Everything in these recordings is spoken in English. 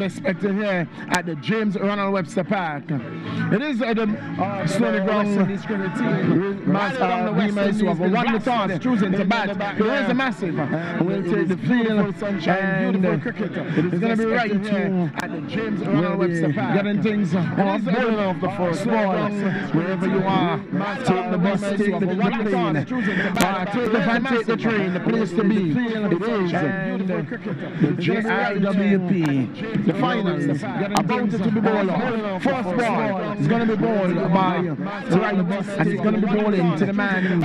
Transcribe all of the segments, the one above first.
Expected here at the James Ronald Webster Park. It is at the Stony Ground Beamers who have won the toss, choosing to bat. It is a massive. We'll take the field and it is going to be right to at the James Ronald Webster Park. Getting things off, bowling off the first ball. Wherever you are, take the bus, take the plane, take the van, take the train, the place to be. It is the JIWP. The finals about to be bowled off. First ball is going to be bowled by right, and it's going to be bowled into the man.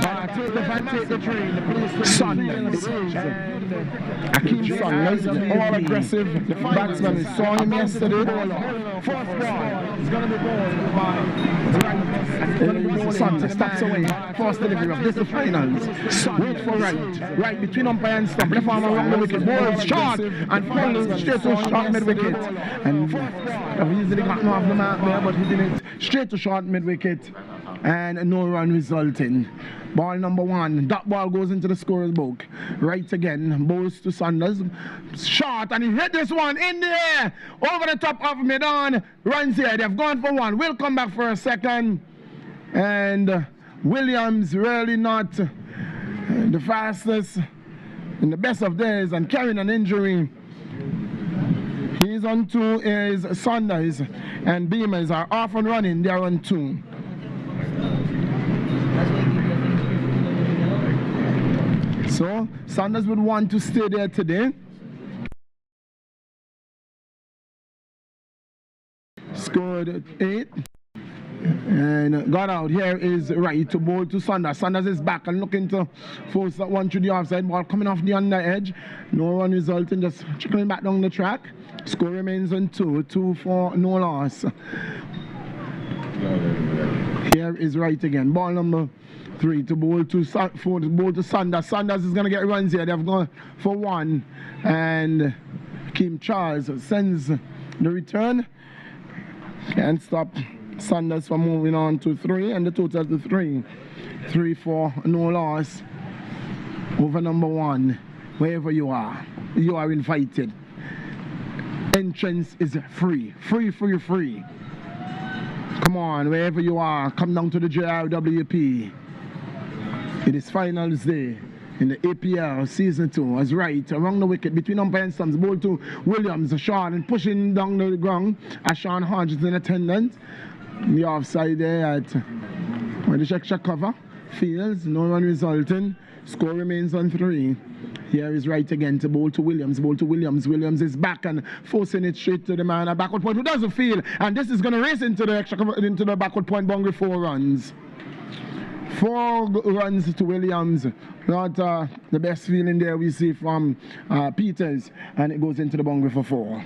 Saunders. Akeem Saunders, all aggressive batsman. We saw him yesterday. First ball is going to be bowled by right, and it's going to be bowled. Saunders steps away. First delivery of this the finals. Wait for right. Right between umpire and stump. Left arm around the wicket. Bowls short and falling straight to short mid wicket. And he easily got no off the mark there, but he did it straight to short mid wicket. And no run resulting. Ball number one. That ball goes into the scorer's book. Right again. Bowls to Saunders. Short, and he hit this one in the air. Over the top of Medan. Runs here. They've gone for one. We'll come back for a second. And Williams really not the fastest in the best of days and carrying an injury. He's on two is Saunders, and Beamers are off and running. They're on two. So Saunders would want to stay there today. Scored 8. And got out. Here is right to bowl to Saunders. Saunders is back and looking to force that one through the offside ball, coming off the under edge. No run resulting, just trickling back down the track. Score remains on 2. 2 for no loss. Here is right again. Ball number 3 to bowl to Saunders. Saunders is going to get runs here. They've gone for 1. And Kim Charles sends the return. Can't stop Saunders from moving on to 3, and the total to 3. 3 for no loss over number 1. Wherever you are invited. Entrance is free. Free. Come on, wherever you are, come down to the JIWP. It is finals day in the APL season 2. As right around the wicket between umpire and stumps. Ball to Williams, Sean, and pushing down the ground. Sean Hodge is in attendance. The offside there at where the extra cover. Fields, no run resulting. Score remains on 3. Here is right again to bowl to Williams. Williams is back and forcing it straight to the man at backward point who doesn't feel. And this is going to race into the extra cover, into the backward point boundary. 4 runs. 4 runs to Williams. Not the best feeling there we see from Peters, and it goes into the boundary for 4.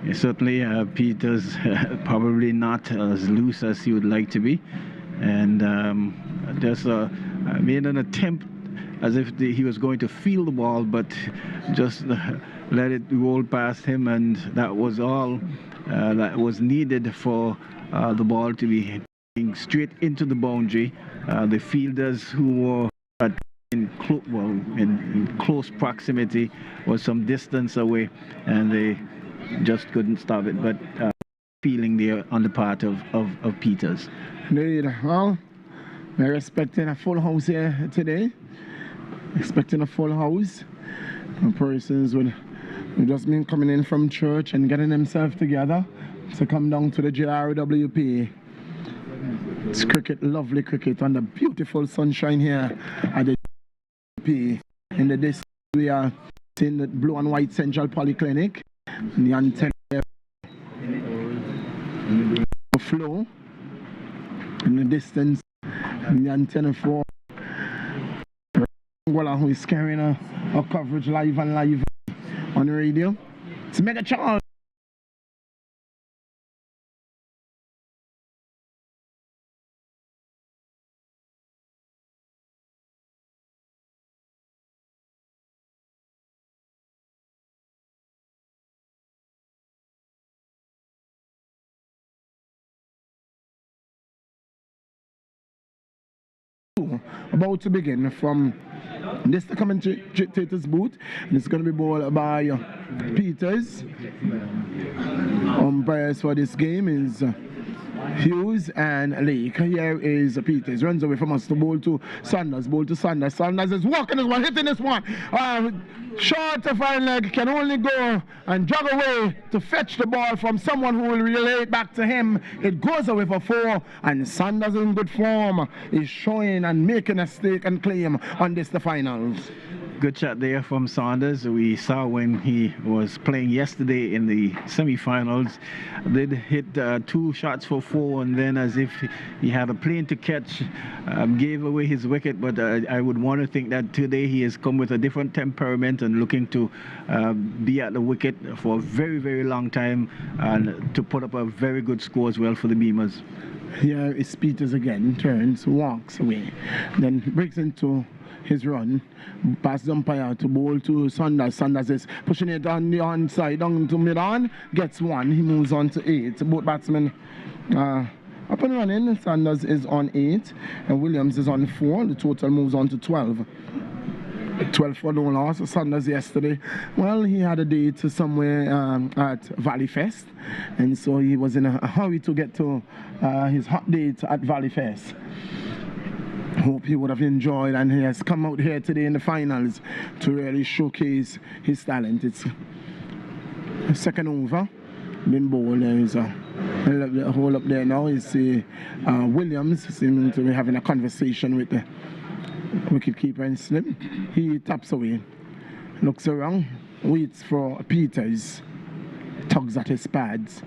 Yeah, certainly Peters probably not as loose as he would like to be, and just made an attempt as if he was going to field the ball, but just let it roll past him, and that was all that was needed for the ball to be hitting straight into the boundary. The fielders who were in close proximity was some distance away, and they just couldn't stop it. But feeling there on the part of Peters. Indeed. Well, we're expecting a full house here today. Expecting a full house. Persons would just been coming in from church and getting themselves together to come down to the JIWP. It's cricket, lovely cricket, and the beautiful sunshine here at the JIWP. In the distance, we are seeing the blue and white Central Polyclinic. The antenna flow in the distance, and the antenna for Anguilla, who is carrying a coverage live on the radio. It's Mega Charles. About to begin from This is the commentator's booth, and it's going to be bowled by Peters. Umpires for this game is Hughes and Lake. Here is Peters. Runs away from us to bowl to Sanders. Bowl to Sanders. Sanders is walking this one, hitting this one. Short of fine leg, can only go and jog away to fetch the ball from someone who will relay it back to him. It goes away for 4, and Sanders in good form is showing and making a stake and claim on this the finals. Good shot there from Sanders. We saw when he was playing yesterday in the semi-finals, did hit 2 shots for 4, and then as if he had a plane to catch, gave away his wicket. But I would want to think that today he has come with a different temperament and looking to be at the wicket for a very, very long time and to put up a very good score as well for the Beamers. Here is Peters again, turns, walks away, then breaks into his run, past the umpire to bowl to Sanders. Sanders is pushing it on the onside, down to mid-on, gets 1, he moves on to 8. Both batsmen up and running. Sanders is on 8, and Williams is on 4. The total moves on to 12. 12 for no loss. Sanders yesterday, well, he had a date somewhere at Valley Fest, and so he was in a hurry to get to his hot date at Valley Fest. Hope he would have enjoyed, and he has come out here today in the finals to really showcase his talent. It's a second over, been bowled. There is a hole up there now. Is Williams seeming to be having a conversation with the wicketkeeper and Slim. He taps away, looks around, waits for Peters, tugs at his pads.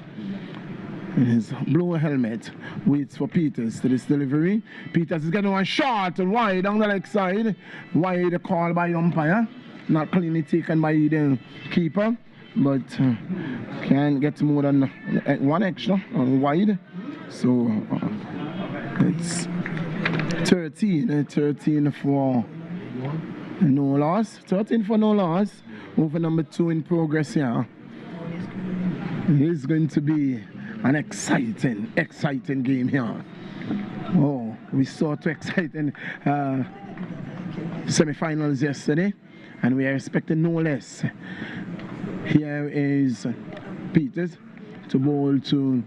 In his blue helmet, waits for Peters to this delivery. Peters is getting one short and wide on the leg side. Wide call by umpire, not cleanly taken by the keeper, but can't get more than 1 extra on wide. So it's 13 for no loss. 13 for no loss. Over number 2 in progress here. It is going to be an exciting game here. Oh, we saw 2 exciting semi-finals yesterday, and we are expecting no less. Here is Peters to bowl to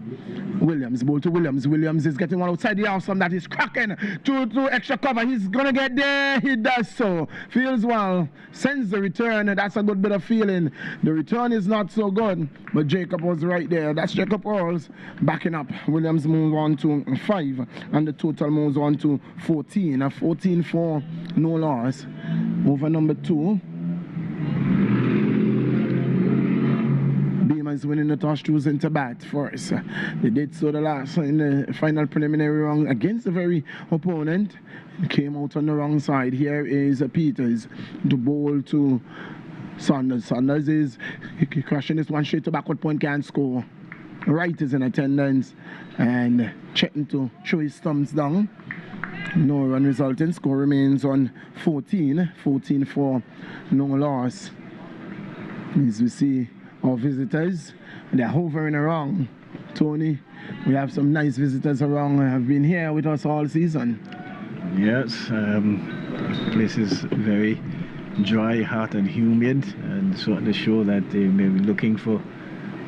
Williams. Williams is getting one outside the house from that. He's cracking to extra cover. He's gonna get there. He does so. Feels well. Sends the return. That's a good bit of feeling. The return is not so good, but Jacob was right there. That's Jacob Earls backing up. Williams moves on to 5, and the total moves on to 14. 14 for no loss. Over number 2. Is winning the toss, choosing to bat first. They did so the last in the final preliminary round against the very opponent. Came out on the wrong side. Here is Peters to bowl to Sanders. Sanders is crashing this one straight to backward point, can't score. Wright is in attendance and checking to show his thumbs down. No run resulting. Score remains on 14 for no loss. As we see our visitors, they're hovering around. Tony, we have some nice visitors around who have been here with us all season. Yes, the place is very dry, hot and humid, and so to show that they may be looking for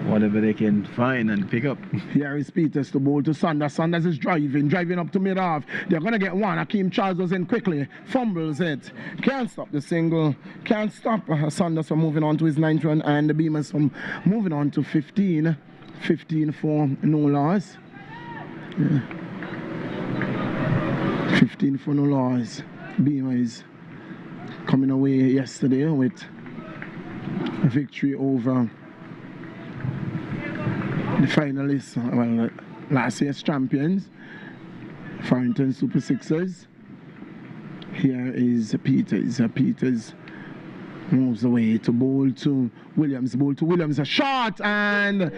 whatever they can find and pick up. Here is Peters to bowl to Sanders. Sanders is driving up to mid-off. They're going to get 1. Akeem Charles was in quickly, fumbles it. Can't stop the single. Can't stop Sanders from moving on to his 9th run, and the Beamers from moving on to 15. 15 for no loss. 15 for no loss. Beamers coming away yesterday with a victory over the finalists, well, last year's champions, Farrington Super Sixers. Here is Peters. Peters moves away to bowl to Williams. A shot, and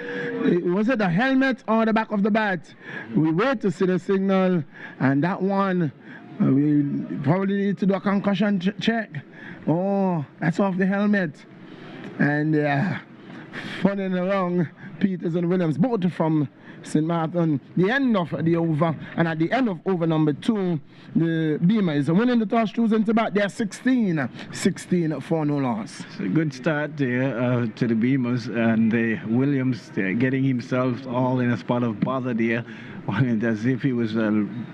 was it the helmet or the back of the bat? We wait to see the signal, and that one we probably need to do a concussion check. Oh, that's off the helmet, and funny along. Peters and Williams, both from St. Martin. The end of the over, and at the end of over number 2, the Beamers are winning the toss, choosing to bat. They're 16 for no loss. It's a good start there to the Beamers, and the Williams getting himself all in a spot of bother there, as if he was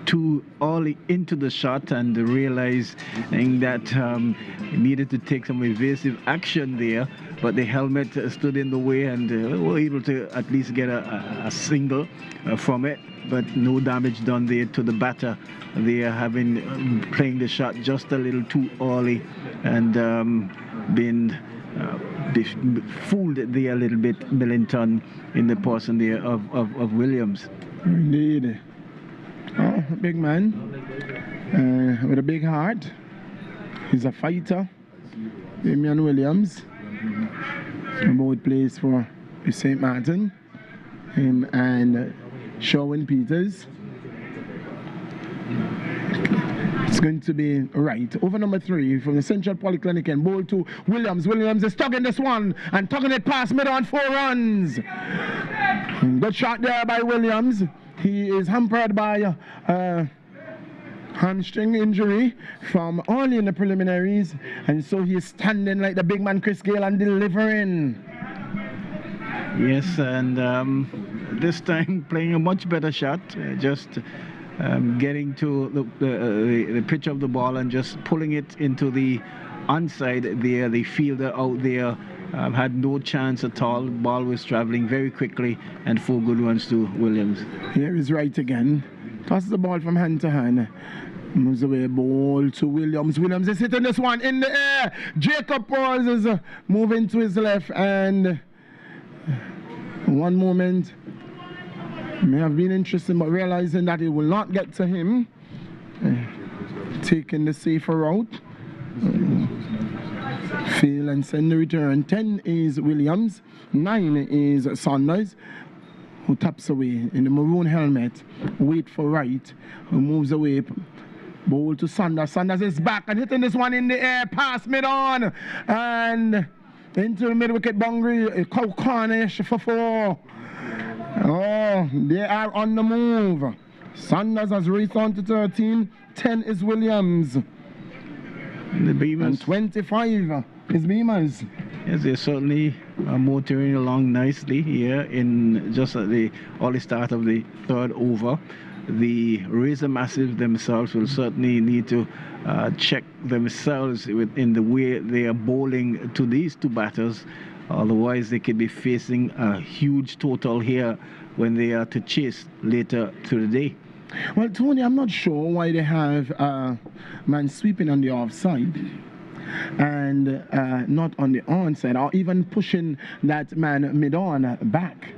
too early into the shot, and realizing that he needed to take some evasive action there, but the helmet stood in the way, and were able to at least get a single from it, but no damage done there to the batter. They are playing the shot just a little too early, and been fooled there a little bit, Millington, in the person there of Williams. Indeed. Oh, big man with a big heart. He's a fighter. Damian Williams. Both plays for St. Martin. Him and Sherwin Peters. It's going to be right. Over number 3 from the Central Polyclinic and ball to Williams. Williams is tugging this one and tugging it past mid on 4 runs. Good shot there by Williams. He is hampered by hamstring injury from early in the preliminaries, and so he is standing like the big man Chris Gale and delivering. Yes, and this time playing a much better shot, just getting to the pitch of the ball and just pulling it into the onside there. The fielder out there had no chance at all. The ball was traveling very quickly, and 4 good ones to Williams. Here is right again. Tosses the ball from hand to hand. Moves away, ball to Williams. Williams is hitting this one in the air. Jacob Pauls is moving to his left, and one moment may have been interesting, but realizing that it will not get to him, taking the safer route. Fail and send the return. 10 is Williams, 9 is Saunders, who taps away in the maroon helmet. Wait for right, who moves away. Ball to Saunders. Saunders is back and hitting this one in the air, past mid on, and into the mid wicket boundary. Cornish for 4. Oh, they are on the move. Saunders has raced on to 13. 10 is Williams. The Beamers. And 25 is Beamers. Yes, they certainly are motoring along nicely here in just at the early start of the 3rd over. The Razor Massive themselves will certainly need to check themselves in the way they are bowling to these 2 batters. Otherwise, they could be facing a huge total here when they are to chase later through the day. Well, Tony, I'm not sure why they have man sweeping on the offside and not on the onside, or even pushing that man mid-on back.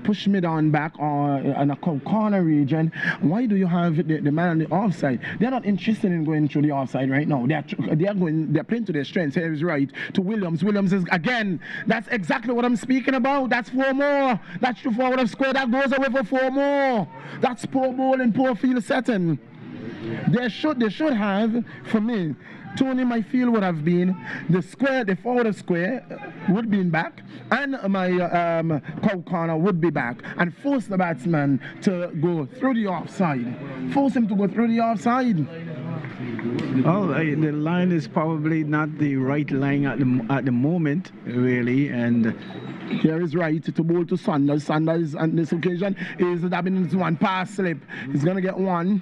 Push mid-on back or in a corner region. Why do you have the man on the offside? They're not interested in going through the offside right now. They're playing to their strengths. Here is right to Williams. Williams is again. That's exactly what I'm speaking about. That's 4 more. That's 2 forward of square. That goes away for 4 more. That's poor bowling, poor field setting. They should have, for me, Tony, my field would have been the square, the forward of square would be back, and my corner would be back, and force the batsman to go through the offside. Force him to go through the offside. Well, the line is probably not the right line at the moment, really, and here is right to bowl to Saunders. Saunders on this occasion is dabbing into one pass slip. He's gonna get 1.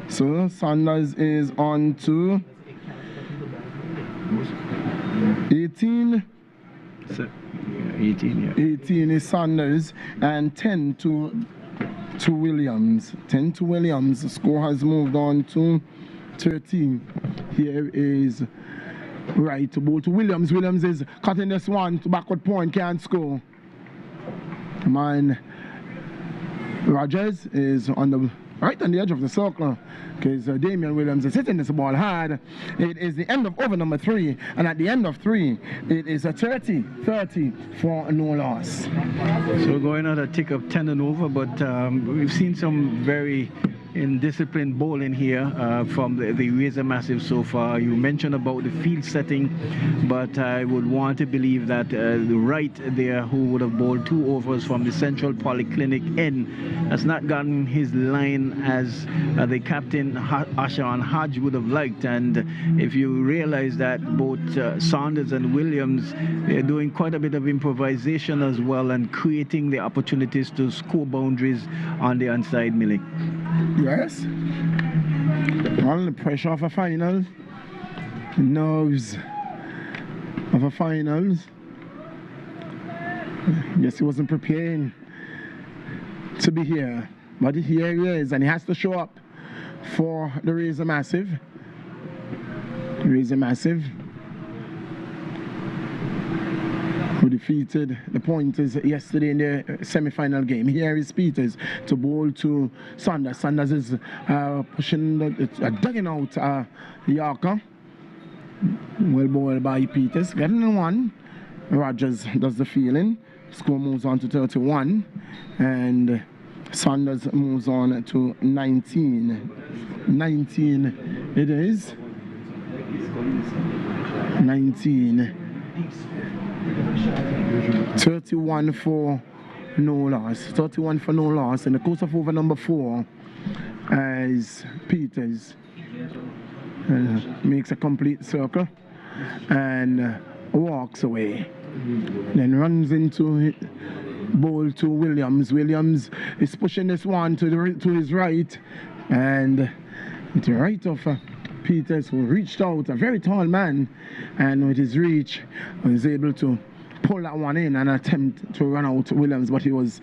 So Saunders is on to 18. 18, yeah. 18 is Saunders, and 10 to Williams. 10 to Williams. The score has moved on to 13. Here is right to bowl to Williams. Williams is cutting this one to backward point, can't score. Come on. Rogers is on the right on the edge of the circle, because Damian Williams is hitting this ball hard. It is the end of over number 3, and at the end of 3, it is a 30 for no loss. So we're going at a tick of 10 and over, but we've seen some very in disciplined bowling here from the Razor Massive so far. You mentioned about the field setting, but I would want to believe that the right there, who would have bowled 2 overs from the Central Polyclinic end, has not gotten his line as the captain Ashan Hodge would have liked. And if you realize that both Saunders and Williams, they're doing quite a bit of improvisation as well and creating the opportunities to score boundaries on the onside milling. Yes. Well, the pressure of a final, the nerves of a finals. Yes, he wasn't preparing to be here, but here he is, and he has to show up for the Razor Massive. Razor Massive, who defeated the Pointers yesterday in the semi-final game. Here is Peters to bowl to Saunders. Saunders is pushing, dugging out Yorker. Well bowled by Peters. Getting the one. Rogers does the fielding. Score moves on to 31. And Saunders moves on to 19. 19 it is. 19. 31 for no loss. 31 for no loss. In the course of over number 4 as Peters makes a complete circle and walks away. Then runs into bowl to Williams. Williams is pushing this one to his right, and to the right of Peters, who reached out, a very tall man, and with his reach was able to pull that one in and attempt to run out Williams, but he was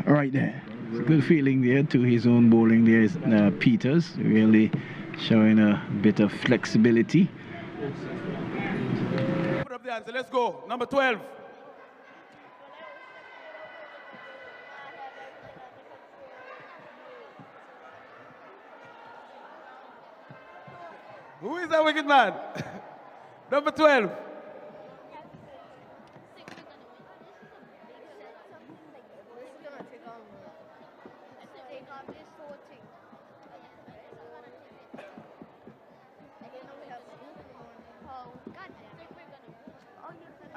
right there. It's a good feeling there to his own bowling there is Peters, really showing a bit of flexibility. Put up the answer, let's go. Number 12. Who is that wicked man? Number 12.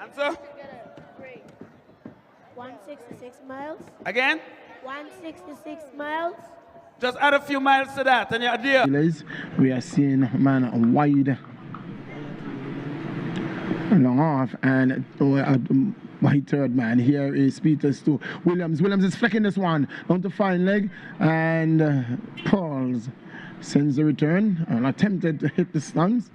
Answer? 166 miles. Again? 166 miles. Just add a few miles to that and you're there. We are seeing a man wide long off and my third man. Here is Peters to Williams. Williams is flicking this one down to fine leg, and Pauls sends the return and attempted to hit the stumps.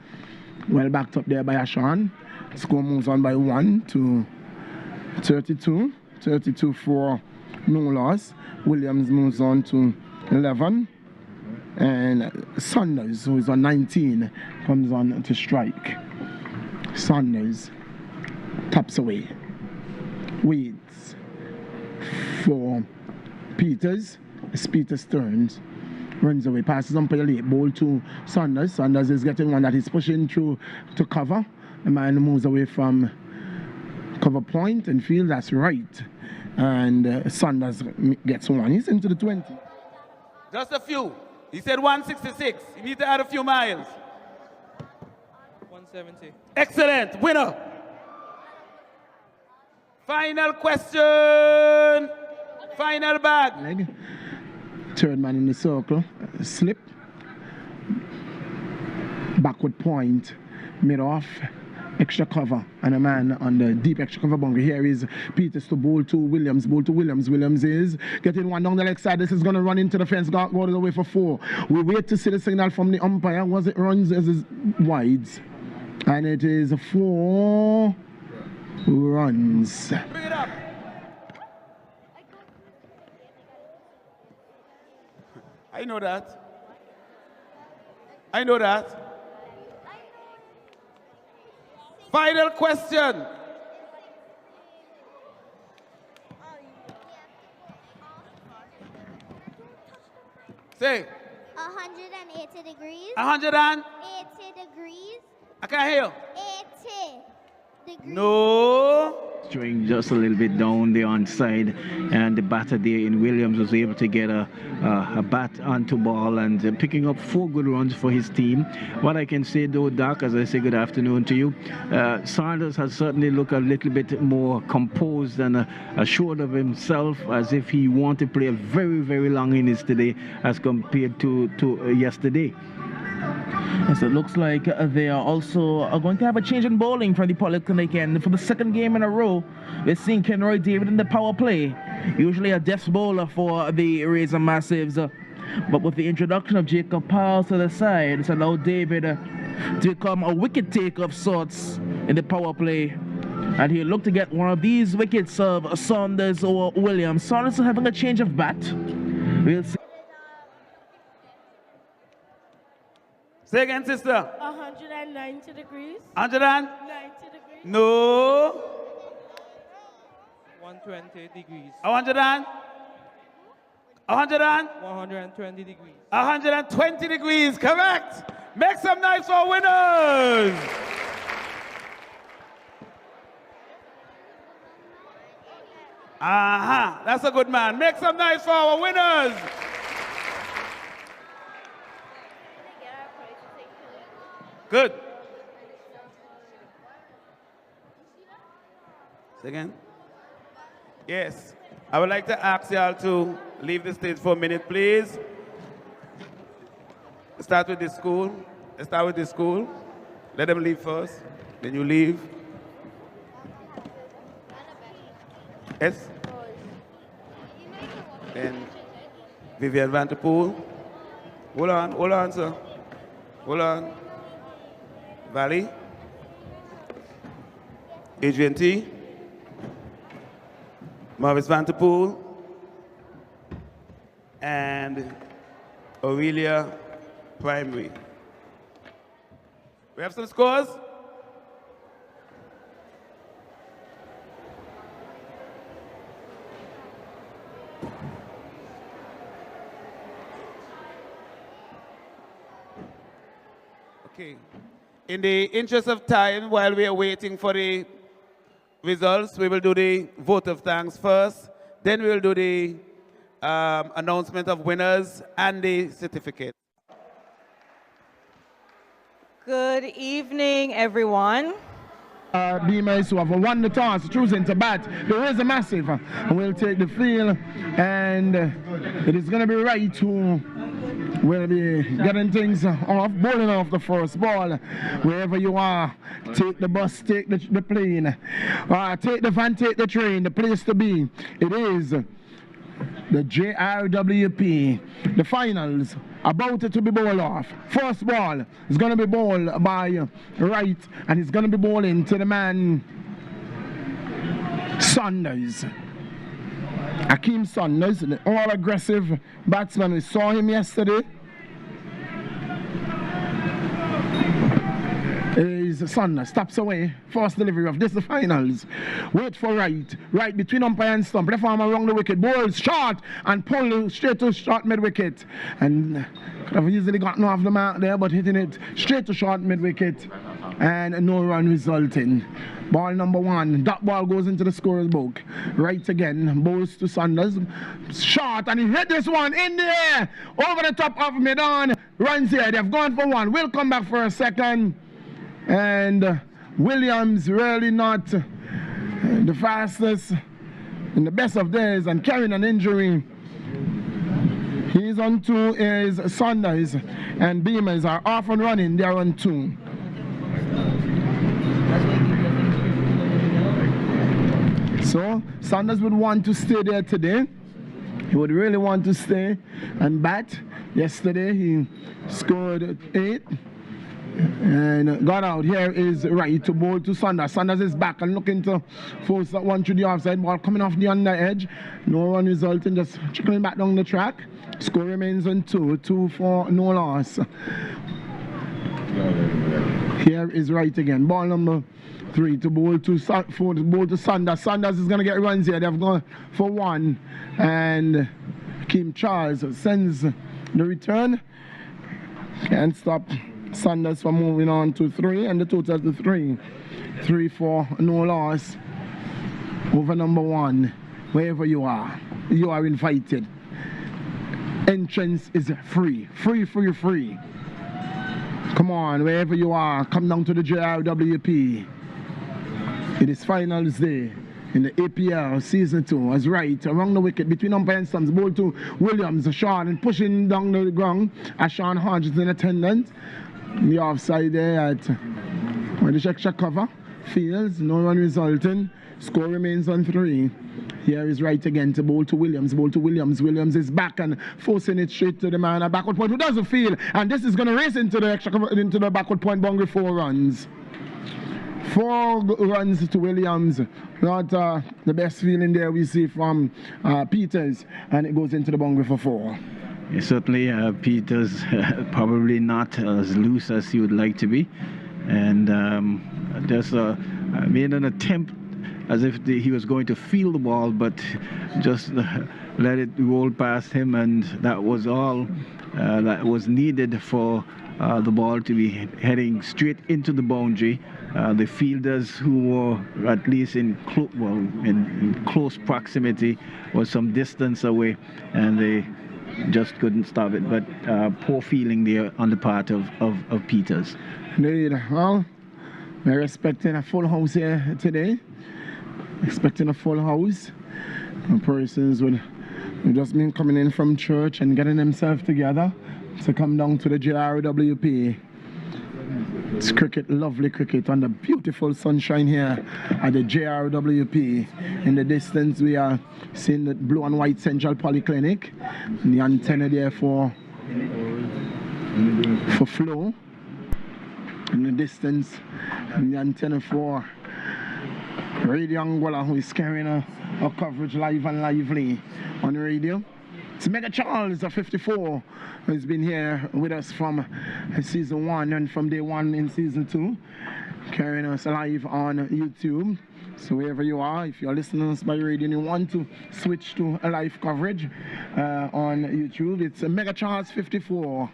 Well backed up there by Ashan. Score moves on by 1 to 32. 32 for no loss. Williams moves on to 11. And Saunders, who is on 19, comes on to strike. Saunders taps away. Waits for Peters. As Peters turns, runs away, passes umpire late, ball to Saunders. Saunders is getting one that he's pushing through to cover. The man moves away from cover point and field, that's right. And Saunders gets one. He's into the 20. Just a few. He said 166. You need to add a few miles. 170. Excellent. Winner. Final question. Final bag. Leg. Third man in the circle. Slip. Backward point. Mid off. Extra cover, and a man on the deep extra cover boundary. Here is Peters to bowl to Williams. Bowl to Williams. Williams is getting one down the leg side. This is going to run into the fence. Go all the way for 4. We wait to see the signal from the umpire. Was it runs as is wides, and it is 4 runs. Bring it up. I know that. I know that. Final question. Say. 180 degrees. 180 degrees. I can't hear. 80 degrees. No. throwing just a little bit down the onside, and the batter there in Williams was able to get a bat onto ball and picking up 4 good runs for his team. What I can say though, Doc, as I say good afternoon to you, Sanders has certainly looked a little bit more composed and assured of himself, as if he wanted to play a very, very long innings today as compared to yesterday. Yes, it looks like they are also going to have a change in bowling for the Polyclinic, and for the second game in a row, we're seeing Kenroy David in the power play. Usually a death bowler for the Razor Massives, but with the introduction of Jacob Powell to the side, it's allowed David to become a wicket taker of sorts in the power play. And he'll look to get one of these wickets of Saunders or Williams. Saunders is having a change of bat. We'll see. Say again, sister. 190 degrees. 190 degrees. No. 120 degrees. 120 degrees. 120 degrees, correct. Make some noise for winners. Aha, that's a good man. Make some noise for our winners. Good. Second. Yes. I would like to ask y'all to leave the stage for a minute, please. Start with the school. Let's start with the school. Let them leave first. Then you leave. Yes. Then Vivian Vanterpool. Hold on, sir. Hold on. Valley. Adrian T. Marvis Vanterpool. And Aurelia Primary. We have some scores. Okay. In the interest of time, while we are waiting for the results, we will do the vote of thanks first. Then we will do the announcement of winners and the certificate. Good evening, everyone. B.W.I who have won the toss, choosing to bat. There is a massive. We'll take the field, and it is going to be right to will be getting things off, bowling off the first ball. Wherever you are, take the bus, take the plane, take the van, take the train, the place to be. It is the JRWP, the finals, about to be bowled off. First ball is going to be bowled by right, and it's going to be bowling to the man Saunders. Akeem Saunders, the all-aggressive batsman. We saw him yesterday. Is Saunders, stops away, first delivery of this, the finals. Wait for right between umpire and stump, left arm around the wicket, bowls short and pull straight to short mid-wicket. And could have easily gotten off the mark there, but hitting it straight to short mid-wicket, and no run resulting. Ball number 1, that ball goes into the scorer's book. Right again, bowls to Saunders, short, and he hit this one in the air, over the top of mid-on. Runs here, they've gone for 1, we'll come back for a second. And Williams really not the fastest in the best of days and carrying an injury. He's on 2 is Saunders, and B.W.I are off and running, they're on 2. So Saunders would want to stay there today. He would really want to stay and bat. Yesterday he scored 8. And got out. Here is right to bowl to Saunders. Saunders is back and looking to force that one to the offside ball, coming off the under edge. No run resulting, just trickling back down the track. Score remains on 2 for no loss. Here is right again. Ball number 3 to bowl to Saunders. Saunders is going to get runs here. They've gone for 1. And Kim Charles sends the return. Can't stop Saunders from moving on to 3, and the total to 3 for no loss. over number 1, wherever you are invited. Entrance is free. Free. Come on, wherever you are, come down to the JRWP. It is finals day in the APL Season 2. As right around the wicket between umpire and sons, ball to Williams, Sean, and pushing down the ground. Sean Hodge is in attendance. The offside there at where the extra cover. Fields, no run resulting. Score remains on 3. Here is right again to bowl to Williams. Williams is back and forcing it straight to the man at backward point who doesn't feel. And this is going to race into the backward point boundary. 4 runs. 4 runs to Williams. Not the best feeling there we see from Peters. And it goes into the boundary for 4. Yeah, certainly Peters probably not as loose as he would like to be. And just made an attempt as if he was going to feel the ball, but just let it roll past him, and that was all that was needed for the ball to be heading straight into the boundary. The fielders who were at least in close proximity was some distance away, and they just couldn't stop it. But poor feeling there on the part of Peters. Indeed. Well, we're expecting a full house here today. Expecting a full house. And persons would just been coming in from church and getting themselves together to come down to the JRWP. It's cricket, lovely cricket, and the beautiful sunshine here at the JRWP. In the distance, we are seeing the blue and white Central Polyclinic. And the antenna there for flow. In the distance, and the antenna for Radio Anguilla, who is carrying a coverage live and lively on the radio. It's Mega Charles of 54, who's been here with us from season 1 and from day 1 in season 2, carrying us live on YouTube. So wherever you are, if you're listening to us by radio and you want to switch to a live coverage on YouTube, it's Mega Charles 54.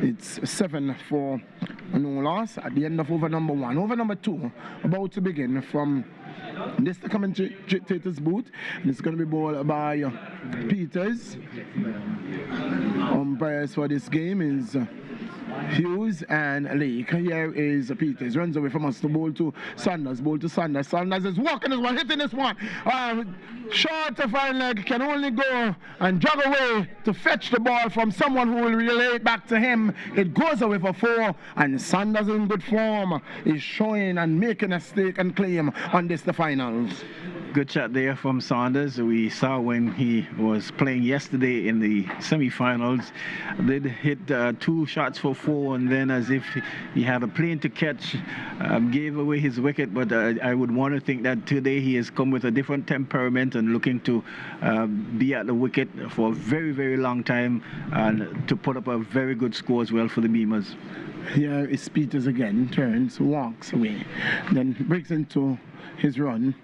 It's 7 for no loss at the end of over number 1. Over number 2 about to begin from this the commentator's booth, and it's going to be bowled by Peters. Umpires for this game is Hughes and Lake. Here is Peters. Runs away from us to bowl to Sanders. Sanders is walking this one, hitting this one. Short to fine leg, can only go and jog away to fetch the ball from someone who will relay it back to him. It goes away for 4, and Sanders in good form is showing and making a stake and claim on this the finals. Good shot there from Sanders. We saw when he was playing yesterday in the semi-finals, did hit 2 shots for 4, and then as if he had a plane to catch, gave away his wicket. But I would want to think that today he has come with a different temperament and looking to be at the wicket for a very, very long time and to put up a very good score as well for the Beamers. Here is Peters again, turns, walks away, then breaks into his run,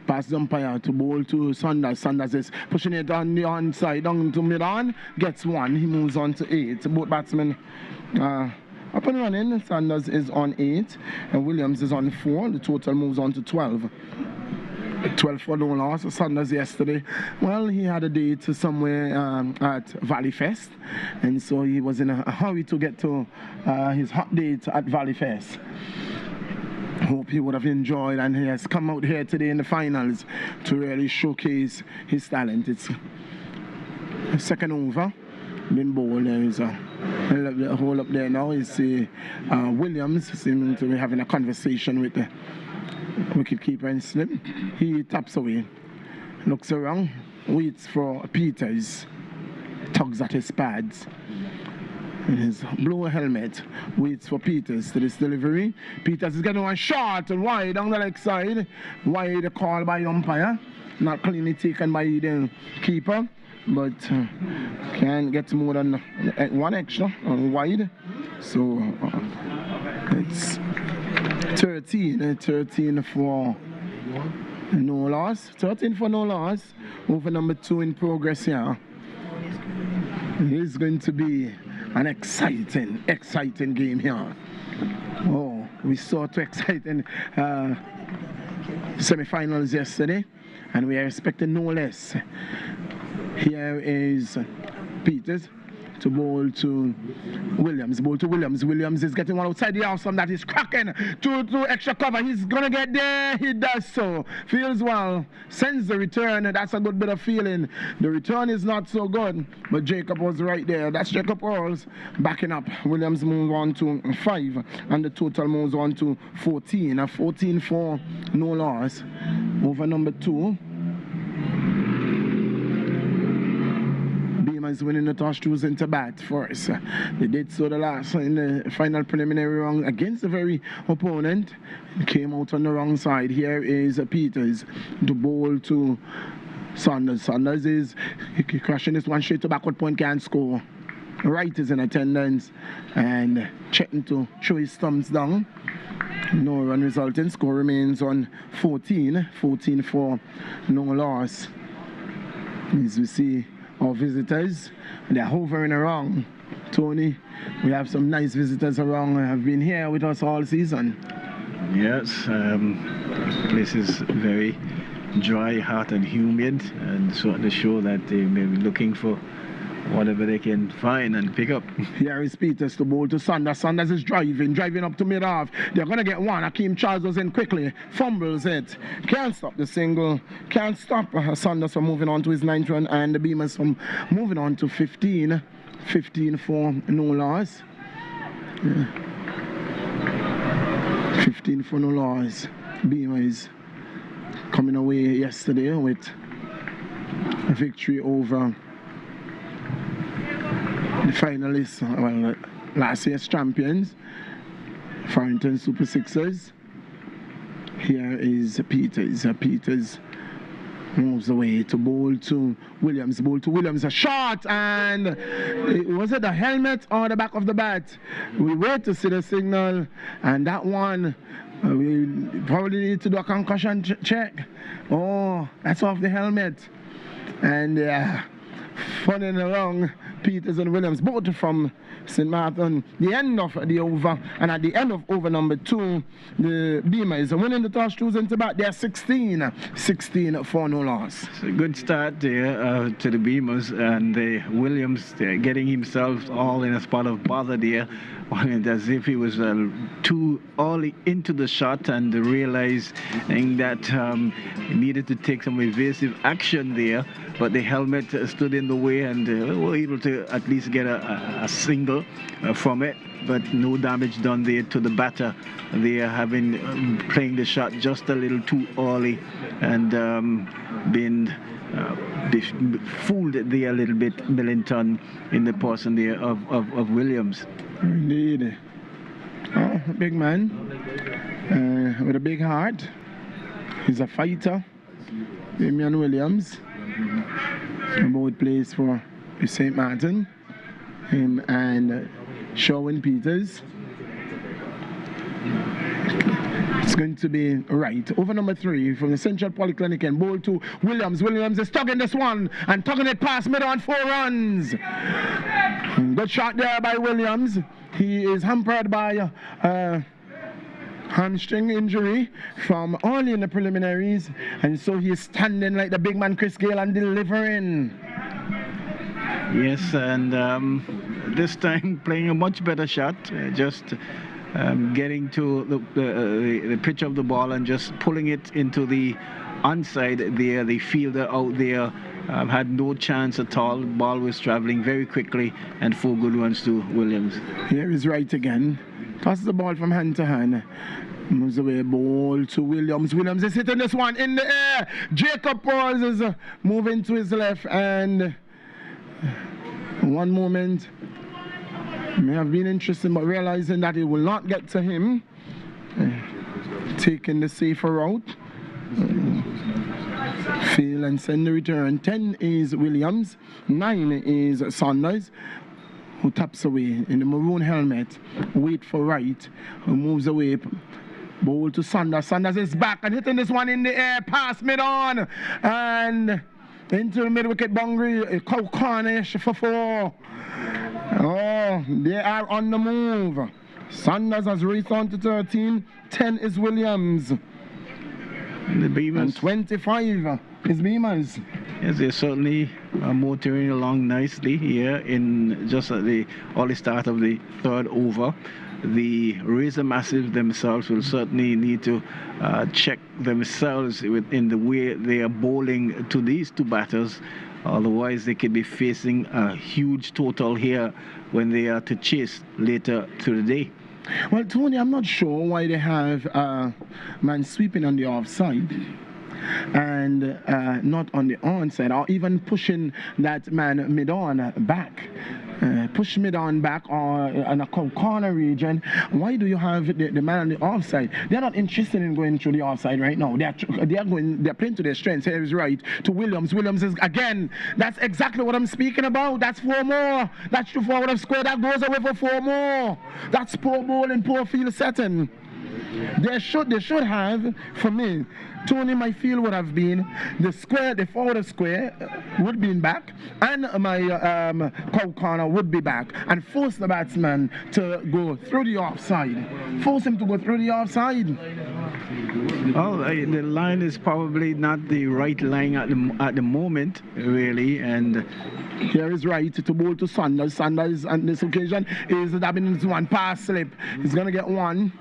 past the umpire to bowl to Sanders. Sanders is pushing it on the onside, down to mid-on, gets 1, he moves on to 8. Both batsmen up and running. Sanders is on 8, and Williams is on 4. The total moves on to 12. 12 for no loss. Sanders yesterday, well, he had a date somewhere at Valley Fest, and so he was in a hurry to get to his hot date at Valley Fest. Hope he would have enjoyed, and he has come out here today in the finals to really showcase his talent. It's a second over been bowled. There is a hole up there now. Is Williams seeming to be having a conversation with the wicketkeeper and slip. He taps away, looks around, waits for Peters, tugs at his pads. In his blue helmet, waits for Peters to this delivery. Peters is getting one short and wide on the leg side. Wide call by the umpire. Not cleanly taken by the keeper, but can't get more than 1 extra on wide. So it's 13 for no loss. 13 for no loss. Over number 2 in progress here. It is going to be an exciting game here. Oh, we saw 2 exciting semi-finals yesterday, and we are expecting no less. Here is Peters to bowl to Williams. Williams is getting one outside the house, and that is cracking to extra cover. He's gonna get there. He does so. Feels well. Sends the return. That's a good bit of feeling. The return is not so good, but Jacob was right there. That's Jacob Earls backing up. Williams moves on to 5, and the total moves on to 14. A 14 for no loss. Over number 2. Is winning the toss, choosing to bat first. They did so in the final preliminary round against the very opponent. Came out on the wrong side. Here is Peters to bowl to Saunders. Saunders is crashing this one straight to backward point, can't score. Wright is in attendance and checking to show his thumbs down. No run resulting. Score remains on 14. 14 for no loss. As we see our visitors, they're hovering around. Tony, we have some nice visitors around, have been here with us all season. Yes, place is very dry, hot and humid, and so to show that they may be looking for whatever they can find and pick up. Here is Peters to bowl to Saunders. Saunders is driving up to mid-off. They're going to get one. Akeem Charles was in quickly. Fumbles it. Can't stop the single. Can't stop Saunders from moving on to his 9th run, and the Beamers from moving on to 15. 15 for no loss. 15 for no loss. Beamers coming away yesterday with a victory over the finalists, well, last year's champions, Farrington Super Sixers. Here is Peters. Peters moves away to bowl to Williams. A shot, and was it the helmet or the back of the bat? We wait to see the signal, and that one, we probably need to do a concussion check. Oh, that's off the helmet. And funny along, Peters and Williams, both from St. Martin. The end of the over, and at the end of over number 2, the Beamers are winning the toss, choosing to bat. They're 16 for no loss. It's a good start there to the Beamers, and Williams getting himself all in a spot of bother there, as if he was too early into the shot, and realizing that he needed to take some evasive action there, but the helmet stood in the way, and were able to at least get a single from it, but no damage done there to the batter. They are playing the shot just a little too early, and been fooled there a little bit, Millington, in the person there of Williams. Indeed. Oh, a big man with a big heart. He's a fighter. Damian Williams. Both plays for St. Martin. Him and Sherwin Peters. It's going to be right. Over number 3 from the Central Polyclinic and bowl to Williams. Williams is tugging this one and tugging it past mid on 4 runs. Good shot there by Williams. He is hampered by hamstring injury from early in the preliminaries, and so he is standing like the big man Chris Gale and delivering. Yes, and this time playing a much better shot, just getting to the pitch of the ball and just pulling it into the onside there. The fielder out there had no chance at all. The ball was traveling very quickly, and 4 good runs to Williams. Here is Wright again. Tosses the ball from hand to hand. Moves away, ball to Williams. Williams is hitting this one in the air. Jacob Pauls is moving to his left, and one moment may have been interesting, but realizing that it will not get to him, taking the safer route. Fail and send the return. 10 is Williams, 9 is Saunders, who taps away in the maroon helmet. Wait for Wright, who moves away. Bowl to Saunders. Saunders is back and hitting this one in the air, past mid-on, and into the mid-wicket boundary. Cornish for 4. Oh, they are on the move. Saunders has raced on to 13. 10 is Williams. The Beamers. And 25 is Beamers. Yes, they're certainly motoring along nicely here in just at the early start of the third over. The Razor Massive themselves will certainly need to check themselves in the way they are bowling to these two batters. Otherwise, they could be facing a huge total here when they are to chase later through the day. Well, Tony, I'm not sure why they have man sweeping on the offside and not on the onside, or even pushing that man mid-on back. Push mid-on back or in a corner region. Why do you have the man on the offside? They're not interested in going through the offside right now. They're playing to their strengths. Here is right to Williams. Williams is again. That's exactly what I'm speaking about. That's 4 more. That's the forward of square. That goes away for 4 more. That's poor bowling, poor field setting. They should have, for me, Tony, my field would have been the square, the forward of square would be back, and my corner would be back, and force the batsman to go through the offside. Force him to go through the offside. Well, the line is probably not the right line at the moment, really, and here is right to bowl to Sanders. Sanders on this occasion is dabbing into one pass slip. He's gonna get 1.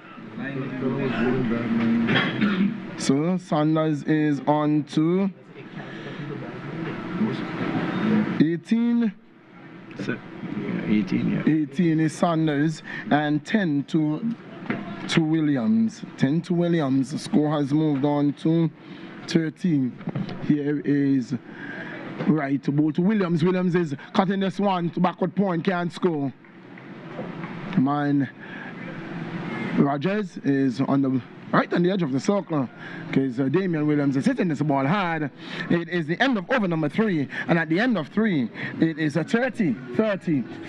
So Sanders is on to 18. 18, yeah. 18 is Sanders and 10 to Williams. 10 to Williams. The score has moved on to 13. Here is right to bowl to Williams. Williams is cutting this one to backward point, can't score. Man, Rogers is on the right on the edge of the circle because Damian Williams is hitting this ball hard. It is the end of over number 3, and at the end of 3 it is a 30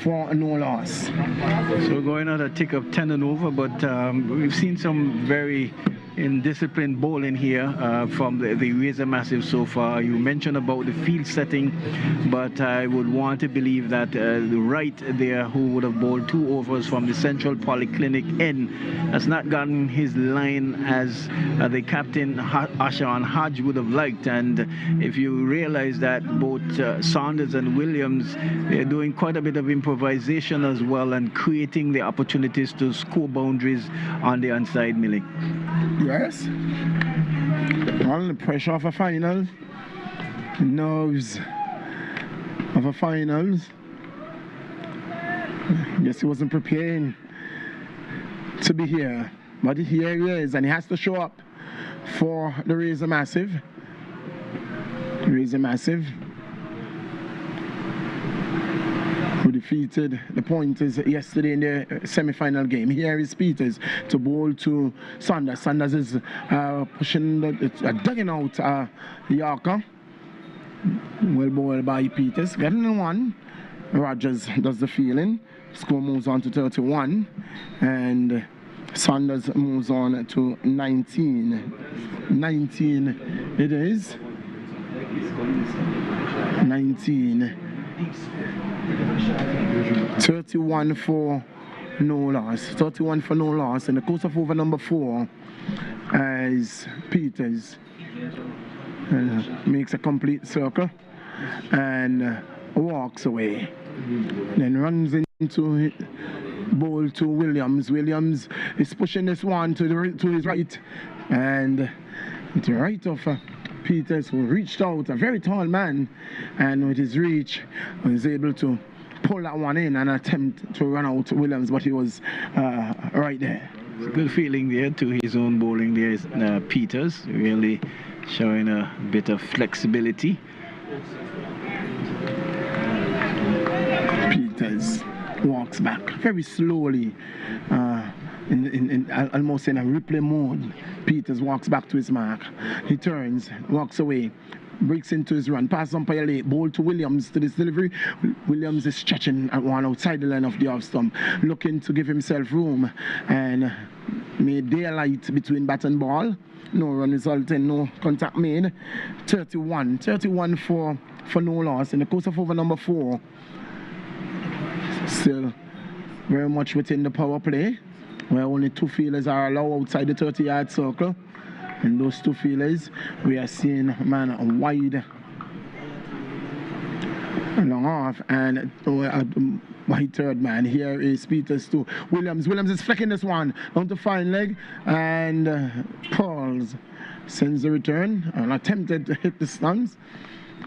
for no loss. So going on a tick of 10 and over, but we've seen some very indisciplined bowling here from the Razor Massive so far. You mentioned about the field setting, but I would want to believe that the right there, who would have bowled 2 overs from the Central Polyclinic end, has not gotten his line as the captain Ashan Hodge would have liked. And if you realize that both Saunders and Williams, they're doing quite a bit of improvisation as well and creating the opportunities to score boundaries on the onside, Millie. Yes. All the pressure of a final, the nerves of a finals. Guess he wasn't preparing to be here, but here he is, and he has to show up for the Razor Massive. Razor Massive, who defeated the Pointers yesterday in the semi-final game. Here is Peters to bowl to Sanders. Sanders is pushing, dugging out Yorker. Well bowled by Peters. Getting 1. Rogers does the fielding. Score moves on to 31. And Sanders moves on to 19. 19 it is. 19. 31 for no loss. 31 for no loss. In the course of over number 4 as Peters makes a complete circle and walks away. Then runs into bowl to Williams. Williams is pushing this one to his right, and to the right of Peters, who reached out, a very tall man, and with his reach was able to pull that one in and attempt to run out Williams, but he was right there. It's a good feeling there to his own bowling. There is Peters really showing a bit of flexibility. Peters walks back very slowly, almost in a replay mode. Peters walks back to his mark. He turns, walks away, breaks into his run, passes umpire late, bowl to Williams to this delivery. Williams is stretching at one outside the line of the off stump, looking to give himself room, and made daylight between bat and ball. No run resulting, no contact made. 31 for no loss in the course of over number 4. Still very much within the power play, where only 2 fielders are allowed outside the 30-yard circle. In those two fielders, we are seeing man wide long off, and my third man here is Peters to Williams. Williams is flicking this one down to fine leg, and Pauls sends the return and attempted to hit the stumps.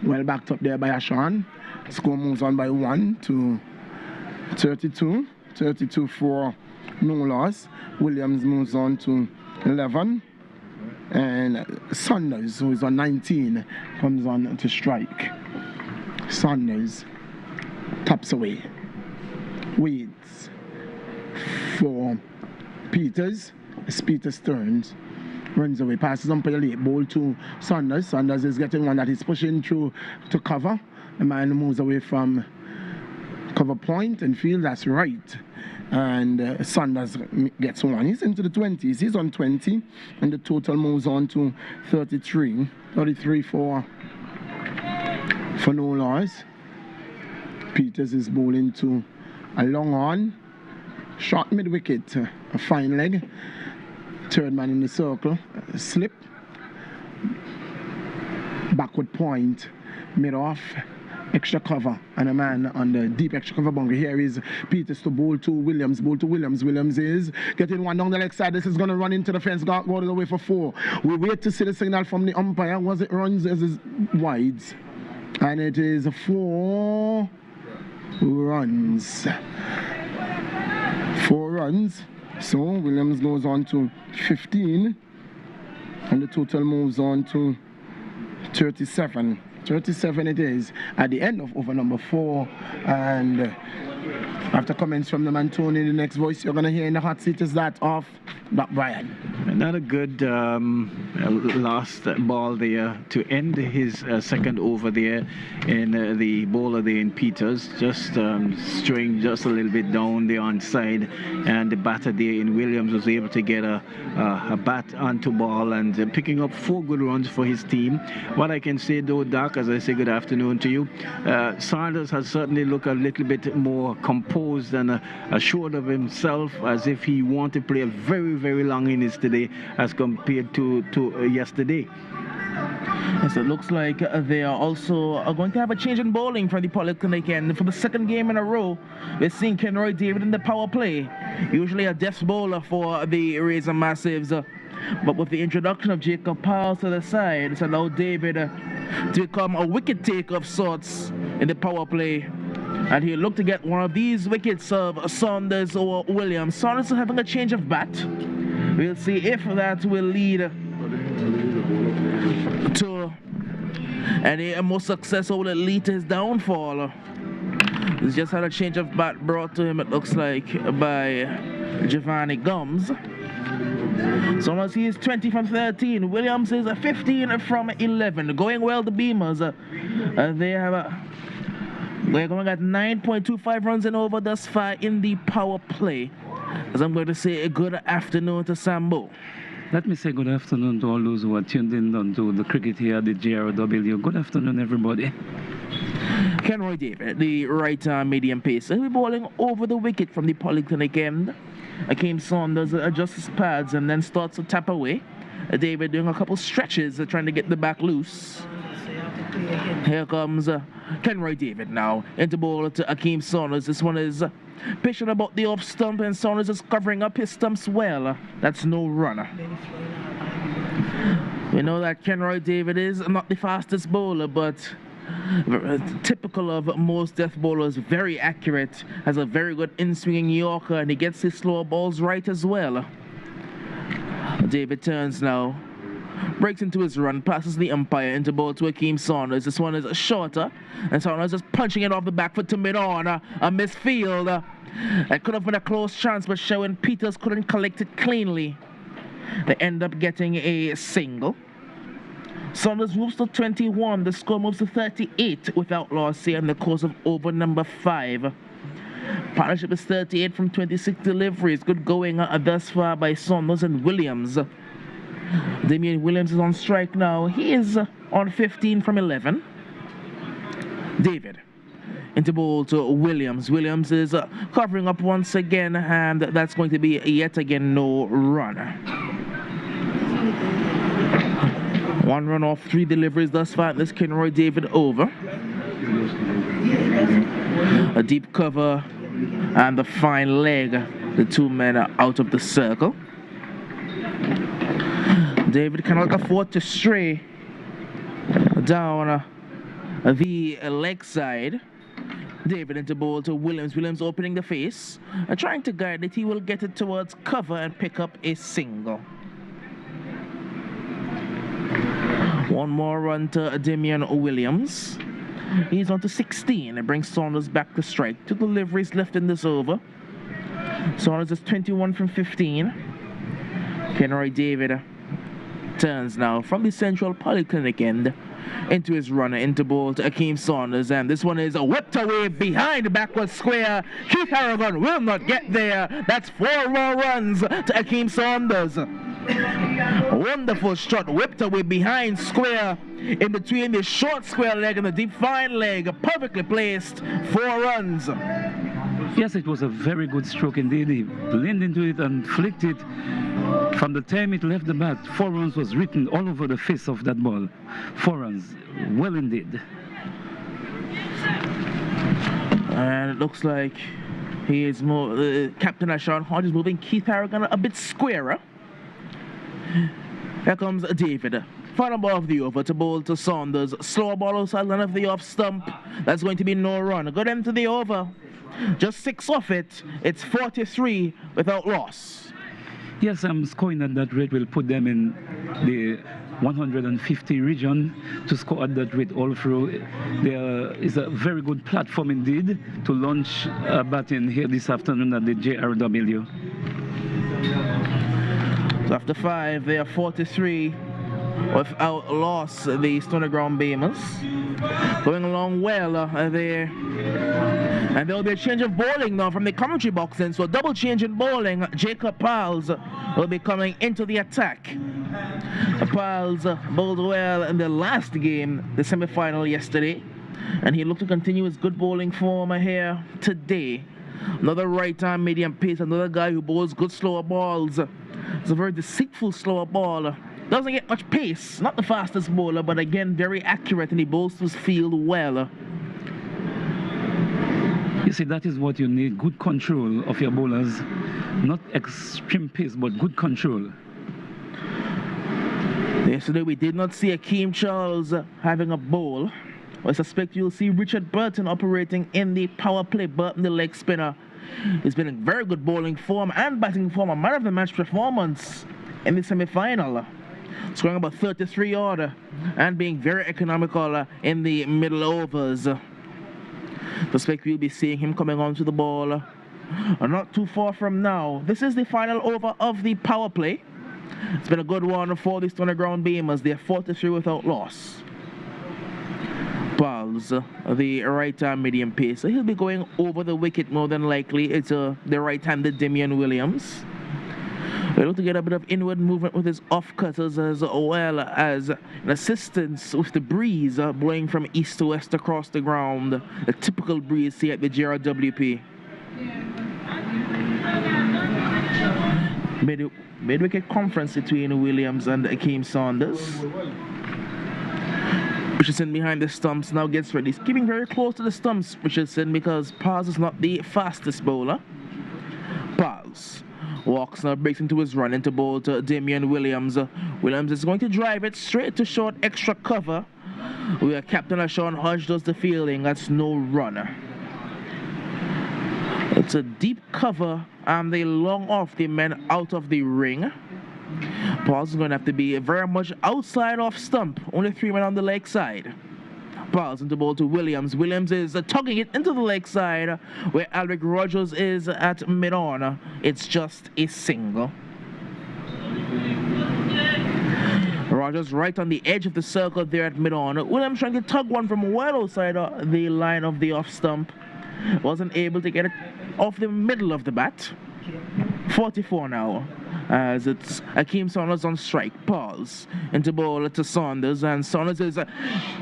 Well backed up there by Ashan. Score moves on by 1 to 32. 32 for no loss. Williams moves on to 11. And Saunders, who is on 19, comes on to strike. Saunders taps away. Waits for Peters. As Peters turns, runs away, passes umpire late, ball to Saunders. Saunders is getting one that he's pushing through to cover. The man moves away from cover point and field, that's right. And Saunders gets one. He's into the 20s. He's on 20, and the total moves on to 33. 33 for no loss. Peters is bowling to a long on. Short mid wicket, a fine leg. Third man in the circle, slip. Backward point, mid off. Extra cover, and a man on the deep extra cover bunker. Here is Peters to bowl to Williams. Bowl to Williams. Williams is getting one down the leg side. This is going to run into the fence. Go all the way for 4. We wait to see the signal from the umpire. Was it runs as is wides? And it is 4 runs. 4 runs. So Williams goes on to 15, and the total moves on to 37. 37 it is at the end of over number 4, and after comments from the man Tony, the next voice you're going to hear in the hot seat is that of B.W.I. Another good last ball there to end his second over there in the bowler there in Peters, just straying just a little bit down the onside, and the batter there in Williams was able to get a bat onto ball and picking up 4 good runs for his team. What I can say though, Doc, as I say good afternoon to you, Saunders has certainly looked a little bit more composed and assured of himself, as if he wanted to play a very, very long innings today as compared to yesterday. Yes, it looks like they are also going to have a change in bowling for the Polyclinic end. For the second game in a row, we're seeing Kenroy David in the power play. Usually a death bowler for the Razor Massives. But with the introduction of Jacob Powell to the side, it's allowed David to become a wicket taker of sorts in the power play. And he'll look to get one of these wickets of Saunders or Williams. Saunders is having a change of bat. We'll see if that will lead to any more success, or will it lead to his downfall. He's just had a change of bat brought to him, it looks like, by Giovanni Gums. Saunders, he is 20 from 13. Williams is 15 from 11. Going well, the Beamers. We're going at 9.25 runs and over thus far in the power play. As I'm going to say a good afternoon to Sambo. Let me say good afternoon to all those who are tuned in to the cricket here at the JRW. Good afternoon, everybody. Kenroy David, the right-arm medium pacer, will be bowling over the wicket from the Polyclinic end. Akeem Saunders adjusts his pads and then starts to tap away. David doing a couple stretches, trying to get the back loose. Here comes Kenroy David now into bowl to Akeem Saunders. This one is pitching about the off stump, and Saunders is covering up his stumps well. That's no runner. We know that Kenroy David is not the fastest bowler, but typical of most death bowlers, very accurate, has a very good in-swinging Yorker, and he gets his slower balls right as well. David turns now, breaks into his run, passes the umpire into ball to Akeem Saunders. This one is shorter, and Saunders just punching it off the back foot to mid-on. A misfield. It could have been a close chance, but Sherwin Peters couldn't collect it cleanly. They end up getting a single. Saunders moves to 21. The score moves to 38 without loss here in the course of over number 5. Partnership is 38 from 26 deliveries. Good going thus far by Saunders and Williams. Damian Williams is on strike now. He is on 15 from 11. David into bowl to Williams. Williams is covering up once again, and that's going to be yet again no run. 1 run off 3 deliveries thus far. This Kenroy David over. A deep cover and the fine leg. The 2 men are out of the circle. David cannot afford to stray down the leg side. David into ball to Williams. Williams opening the face and trying to guide it. He will get it towards cover and pick up a single. 1 more run to Damian Williams. He's on to 16. It brings Saunders back to strike. 2 deliveries left in this over. Saunders is 21 from 15. Kenroy David turns now from the Central Polyclinic end into his runner, into ball to Akeem Saunders, and this one is whipped away behind the backward square. Keith Harrigan will not get there. That's 4 more runs to Akeem Saunders. A wonderful shot, whipped away behind square, in between the short square leg and the deep fine leg, perfectly placed. 4 runs. Yes, it was a very good stroke indeed. He leaned into it and flicked it. From the time it left the bat, 4 runs was written all over the face of that ball. 4 runs, well indeed. And it looks like he is more, Captain Ashawn Hodge is moving Keith Harrigan a bit squarer. Here comes David. Final ball of the over to bowl to Saunders. Slower ball outside line of the off stump. That's going to be no run. Good end to the over. Just 6 off it. It's 43 without loss. Yes, scoring at that rate will put them in the 150 region to score at that rate all through. There is a very good platform indeed to launch batting here this afternoon at the JRW. So after 5, they are 43 without loss. The Stony Ground Beamers going along well there. And there will be a change of bowling now from the commentary box in. So a double change in bowling. Jacob Piles will be coming into the attack. Piles bowled well in the last game, the semi-final yesterday. And he looked to continue his good bowling form here today. Another right-arm medium pace, another guy who bowls good slower balls. It's a very deceitful slower ball. Doesn't get much pace, not the fastest bowler, but again, very accurate, and he bowls to his field well. You see, that is what you need, good control of your bowlers. Not extreme pace, but good control. Yesterday, we did not see Akeem Charles having a bowl. I suspect you'll see Richard Burton operating in the power play. Burton, the leg spinner, he's been in very good bowling form and batting form, a man of the match performance in the semi-final. Scoring about 33 odd and being very economical in the middle overs. Suspect we'll be seeing him coming onto the ball not too far from now. This is the final over of the power play. It's been a good one for the Stony Ground Beamers. They're 43 without loss. Piles, the right-hand medium pacer, he'll be going over the wicket more than likely. It's the right-handed Damian Williams. We're able to get a bit of inward movement with his off-cutters as well as an assistance with the breeze blowing from east to west across the ground. A typical breeze here at the JRWP. Mid-wicket conference between Williams and Akeem Saunders. Richardson behind the stumps now gets ready. He's keeping very close to the stumps, Richardson, because Paz is not the fastest bowler. Paz walks now, breaks into his run into bowl to Damian Williams. Williams is going to drive it straight to short extra cover, where Captain Ashawn Hodge does the fielding. That's no runner. It's a deep cover and they long off the men out of the ring. Paul's is going to have to be very much outside off stump. Only 3 men on the leg side. Paul's into ball to Williams. Williams is tugging it into the leg side where Alric Rogers is at mid-on. It's just a single. Rogers right on the edge of the circle there at mid-on. Williams trying to tug one from well outside the line of the off stump. Wasn't able to get it off the middle of the bat. 44 now, as it's Akeem Saunders on strike. Pause into ball to Saunders, and Saunders is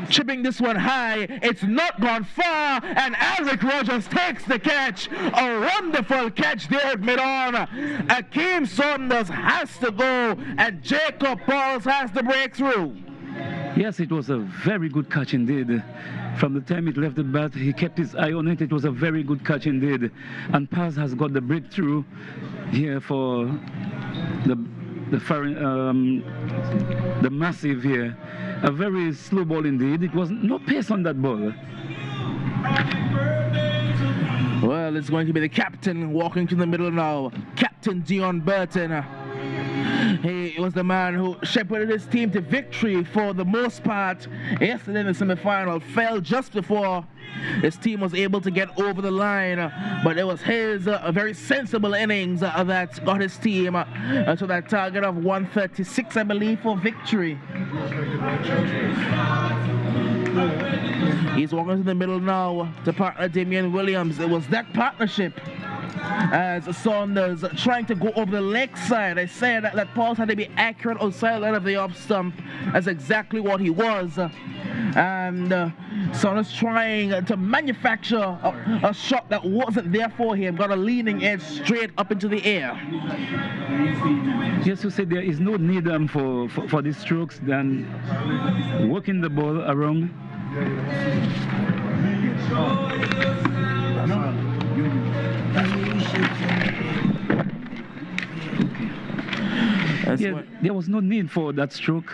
chipping this one high. It's not gone far, and Alric Rogers takes the catch. A wonderful catch there at mid-on. Akeem Saunders has to go, and Jacob Pauls has to break through. Yes, it was a very good catch indeed. From the time it left the bat, he kept his eye on it. It was a very good catch indeed. And Paz has got the breakthrough here for the massive here. A very slow ball indeed. It was no pace on that ball. Well, it's going to be the captain walking to the middle now. Captain Dion Burton. He was the man who shepherded his team to victory for the most part yesterday in the semi-final. Fell just before his team was able to get over the line, but it was his very sensible innings that got his team to that target of 136, I believe, for victory. He's walking to the middle now to partner Damian Williams. It was that partnership as Saunders trying to go over the leg side. I said that Pauls had to be accurate outside of the off stump. That's exactly what he was. And Saunders trying to manufacture a shot that wasn't there for him. Got a leaning edge straight up into the air. Yes, you said there is no need for these strokes than working the ball around. Yeah, there was no need for that stroke.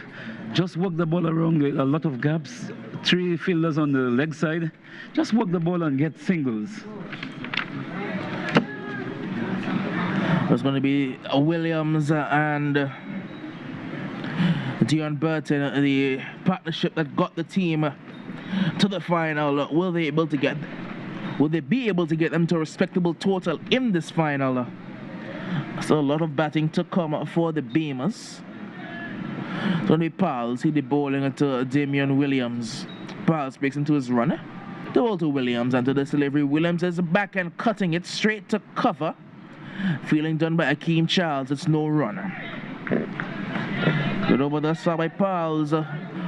Just work the ball around with a lot of gaps. 3 fielders on the leg side. Just work the ball and get singles. It's going to be Williams and Dion Burton, the partnership that got the team to the final. Will they be able to get them to a respectable total in this final? So a lot of batting to come for the Beamers. It's going to be Pals. He'll be bowling to Damian Williams. Pals breaks into his runner. The ball to Williams, and to this delivery, Williams is back and cutting it straight to cover. Fielding done by Akeem Charles. It's no runner. Good over the side by Pals.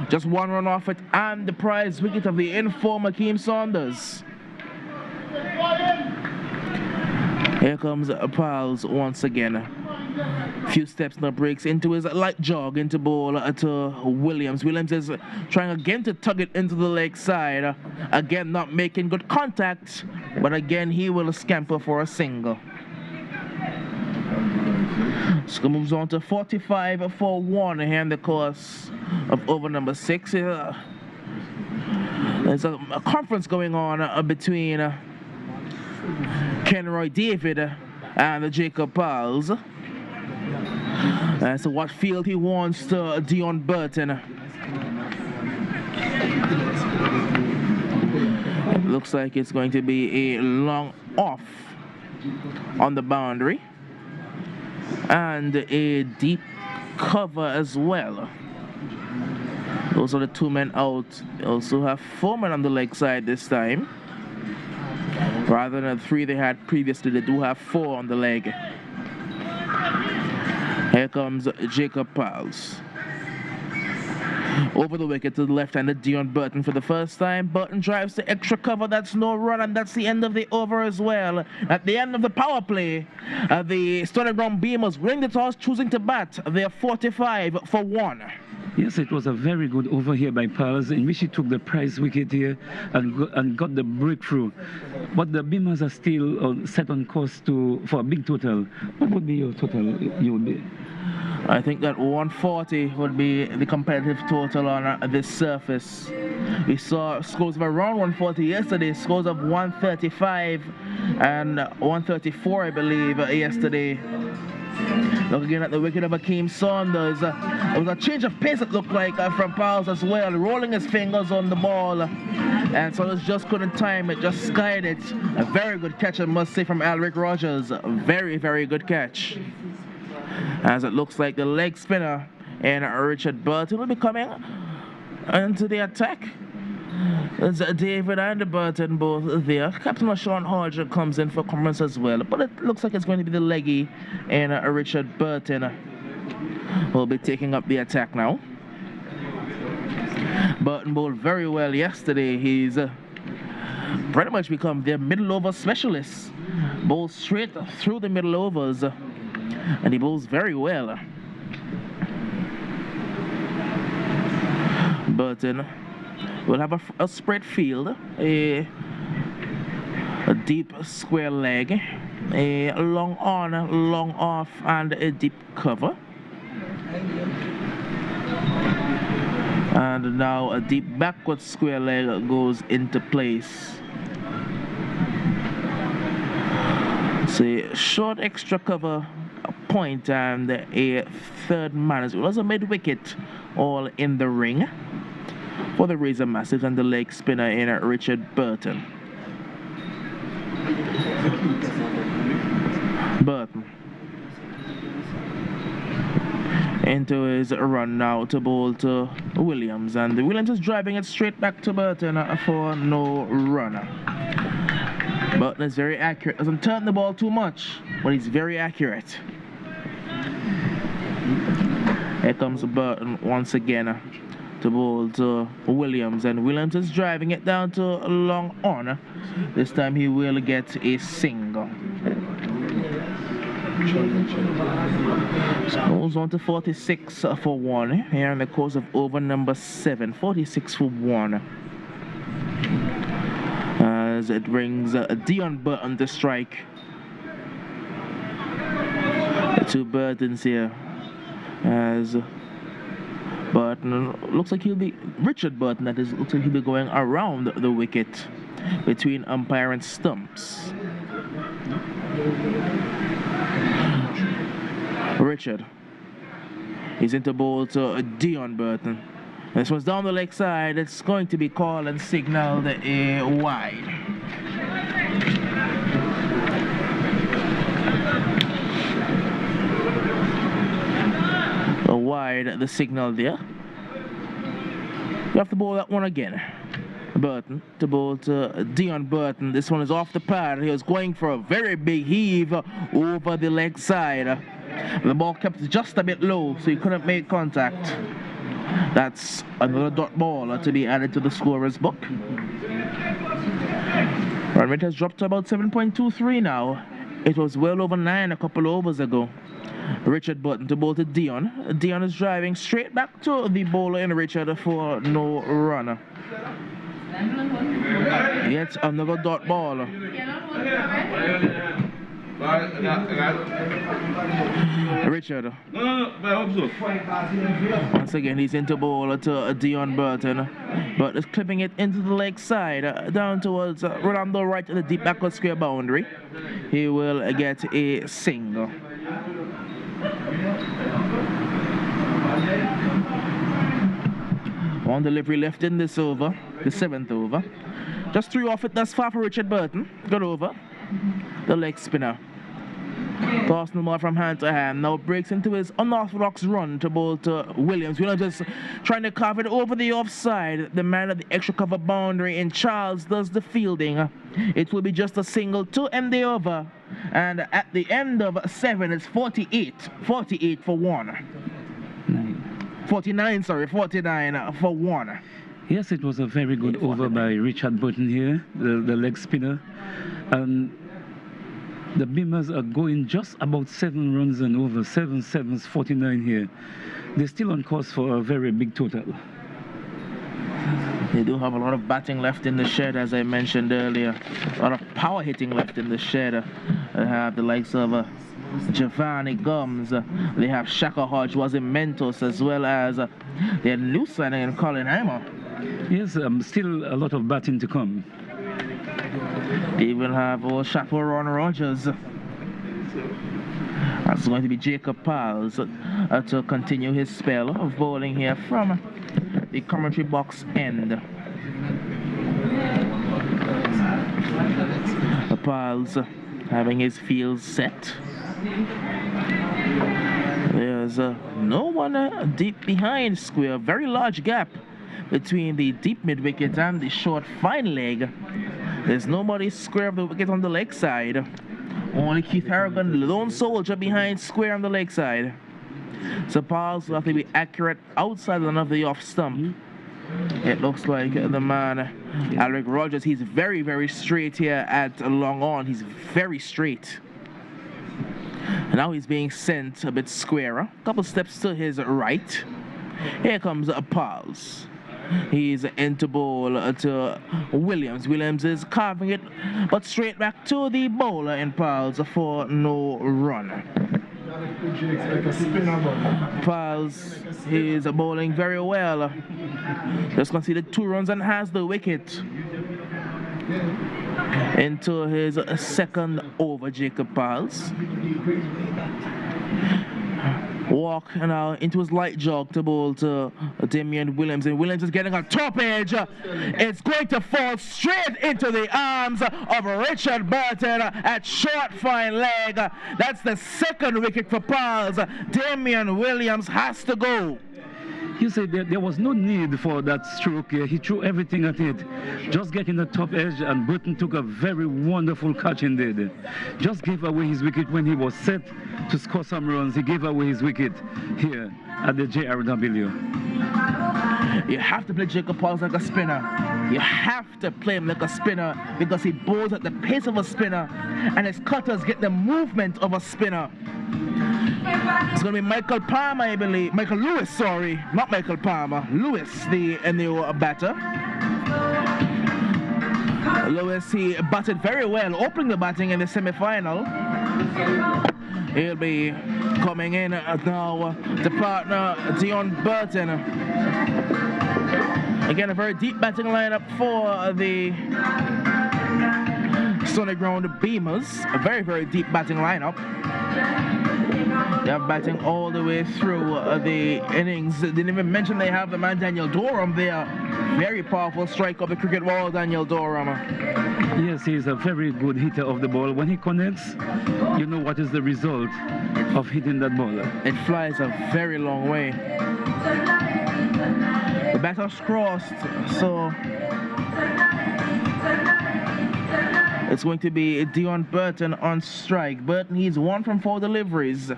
Just 1 run off it, and the prize wicket of the inform Akeem Saunders. Here comes Pals once again. A few steps now, breaks into his light jog into ball to Williams. Williams is trying again to tug it into the leg side. Again, not making good contact, but again, he will scamper for a single. So moves on to 45 for 1 here in the course of over number 6. There's a conference going on between Kenroy David and Jacob Pals. So what field he wants to Dion Burton. It looks like it's going to be a long off on the boundary and a deep cover as well. Those are the 2 men out. They also have 4 men on the leg side this time. Rather than the 3 they had previously, they do have 4 on the leg. Here comes Jacob Pals. Over the wicket to the left-handed Dion Burton for the first time. Burton drives the extra cover. That's no run, and that's the end of the over as well. At the end of the power play, the Stony Ground Beamers winning the toss, choosing to bat. They're 45 for 1. Yes, it was a very good over here by Pals, in which he took the prize wicket here and got the breakthrough. But the Beamers are still set on course for a big total. What would be your total? You would be? I think that 140 would be the competitive total on this surface. We saw scores of around 140 yesterday, scores of 135 and 134, I believe, yesterday. Look again at the wicket of Akeem Saunders. It was a change of pace, it looked like, from Pals as well, rolling his fingers on the ball. And Saunders just couldn't time it, just skied it. A very good catch, I must say, from Alric Rogers. A very, very good catch. As it looks like the leg spinner and Richard Burton will be coming into the attack. It's David and Burton both there. Captain Sean Hodge comes in for comments as well. But it looks like it's going to be the leggy and Richard Burton will be taking up the attack now. Burton bowled very well yesterday. He's pretty much become their middle over specialist. Bowls straight through the middle overs. And he bowls very well. Burton will have a spread field, a deep square leg, a long on, long off, and a deep cover. And now a deep backward square leg goes into place. So a short extra cover, a point, and a third man as well as a mid wicket, all in the ring for the Razor Massive and the leg spinner in Richard Burton. Burton into his run now to bowl to Williams, and Williams is driving it straight back to Burton for no run. Burton is very accurate, doesn't turn the ball too much, but he's very accurate. Here comes Burton once again to bowl to Williams, and Williams is driving it down to a long on. This time he will get a single. Goes on to 46 for 1 here in the course of over number 7. 46 for 1. As it brings Dion Burton to strike. The two Burtons here. As Burton looks like he'll be Richard Burton, that is, looks like he'll be going around the wicket between umpire and stumps. Richard. He's into bowl to Dion Burton. This one's down the leg side. It's going to be called and signaled a wide. A wide, the signal there. You have to bowl that one again. Burton to bowl to Dion Burton. This one is off the pad. He was going for a very big heave over the leg side. The ball kept just a bit low, so he couldn't make contact. That's another dot ball to be added to the scorer's book. Run rate has dropped to about 7.23 now. It was well over 9 a couple overs ago. Richard Burton to bowl to Dion. Dion is driving straight back to the bowler in Richard for no run. Yet another dot ball. Richard. Once again, he's into ball to Dion Burton, but is clipping it into the leg side, down towards Ronald right at the deep backward square boundary. He will get a single. One delivery left in this over, the 7th over. Just 3 off it thus far for Richard Burton. Got over the leg spinner. Tossing the ball from hand to hand. Now breaks into his unorthodox run to bowl to Williams. Williams is trying to carve it over the offside. The man at the extra cover boundary, and Charles does the fielding. It will be just a single to end the over. And at the end of 7, it's 48 for 1. 49 for 1. Yes, it was a very good over by Richard Burton here, the leg spinner. And the Beamers are going just about 7 runs and over, 7 sevens, 49 here. They're still on course for a very big total. They do have a lot of batting left in the shed, as I mentioned earlier. A lot of power hitting left in the shed. They have the likes of Giovanni Gums. They have Shaka Hodge, was in Mentos, as well as their new signing in Colin Heimer. Yes, still a lot of batting to come. They even have old Chapeau Ron Rogers. That's going to be Jacob Piles to continue his spell of bowling here from the commentary box end. Piles having his field set. There's no one deep behind square. Very large gap between the deep mid wicket and the short fine leg. There's nobody square of the wicket on the leg side. Only Keith Harrigan, the lone soldier, behind square on the leg side. So Piles will have to be accurate outside of the off stump. It looks like the man, Alec Rogers, he's very, very straight here at long on. He's very straight. And now he's being sent a bit squarer. A couple steps to his right. Here comes Piles. He's into ball to Williams. Williams is carving it, but straight back to the bowler in piles for no run. Piles is bowling very well. Just conceded 2 runs and has the wicket. Into his second over, Jacob Piles. Walk now into his light jog to bowl to Damian Williams, and Williams is getting a top edge. It's going to fall straight into the arms of Richard Burton at short fine leg. That's the second wicket for Piles. Damian Williams has to go. You say there was no need for that stroke here. He threw everything at it. Just getting the top edge, and Burton took a very wonderful catch indeed. Just gave away his wicket when he was set to score some runs. He gave away his wicket here at the JRW. You have to play Jacob Piles like a spinner. You have to play him like a spinner because he bowls at the pace of a spinner and his cutters get the movement of a spinner. It's going to be Michael Palmer, I believe. Michael Lewis, sorry. Not Michael Palmer. Lewis, the new batter. Lewis, he batted very well, opening the batting in the semi-final. He'll be coming in now to partner Dion Burton. Again, a very deep batting lineup for the Stony Ground Beamers. A very, very deep batting lineup. They're batting all the way through the innings. They didn't even mention they have the man Daniel Dorham there. Very powerful strike of the cricket wall, Daniel Dorham. Yes, he's a very good hitter of the ball. When he connects, you know what is the result of hitting that ball. It flies a very long way. The batter's crossed, so it's going to be Dion Burton on strike. Burton, he's 1 from 4 deliveries.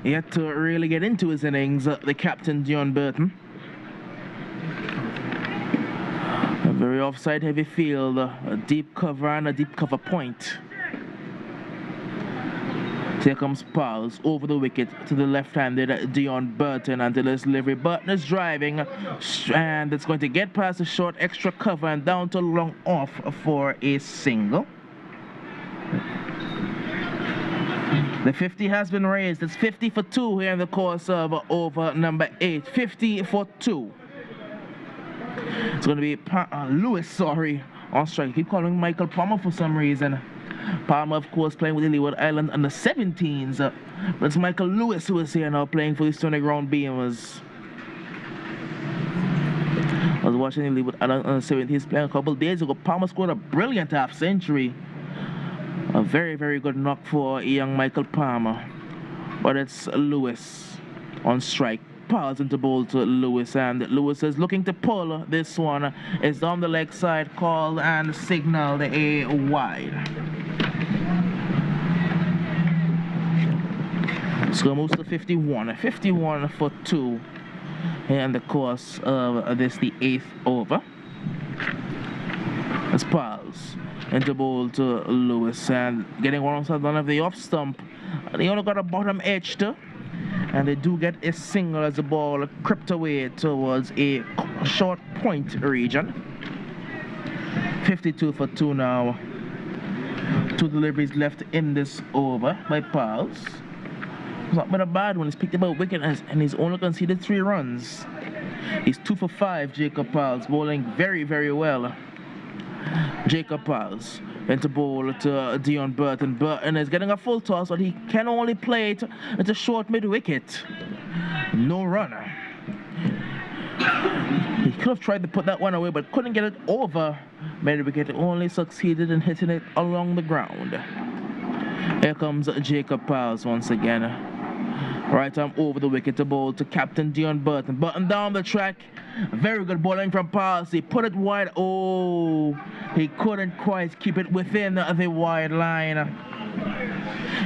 Yet to really get into his innings, the captain, Dion Burton. A very offside heavy field, a deep cover and a deep cover point. Here comes Piles over the wicket to the left-handed Dion Burton until his delivery. Burton is driving, and it's going to get past the short extra cover and down to long off for a single. The 50 has been raised. It's 50 for 2 here in the course of over number 8. 50 for 2. It's going to be Lewis, sorry, on strike. Keep calling Michael Palmer for some reason. Palmer, of course, playing with the Leeward Island under 17s. But it's Michael Lewis who is here now playing for the Stony Ground Beamers. I was watching the Leeward Island under 17s playing a couple days ago. Palmer scored a brilliant half century. A very, very good knock for young Michael Palmer. But it's Lewis on strike. Piles into bowl to Lewis, and Lewis is looking to pull this one. It's down the leg side, called and signaled a wide. So moves to 51. 51 for 2 in the course of this, the 8th over. It's Piles into bowl to Lewis, and getting one of the off stump. They only got a bottom edge too, and they do get a single as the ball crept away towards a short point region. 52 for 2 now. 2 deliveries left in this over by Piles. It's not been a bad one. He's picked up a wicket and he's only conceded 3 runs. He's 2 for 5, Jacob Piles, bowling very, very well. Jacob Piles into bowl to Dion Burton. Burton is getting a full toss, but he can only play it at a short mid-wicket. No runner. He could have tried to put that one away, but couldn't get it over mid-wicket. Only succeeded in hitting it along the ground. Here comes Jacob Piles once again. Right arm over the wicket to bowl to Captain Dion Burton. Burton down the track. Very good bowling from Piles. He put it wide. Oh, he couldn't quite keep it within the wide line.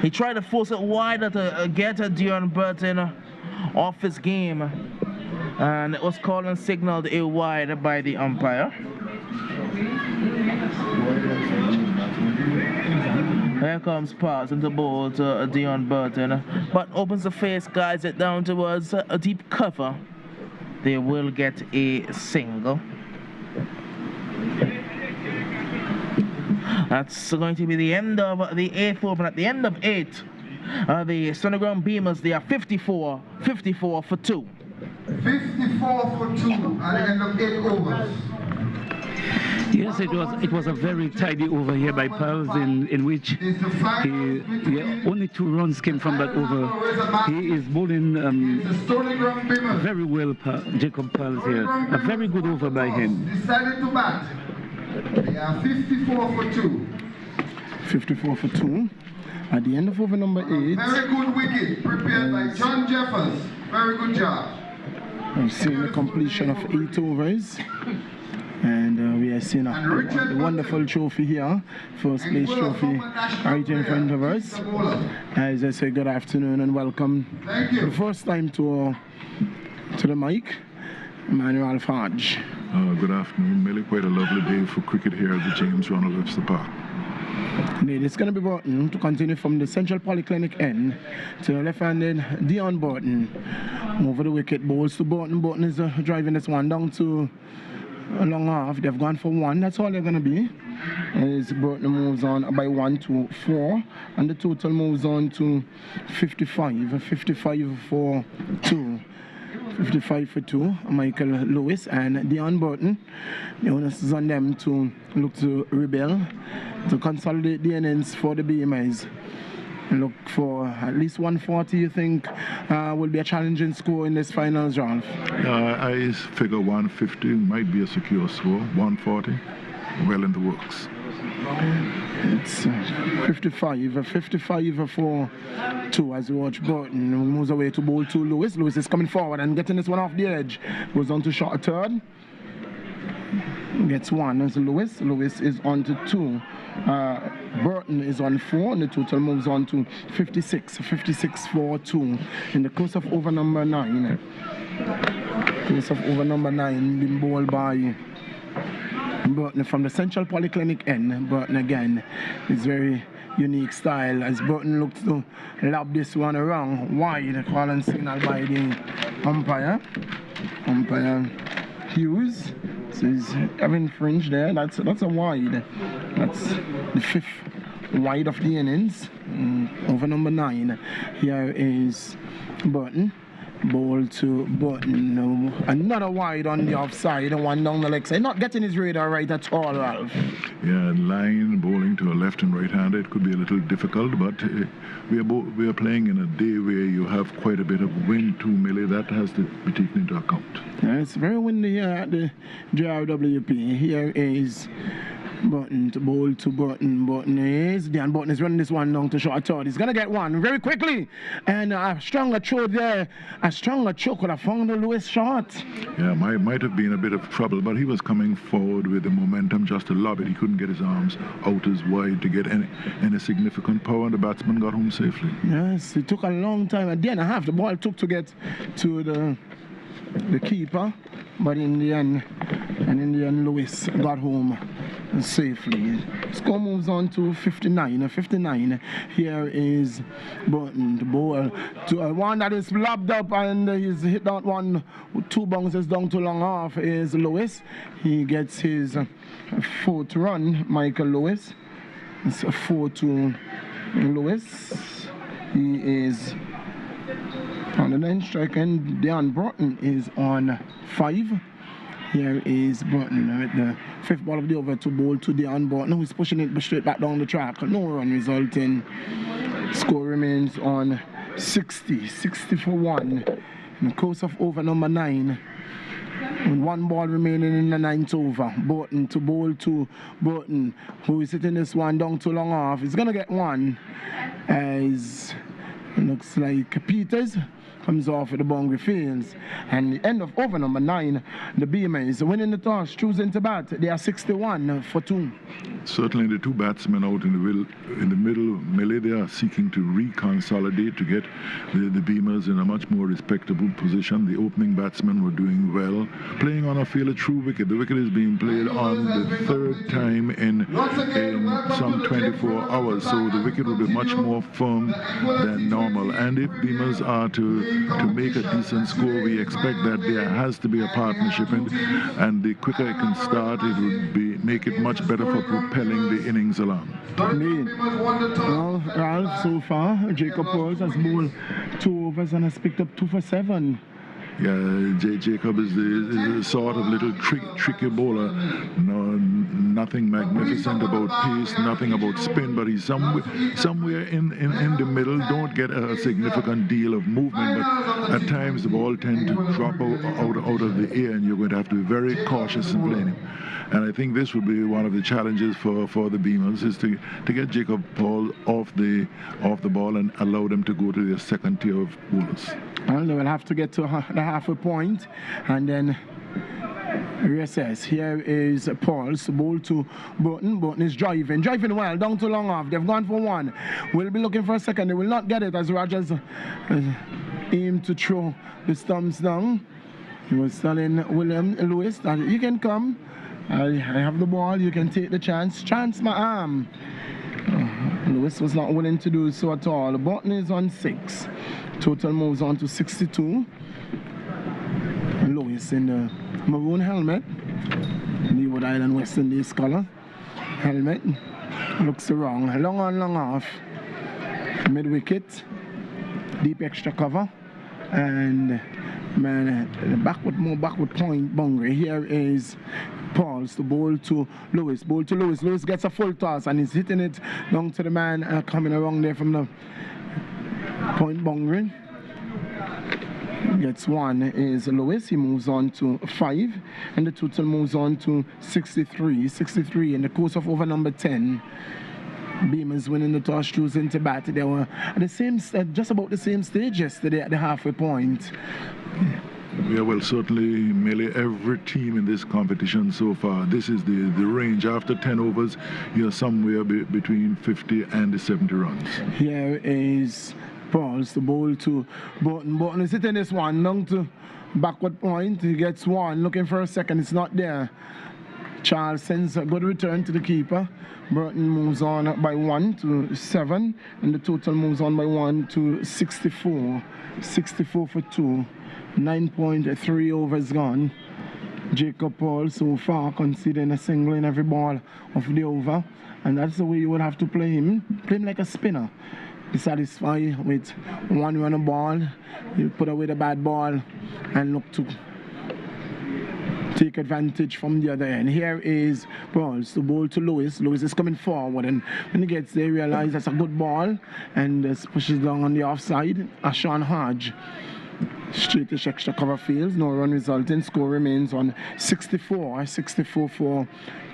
He tried to force it wider to get Dion Burton off his game. And it was called and signaled a wide by the umpire. Here comes pass into ball to Dion Burton. But opens the face, guides it down towards a deep cover. They will get a single. That's going to be the end of the 8th over. At the end of 8, the Sunderground Beamers, they are 54 for 2. 54 for 2 at the end of 8 overs. Yes, it was a very tidy over here by Pals in which only 2 runs came from that over. He is bowling very well, Jacob Pals here. A very good over by him. Decided to bat. They are 54 for 2. 54 for 2. At the end of over number 8. Very good wicket prepared by John Jeffers. Very good job. We've seen the completion of 8 overs. And we are seeing a wonderful trophy here, first place trophy right in front of us. As I say, good afternoon and welcome for the first time to the mic, Emmanuel Fudge. Good afternoon. Really quite a lovely day for cricket here at the James Ronald Webster Park. Indeed, it's going to be Burton to continue from the Central Polyclinic end to the left-handed Dion Burton. Over the wicket, bowls to Burton. Burton is driving this one down to a long half. They've gone for 1. That's all they're going to be. As Burton moves on by 1 to 4, and the total moves on to 55. 55 for 2. 55 for 2. Michael Lewis and Dion Burton. The onus is on them to look to rebel, to consolidate the innings for the BMIs. Look for at least 140, you think, will be a challenging score in this finals round? I figure 150 might be a secure score. 140, well in the works. It's 55 for 2 as we watch Burton. Moves away to bowl to Lewis. Lewis is coming forward and getting this one off the edge. Goes on to short a third. Gets 1 as Lewis. Lewis is on to 2. Burton is on 4, and the total moves on to 56. 56 for 2 in the course of over number 9. Course of over number 9 being bowled by Burton from the Central Polyclinic end. Burton again is very unique style as Burton looks to lob this one around wide. Call and signal by the umpire. Umpire Hughes. So he's having fringe there. That's a wide. That's the 5th wide of the innings. Over number 9. Here is Burton. Ball to Burton. Another wide on the offside. One down the leg side. Not getting his radar right at all, Ralph. Yeah, line bowling to a left and right hand. It could be a little difficult, but we are playing in a day where you have quite a bit of wind too, Millie. That has to be taken into account. Yeah, it's very windy here at the JRWP. Here is Burton to bowl to Burton. Burton is running this one down to short third. He's gonna get 1 very quickly, and a stronger throw there. A stronger choke would have found the Lewis shot. Yeah, might have been a bit of trouble, but he was coming forward with the momentum just to lob it. He couldn't get his arms out as wide to get any significant power, and the batsman got home safely. Yes, it took a long time. At the end, the ball took to get to the keeper, but in the end, Lewis got home safely. Score moves on to 59. 59. Here is Burton, the ball to one that is lobbed up, and he's hit that one. 2 bounces down to long half is Lewis. He gets his 4th run, Michael Lewis. It's a 4 to Lewis. He is on the 9th strike, and Dion Burton is on 5. Here is Burton with the 5th ball of the over to bowl to Dion Burton, who is pushing it straight back down the track. No run resulting. Score remains on 60 for 1 in the course of over number 9. With 1 ball remaining in the 9th over. Burton to bowl to Burton, who is hitting this one down to long off. He's gonna get 1 as it looks like Peters comes off at the boundary fields. And the end of over number 9, the BMA is winning the toss, choosing to bat. They are 61 for 2. Certainly the two batsmen out in the middle melee, they are seeking to reconsolidate to get the Beamers in a much more respectable position. The opening batsmen were doing well, playing on a fairly true wicket. The wicket is being played on the third time in some 24 hours, so the wicket will be much more firm than normal. And if Beamers are to make a decent score, we expect that there has to be a partnership, and the quicker it can start, it would make it much better for propelling the innings along. Well, Ralph, so far, Jacob Pearls has bowled 2 overs and has picked up 2 for 7. Yeah, Jacob is a sort of little tricky bowler. No, nothing magnificent about pace, nothing about spin, but he's somewhere in the middle. Don't get a significant deal of movement, but at times the ball tends to drop out of the air, and you're going to have to be very cautious in playing him. And I think this would be one of the challenges for the Beamers, is to get Jacob Paul off the ball and allow them to go to their second tier of bowlers. Well, they will have to get to the halfway point and then reassess. Here is Paul's ball to Burton. Burton is driving well, down to long off. They've gone for 1. We'll be looking for a second. They will not get it as Rogers aimed to throw the stumps down. He was telling William Lewis that you can come. I have the ball, you can take the chance. Chance my arm. Lewis was not willing to do so at all. Burton is on 6. Total moves on to 62. And Lewis in the maroon helmet. Leeward Island West Indies color. Helmet. Looks wrong. Long on, long off. Mid wicket. Deep extra cover. And backward point boundary. Here is Pauls, the ball to Lewis. Lewis gets a full toss and he's hitting it down to the man coming around there from the point boundary. Gets 1 is Lewis. He moves on to 5, and the total moves on to 63. 63 in the course of over number 10. Beamers winning the toss, choosing to bat. They were at the same, just about the same stage yesterday at the halfway point. Yeah, well, certainly nearly every team in this competition so far, this is the range. After 10 overs, you're somewhere between 50 and 70 runs. Here is Pauls, the ball to Burton. Burton is hitting this one down to backward point. He gets 1, looking for a second. It's not there. Charles sends a good return to the keeper. Burton moves on by 1 to 7, and the total moves on by 1 to 64. 64 for 2. 9.3 overs gone. Jacob Paul so far conceding a single in every ball of the over, and that's the way you would have to play him. Play him like a spinner. Be satisfied with 1 run a ball. You put away the bad ball and look to take advantage from the other end. Here is Pauls, the ball to Lewis. Lewis is coming forward, and when he gets there, he realizes that's a good ball and pushes down on the offside. Ashan Hodge. Straightish extra cover fields, no run resulting. Score remains on 64 for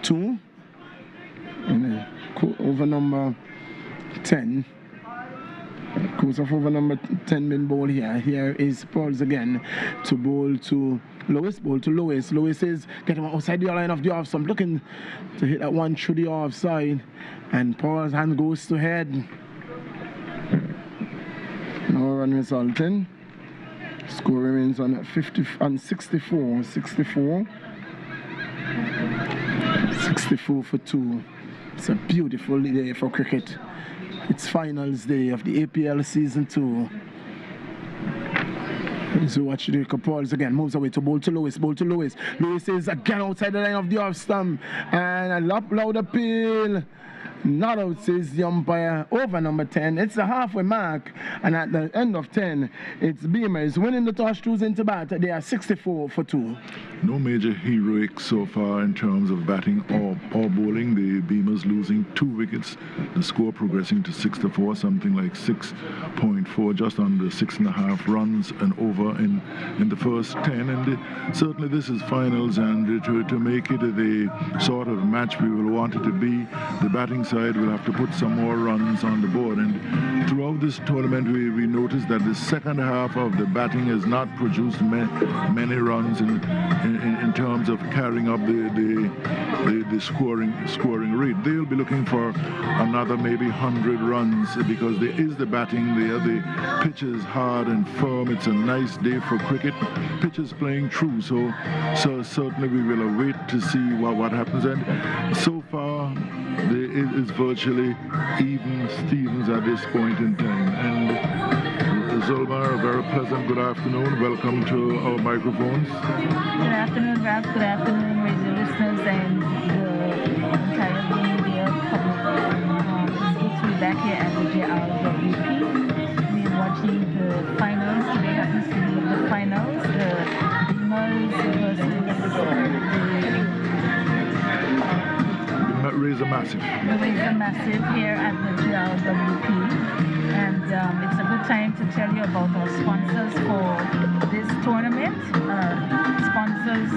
2. And over number 10. Course of over number 10 min ball here. Here is Pauls again to bowl to Lewis. Lewis is getting outside the line of the off stump, looking to hit that one through the offside. And Paul's hand goes to head. No run resulting. Score remains on 64 for 2. It's a beautiful day for cricket. It's finals day of the APL season 2. So watch Jacob Pauls again, moves away to bowl to Lewis. Lewis is again outside the line of the off stump, and a loud appeal. Not out, says the umpire. Over number 10. It's a halfway mark, and at the end of 10, it's Beamers winning the toss, choosing to bat. They are 64 for 2. No major heroics so far in terms of batting or bowling. The Beamers losing 2 wickets. The score progressing to 64, something like 6.4, just under 6.5 runs and over in the first 10. And certainly this is finals, and to make it the sort of match we will want it to be, the batting side will have to put some more runs on the board. And throughout this tournament, we noticed that the second half of the batting has not produced many runs in terms of carrying up the scoring rate. They'll be looking for another maybe 100 runs because there is the batting there. The pitch is hard and firm. It's a nice day for cricket. Pitch is playing true, so certainly we will await to see what happens. And so far, it is virtually even Stevens at this point in time. And Zulma, a very pleasant good afternoon. Welcome to our microphones. Good afternoon, Ralph. Good afternoon, radio listeners and the entire media public. It's good to be back here at the JRWP. We're watching the finals. Today happens to be the finals. The B.W.I versus Razor Massive. The Razor Massive here at the JRWP. And it's a good time to tell you about our sponsors for this tournament. Sponsors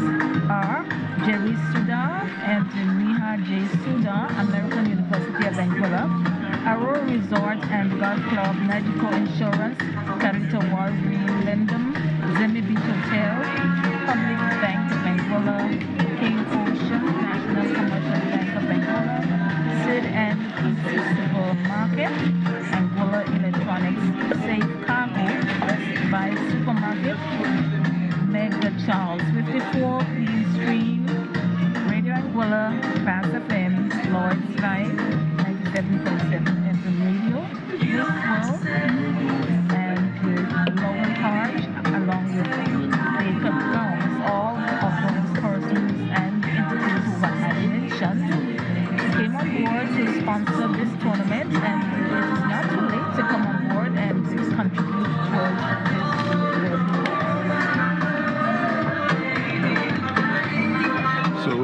are Jerry Suda and Miha J. Suda, American University of Anguilla, Arrow Resort and Golf Club, Medical Insurance, Carita Walgreen, Lendham, Zemi Beach Hotel, Public Bank of Anguilla, King Ocean, National Commercial Bank of Anguilla, Sid and Supermarket, Anguilla Electronics, Safe Cargo, Best Buy Supermarket, Mega Charles, 54 Clean Stream, Radio Anguilla, Pass FM, Lloyd's Live, 97.7 FM Radio, This World, and Lower Park, along with Jacob Jones, all of those persons and entities who I mentioned came on board to sponsor this tournament, and it is not too late to come on board and contribute towards this. So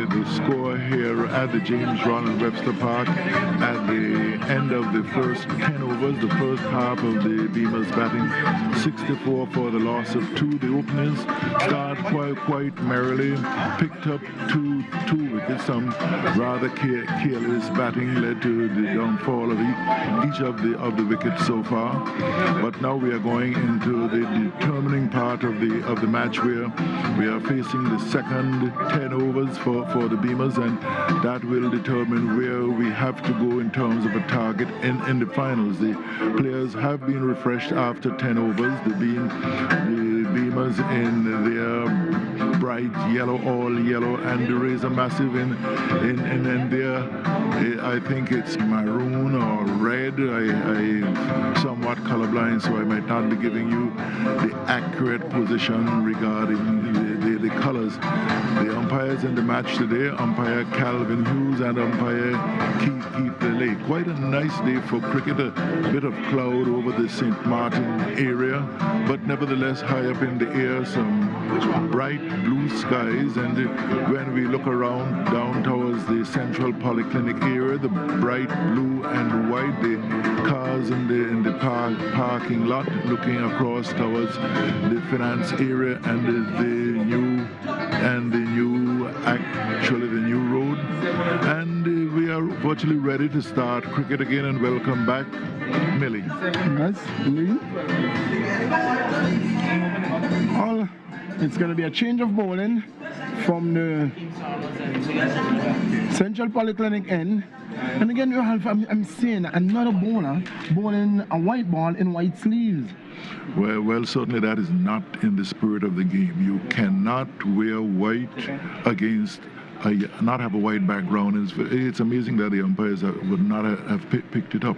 the score here at the James Ronald Webster Park at the end of the first 10 overs, the first half of the Beamers batting, 64 for the loss of 2. The openers start quite merrily, picked up two wickets. Some rather careless batting led to the downfall of each of the wickets so far. But now we are going into the determining part of the match where we are facing the second 10 overs for the Beamers, and that will determine where we have to go in terms of a target in the finals. The players have been refreshed after 10 overs. The Beamers in their bright yellow, all yellow, and the Razor Massive in their, I think it's maroon or red. I'm somewhat colorblind, so I might not be giving you the accurate position regarding the colors. The umpires in the match today, umpire Calvin Hughes and umpire Keith DeLay. Quite a nice day for cricket. A bit of cloud over the St. Martin area, but nevertheless high up in the air, some bright blue skies. And when we look around down towards the Central Polyclinic area, the bright blue and white, the cars in the parking lot looking across towards the finance area and the new road. And we are virtually ready to start cricket again, and welcome back, Millie. Yes, Lee. It's going to be a change of bowling from the Central Polyclinic end. And again, I'm seeing another bowler bowling a white ball in white sleeves. Well, certainly that is not in the spirit of the game. You cannot wear white against not have a white background. It's amazing that the umpires would not have picked it up.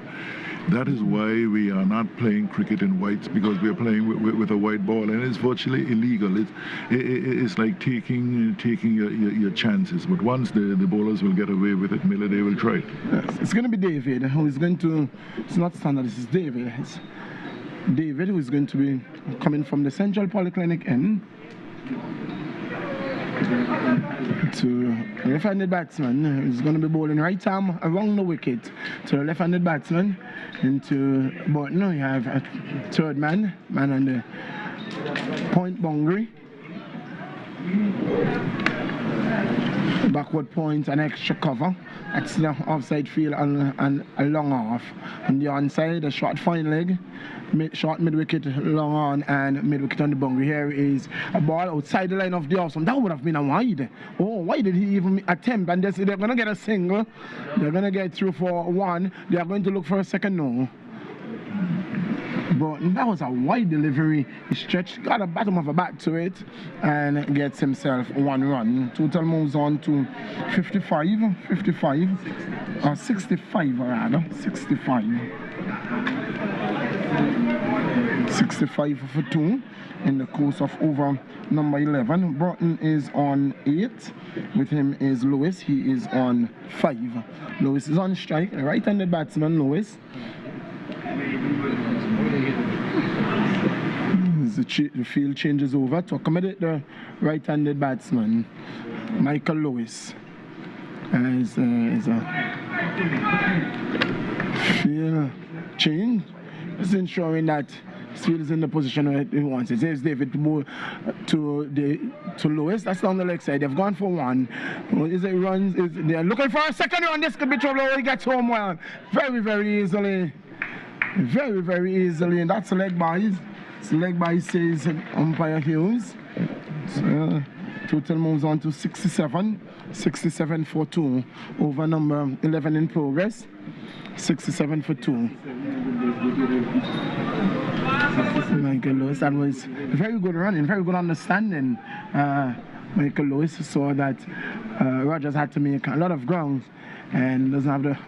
That is why we are not playing cricket in whites, because we are playing with a white ball, and it's virtually illegal. It's like taking your chances. But once the bowlers will get away with it, Miller, they will try it. Yes, it's going to be David who is going to. It's not standard. This is David. It's David who is going to be coming from the Central Polyclinic end to left-handed batsman. He's going to be bowling right arm around the wicket to the left-handed batsman. But now you have a third man on the point boundary. backward point and extra cover. That's the offside field and a long off. On the onside, a short fine leg, short mid wicket, long on, and mid wicket on the boundary. Here is a ball outside the line of the off. That would have been a wide. Oh, why did he even attempt? And they're going to get a single. They're going to get through for one. They are going to look for a second. No. But that was a wide delivery. He stretched, got a bottom of a bat to it, and gets himself one run. Total moves on to 65 rather, 65 for 2 in the course of over number 11. Broughton is on 8. With him is Lewis. He is on 5. Lewis is on strike. Right-handed batsman Lewis. The field changes over to accommodate the right-handed batsman, Michael Lewis. Is a field change. It's ensuring that field is in the position where he wants it. There's David to Lewis. That's down the leg side. They've gone for one. Is it runs? They're looking for a second run. This could be trouble. He gets home well, very easily. Very easily, and that's a leg by. So leg by says umpire Hughes. So total moves on to 67 for 2 over number 11 in progress. 67 for 2. Michael Lewis, that was very good running, very good understanding. Michael Lewis saw that Rogers had to make a lot of ground and doesn't have the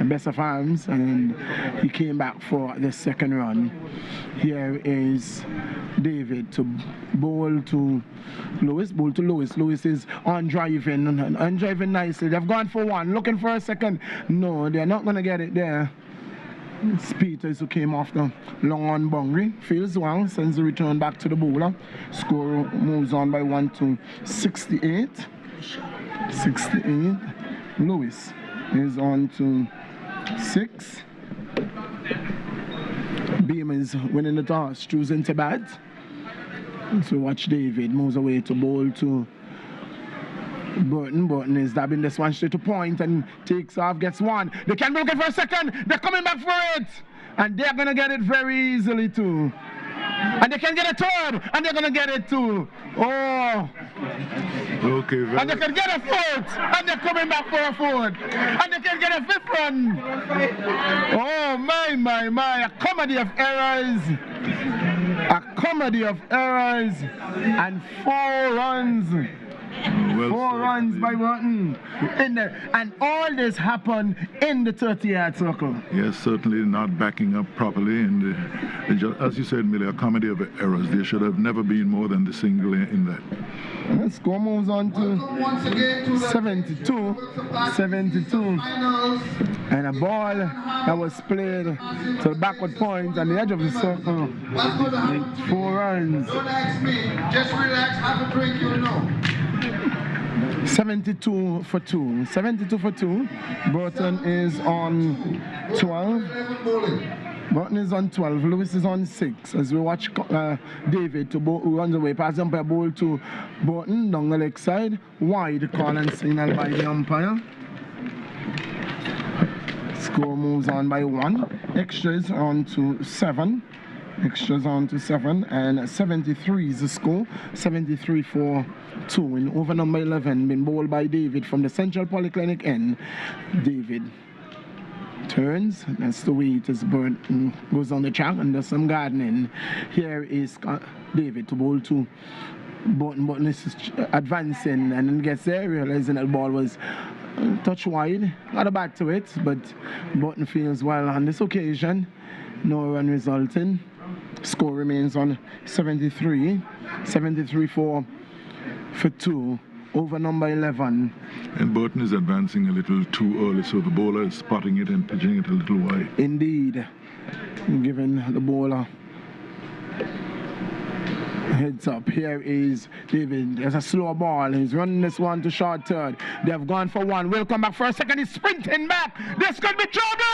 best of arms, and he came back for the second run. Here is David to bowl to Lewis. Lewis is on driving nicely. They've gone for one, looking for a second. No, they're not going to get it there. It's Peters who came off the long on boundary. Feels well, sends the return back to the bowler. Score moves on by 1 to 68. Lewis is on to 6. Beam is winning the toss, choosing to bat. So watch David moves away to bowl to Burton. Burton is dabbing this one straight to point and takes off, gets one. They can be looking for a second. They're coming back for it. And they're going to get it very easily too. And they can get a third, and they're going to get it too. Oh. Okay, and they can get a fourth, and they're coming back for a fourth. And they can get a fifth run. Oh, my. A comedy of errors. And 4 runs. Well 4 runs by Burton. And all this happened in the 30-yard circle. Yes, certainly not backing up properly. And as you said, Millie, a comedy of errors. There should have never been more than the single in that. The score moves on to 72. And a ball that was played to the backward point on the edge of the circle. 4 runs. Don't ask me. Just relax, have a drink, you'll know. 72 for 2. Burton is on 12. Burton is on 12. Lewis is on 6. As we watch David who runs away past the umpire, bowl to Burton down the leg side. Wide call and signal by the umpire. Score moves on by 1. Extras on to 7. And 73 is the score. 73 for 2 in over number 11, been bowled by David from the Central Polyclinic end. David turns, that's the way it is. Burton goes on the track and does some gardening. Here is David to bowl to Burton. Burton is advancing and then gets there, realizing that the ball was touch wide. Got a bat to it, but Burton feels well on this occasion. No run resulting. Score remains on 73 for 2 over number 11. And Burton is advancing a little too early, so the bowler is spotting it and pitching it a little wide. Indeed. Giving the bowler heads up. Here is David. There's a slow ball. He's running this one to short third. They have gone for one. Will come back for a second. He's sprinting back. This could be trouble!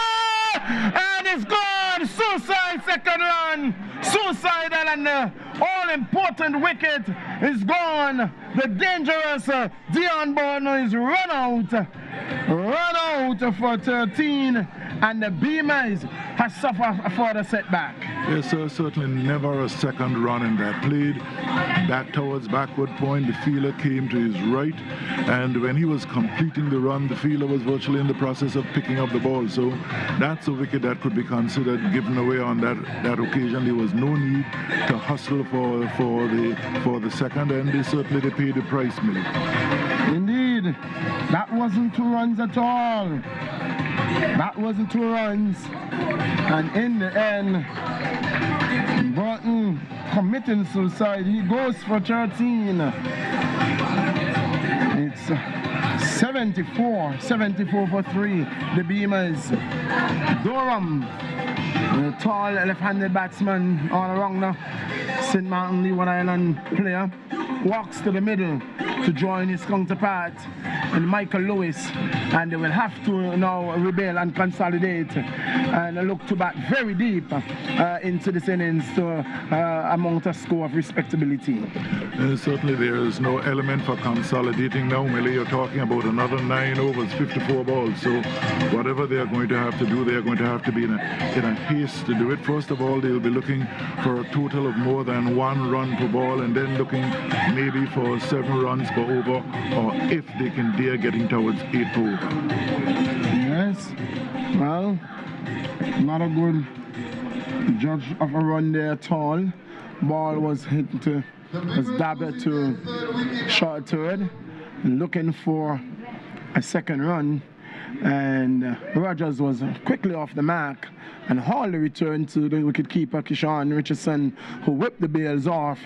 And it's gone. Suicide second run. Suicidal, and the all-important wicket is gone. The dangerous Dion Bono is run out. Run out for 13. And the B.W.I has suffered a further setback. Yes, sir, certainly never a second run in that. Played back towards backward point. The fielder came to his right, and when he was completing the run, the fielder was virtually in the process of picking up the ball. So that's a wicket that could be considered given away on that occasion. There was no need to hustle for the second, and they certainly paid the price, Millie. Indeed, that wasn't 2 runs at all. That wasn't 2 runs, and in the end, Burton committing suicide. He goes for 13. It's 74 for 3. The B.W.I's. Durham, the tall left-handed batsman, all around the St. Martin Leeward Island player, walks to the middle to join his counterpart and Michael Lewis, and they will have to now rebel and consolidate and look to bat very deep into this innings to amount a score of respectability. Certainly there is no element for consolidating now, Millie. You're talking about another 9 overs, 54 balls, so whatever they are going to have to do, they are going to have to be in a haste to do it. First of all, they'll be looking for a total of more than 1 run per ball, and then looking maybe for 7 runs per over, or if they can dare getting towards 8 per over. Yes, well, not a good judge of a run there at all. Ball was dabbed to short third, looking for a second run, and Rogers was quickly off the mark, and Hawley returned to the wicketkeeper Kishan Richardson, who whipped the bails off,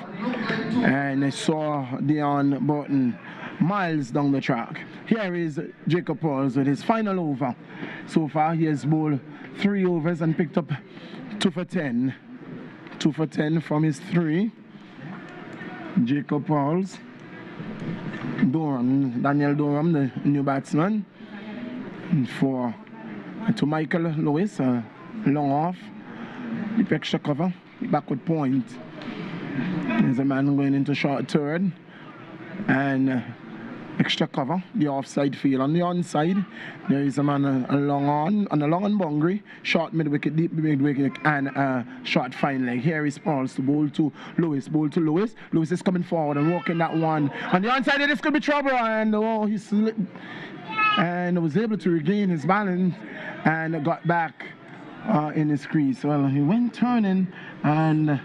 and they saw Dion Burton miles down the track. Here is Jacob Pauls with his final over. So far he has bowled 3 overs and picked up 2 for 10. 2 for 10 from his 3. Jacob Pauls. Daniel Durham, the new batsman. To Michael Lewis, long off. The extra cover, backward point. There's a man going into short third. And extra cover, the offside field. On the onside, there is a man on a long on boundary, short mid wicket, deep mid wicket, and short fine leg. Here is Pauls to bowl to Lewis. Lewis is coming forward and walking that one. On the onside, this could be trouble, and he slipped and was able to regain his balance and got back in his crease. Well, he went turning and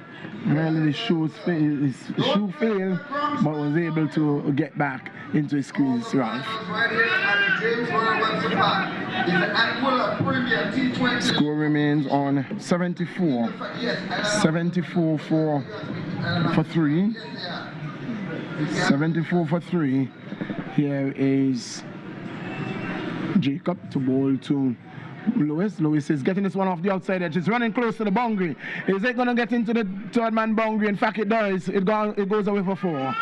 really his shoe failed, but was able to get back into his crease, Ralph. Score remains on 74. 74 for 3. 74 for 3. Here is Jacob to bowl to Lewis. Lewis is getting this one off the outside edge. It's running close to the boundary. Is it going to get into the third man boundary? In fact, it does. It goes away for 4.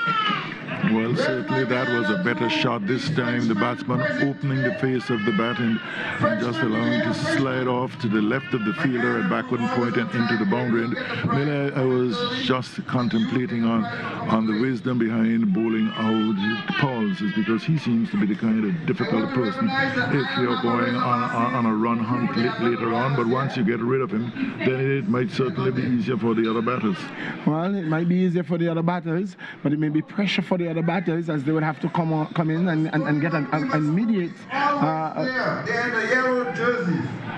Well, certainly that was a better shot this time. The batsman opening the face of the bat and just allowing to slide off to the left of the fielder at backward point and into the boundary. And really, I was just contemplating on the wisdom behind bowling out Pauls, is because he seems to be the kind of difficult person if you're going on a run hunt later on. But once you get rid of him, then it might certainly be easier for the other batters. Well, it might be easier for the other batters, but it may be pressure for the other batters, as they would have to come in and get an immediate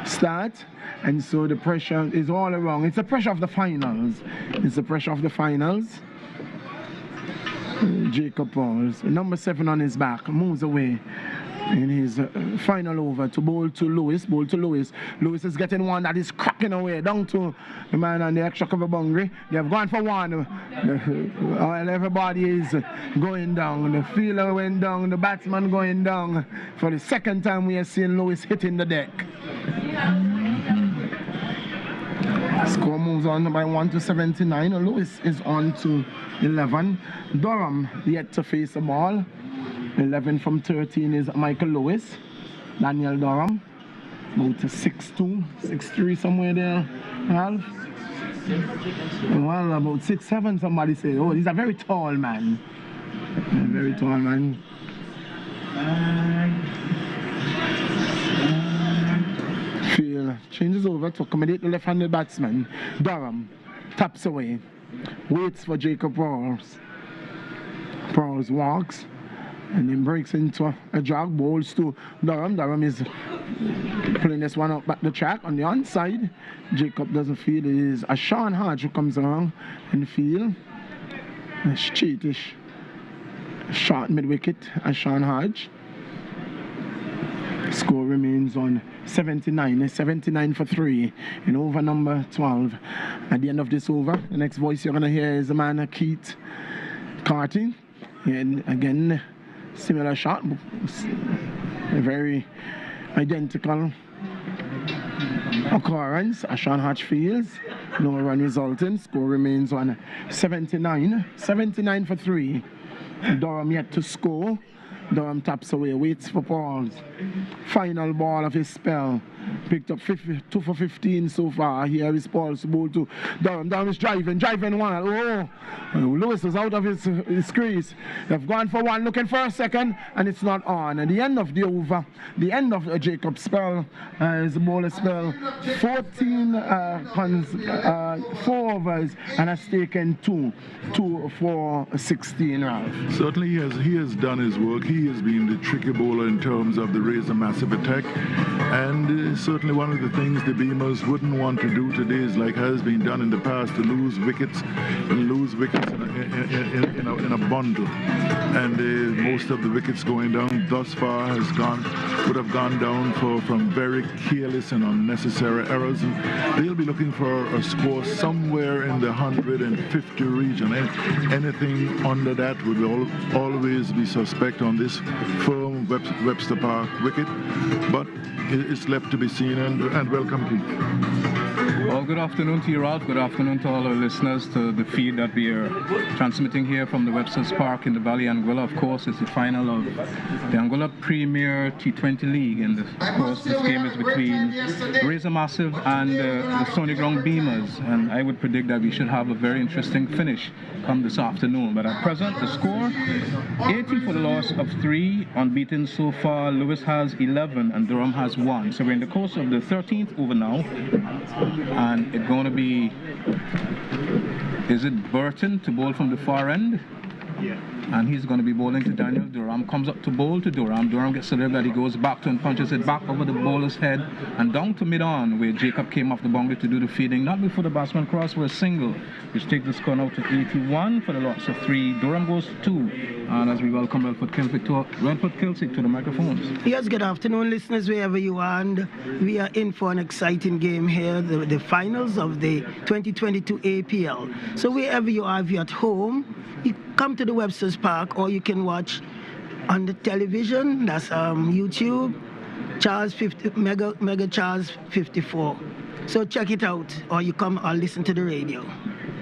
start. And so the pressure is all around. It's the pressure of the finals. It's the pressure of the finals. Jacob Pauls, number 7 on his back, moves away in his final over to bowl to Lewis. Lewis is getting one that is cracking away down to the man on the extra cover boundary. They have gone for one. While everybody is going down. The fielder went down, the batsman going down. For the second time we have seen Lewis hitting the deck. Score moves on by 1 to 79. Lewis is on to 11. Durham yet to face a ball. 11 from 13 is Michael Lewis. Daniel Durham. about 6'2", 6'3", somewhere there, Ralph. Well, about 6'7", somebody said. Oh, he's a very tall man. A very tall man. Field changes over to accommodate the left-handed batsman. Durham taps away. Waits for Jacob Prowse. Prowse walks and then breaks into a jog, bowls to Durham. Durham is pulling this one up back the track on the onside. Jacob doesn't feel it is Ashan Hodge who comes along in the field. It's cheatish. Shot mid-wicket, Ashan Hodge. Score remains on 79 for 3 in over number 12. At the end of this over, the next voice you're going to hear is the man Keith Carty. And again, similar shot, a very identical occurrence. Ashan Hodge fields, no run resulting. Score remains on 79 for 3. Durham yet to score. Durham taps away, waits for Pauls. Final ball of his spell. Picked up 2 for 15 so far. Here is Pauls to bowl to Durham. Durham is driving one. Oh, Lewis is out of his crease. They've gone for one, looking for a second, and it's not on. At the end of the over, the end of Jacob's spell, is a bowler spell. 4 overs and has taken 2 for 16 rounds. Certainly he has done his work. He has been the tricky bowler in terms of the razor massive attack, and certainly one of the things the Beamers wouldn't want to do today is, like has been done in the past, to lose wickets in a bundle. And most of the wickets going down thus far would have gone down from very careless and unnecessary errors. And they'll be looking for a score somewhere in the 150 region. Anything under that would always be suspect on this firm Webster Park wicket. But it's left to be seen, and welcome, Keith. Well, good afternoon to you, Ralph. Good afternoon to all our listeners to the feed that we are transmitting here from the Webster's Park in the Valley, Anguilla. Of course, it's the final of the Anguilla Premier T20 League, and of course, this game is between Razor Massive and the Stony Ground Beamers, and I would predict that we should have a very interesting finish come this afternoon. But at present, the score 80 for the loss of 3, unbeaten so far. Lewis has 11 and Durham has 1. So we're in the course of the 13th over now, and it's going to be, is it Burton to bowl from the far end? Yeah. And he's going to be bowling to Daniel. Durham comes up to bowl to Durham. Durham gets the that he goes back to and punches it back over the bowler's head and down to mid-on, where Jacob came off the boundary to do the feeding. Not before the batsman crossed for a single, which takes the score now to 81 for the loss of 3. Durham goes to 2. And as we welcome Relford Kilsick to the microphones. Yes, good afternoon, listeners, wherever you are. And we are in for an exciting game here, the finals of the 2022 APL. So wherever you are, if you're at home, you come to the Webster's Park, or you can watch on the television. That's YouTube, Mega Charles 54. So check it out, or you come or listen to the radio.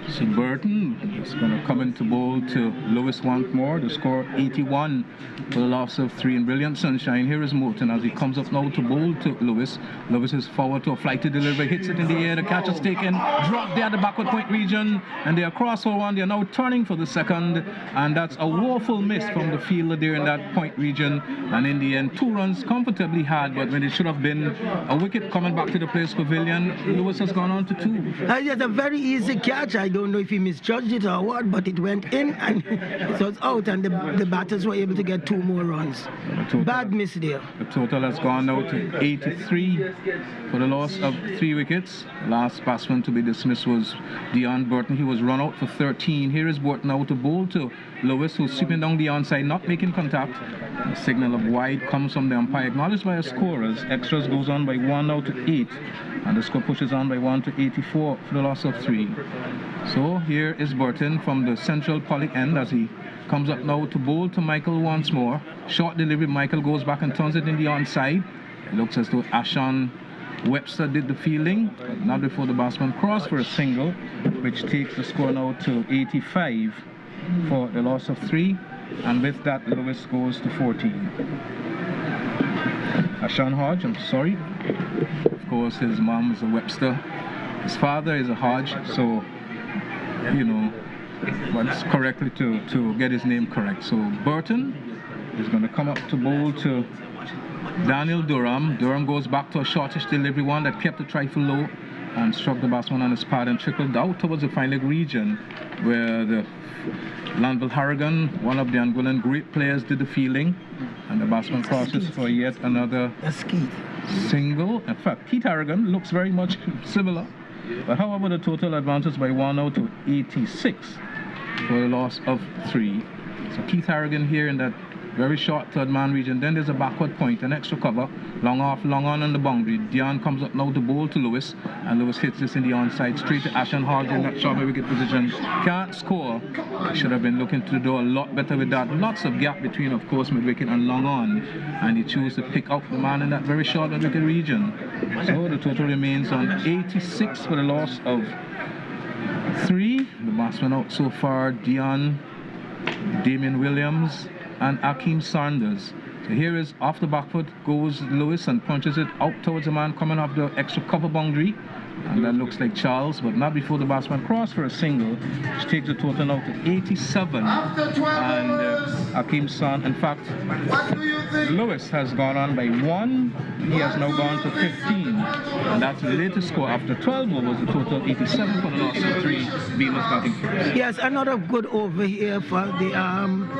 So Burton is going to come in to bowl to Lewis once more. The score 81 for the loss of 3 in brilliant sunshine. Here is Moulton as he comes up now to bowl to Lewis. Lewis is forward to a flight to deliver, hits it in the air. The catch is taken, dropped there at the backward point region, and they are cross for one. They are now turning for the second, and that's a woeful miss from the fielder there in that point region. And in the end, 2 runs comfortably had, but when it should have been a wicket coming back to the place pavilion, Lewis has gone on to 2. It's a very easy catch. I don't know if he misjudged it or what, but it went in and it was out, and the batters were able to get 2 more runs. Bad miss there. The total has gone now to 83 for the loss of 3 wickets. The last batsman to be dismissed was Dion Burton. He was run out for 13. Here is Burton now to bowl to Lewis, who's sweeping down the onside, not making contact. The signal of wide comes from the umpire, acknowledged by a scorer. Extras goes on by 1 now to 8, and the score pushes on by 1 to 84 for the loss of 3. So here is Burton from the central Pollock end as he comes up now to bowl to Michael once more. Short delivery, Michael goes back and turns it in the onside. It looks as though Ashan Webster did the fielding, but not before the batsman crossed for a single, which takes the score now to 85 for the loss of 3. And with that, Lewis goes to 14. Ashan Hodge, I'm sorry. Of course, his mom is a Webster. His father is a Hodge, so, you know, what's correctly to get his name correct. So Burton is going to come up to bowl to Daniel Durham. Durham goes back to a shortish delivery, one that kept the trifle low and struck the batsman on his pad and trickled out towards the fine leg region where the Lanville Harrigan, one of the Anguillan great players, did the fielding, and the batsman crosses for yet another single. In fact, Keith Harrigan looks very much similar. But how about the total advantage by 1 out to 86 for a loss of 3? So Keith Harrigan here in that very short third man region. Then there's a backward point, an extra cover, long off, long on the boundary. Dion comes up now to bowl to Lewis, and Lewis hits this in the onside straight to Ashton Hodge in that short wicket position. Can't score. Should have been looking to do a lot better with that. Lots of gap between, of course, mid wicket and long on, and he chose to pick out the man in that very short mid wicket region. So the total remains on 86 for the loss of 3. The batsmen out so far: Dion, Damien Williams, and Akeem Sanders. So here is off the back foot goes Lewis and punches it out towards the man coming off the extra cover boundary, and that looks like Charles, but not before the batsman crossed for a single, which takes the total out to 87. And Akeem Sanders, in fact, Lewis has gone on by 1. He has now gone to 15, and that's the latest score after 12 overs. The total 87 for the loss of 3. Beamers batting first. Yes, another good over here for the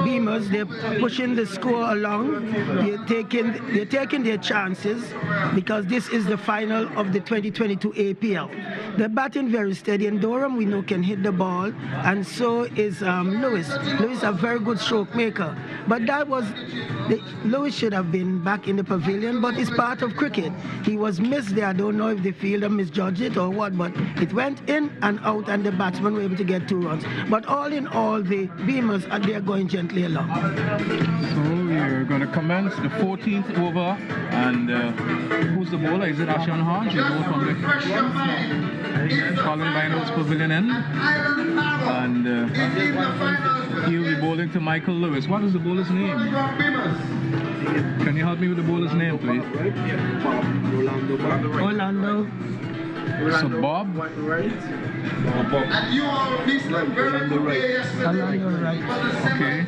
Beamers. They're pushing the score along. They're taking their chances because this is the final of the 2022 APL. They're batting very steady, and Durham we know can hit the ball, and so is Lewis. Lewis a very good stroke maker, but that was Lewis should have been back in the pavilion, but it's part of cricket. He was missed there. I don't know if the fielder misjudged it or what, but it went in and out, and the batsmen were able to get 2 runs. But all in all, the Beamers are there going gently along. So we're going to commence the 14th over, and who's the bowler? Is it Ashton Hodge? He goes from the Colin Bino's pavilion end, and he'll be bowling to Michael Lewis. What is the bowler's name? Can you help me with the bowler's name, please? Orlando. So Bob? Okay.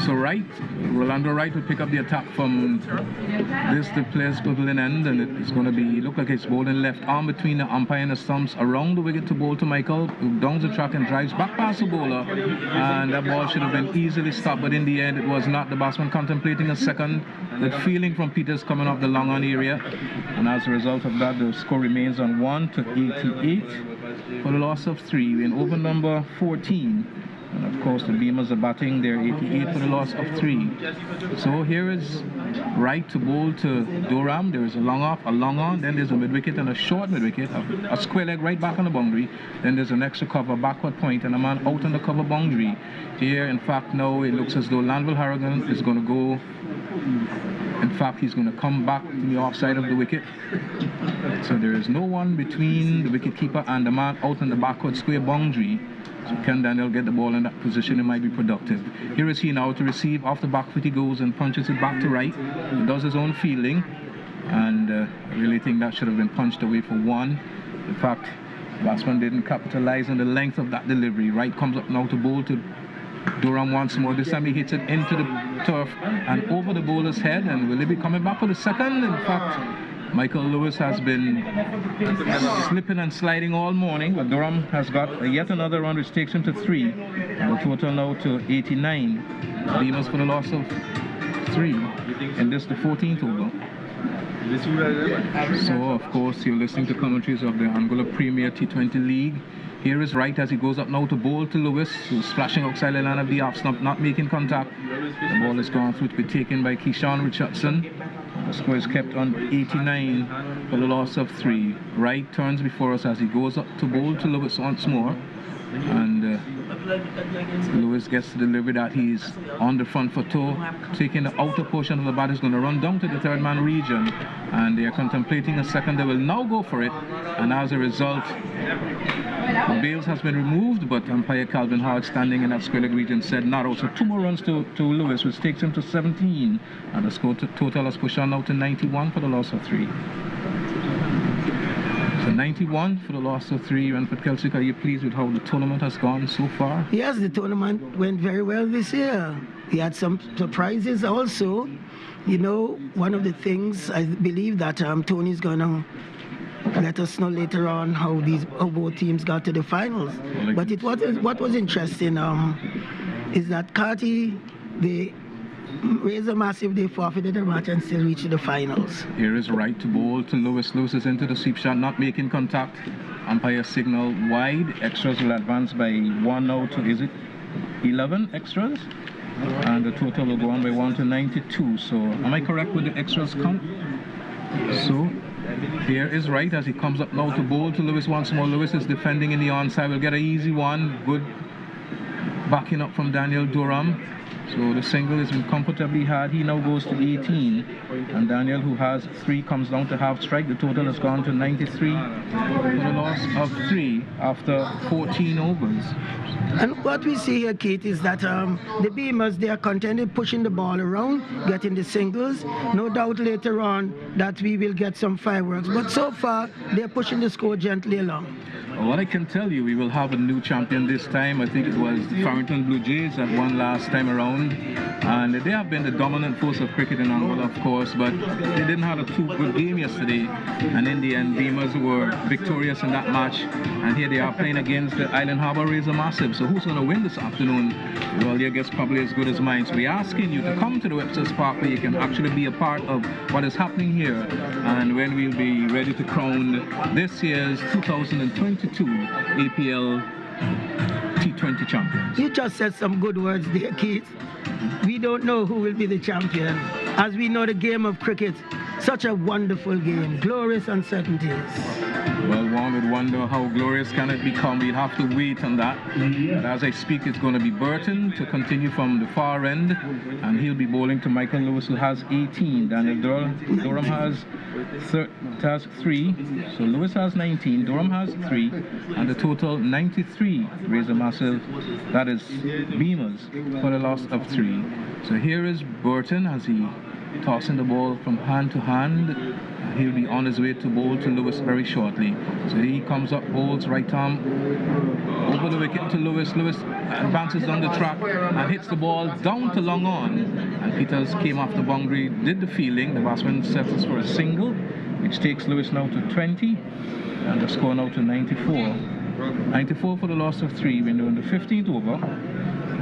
So Wright, Rolando Wright will pick up the attack from the player's pavilion end, and it's going to be, look like it's bowling left arm between the umpire and the stumps around the wicket to bowl to Michael, who downs the track and drives back past the bowler, and that ball should have been easily stopped, but in the end it was not. The batsman contemplating a second, that feeling from Peters coming off the long on area, and as a result of that, the score remains on 1 to 88 for the loss of 3 in over number 14. And of course the Beamers are batting their 88 for the loss of 3. So here is Wright to bowl to Durham. There is a long off, a long on, then there's a mid wicket and a short mid wicket, a square leg right back on the boundary. Then there's an extra cover, backward point, and a man out on the cover boundary. Here, in fact, now it looks as though Lanville Harrigan is going to go. In fact, he's going to come back to the offside of the wicket. So there is no one between the wicketkeeper and the man out on the backward square boundary. So can Daniel get the ball in that position? It might be productive. Here is he now to receive. Off the back foot he goes and punches it back to right. He does his own fielding, and I really think that should have been punched away for 1. In fact, the batsman didn't capitalize on the length of that delivery. Wright comes up now to bowl to Durham once more. This time he hits it into the turf and over the bowler's head, and will he be coming back for the second? In fact, Michael Lewis has been slipping and sliding all morning, but Durham has got yet another run which takes him to 3. And the total now to 89. Beamers for the loss of 3 in this, the 14th over. So of course you're listening to commentaries of the Anguilla Premier T20 League. Here is Wright as he goes up now to bowl to Lewis, who's flashing outside the line of the off stump, not making contact. The ball is gone through to be taken by Keyshawn Richardson. The score is kept on 89 for the loss of 3. Wright turns before us as he goes up to bowl to Lewis once more. And Lewis gets the delivery that he's on the front foot toe, taking the outer portion of the bat. Is going to run down to the third man region, and they are contemplating a second. They will now go for it, and as a result, the bails has been removed, but umpire Calvin Hart, standing in that square leg region, said not out. So 2 more runs to Lewis, which takes him to 17, and the score total has pushed on now to 91 for the loss of 3. 91 for the loss of 3. Renford Kelsick, are you pleased with how the tournament has gone so far? Yes, the tournament went very well this year. He had some surprises also. You know, one of the things I believe that Tony's going to let us know later on how both teams got to the finals. But what was interesting is that Carty, they raised a massive, they forfeited the match and still reached the finals. Here is right to bowl to Lewis. Lewis is into the sweep shot, not making contact. Umpire signal wide. Extras will advance by 1 now to, is it 11 extras? And the total will go on by 1 to 92. So am I correct with the extras count? So here is right as he comes up now to bowl to Lewis once more. Lewis is defending in the onside. Will get an easy one. Good backing up from Daniel Durham. So the single has been comfortably had. He now goes to 18. And Daniel, who has 3, comes down to half strike. The total has gone to 93 for the loss of 3 after 14 overs. And what we see here, Keith, is that the Beamers, they are contented pushing the ball around, getting the singles. No doubt later on that we will get some fireworks. But so far, they're pushing the score gently along. What I can tell you, we will have a new champion this time. I think it was the Farrington Blue Jays that won last time around. And they have been the dominant force of cricket in Angola, of course, but they didn't have a too good game yesterday. And in the end, Beamers were victorious in that match. And here they are playing against the Island Harbour Razor Massive. So who's going to win this afternoon? Well, your guess probably as good as mine. So we're asking you to come to the Webster's Park where you can actually be a part of what is happening here. And when we'll be ready to crown this year's 2022 APL T20 champions. You just said some good words there, Keith. We don't know who will be the champion. As we know, the game of cricket, such a wonderful game, glorious uncertainties. Well, one would wonder how glorious can it become. We'll have to wait on that. But as I speak, it's going to be Burton to continue from the far end, and he'll be bowling to Michael Lewis, who has 18. Daniel Durham has 3. So Lewis has 19, Durham has 3, and the total 93. Razor Massive, that is Beamers, for the loss of 3. So here is Burton as he tossing the ball from hand to hand. He'll be on his way to bowl to Lewis very shortly. So he comes up, bowls right arm over the wicket to Lewis. Lewis advances down the track and hits the ball down to long on. And Peters came off the boundary, did the fielding. The batsman settles for a single, which takes Lewis now to 20. And the score now to 94. 94 for the loss of 3 when they're in the 15th over.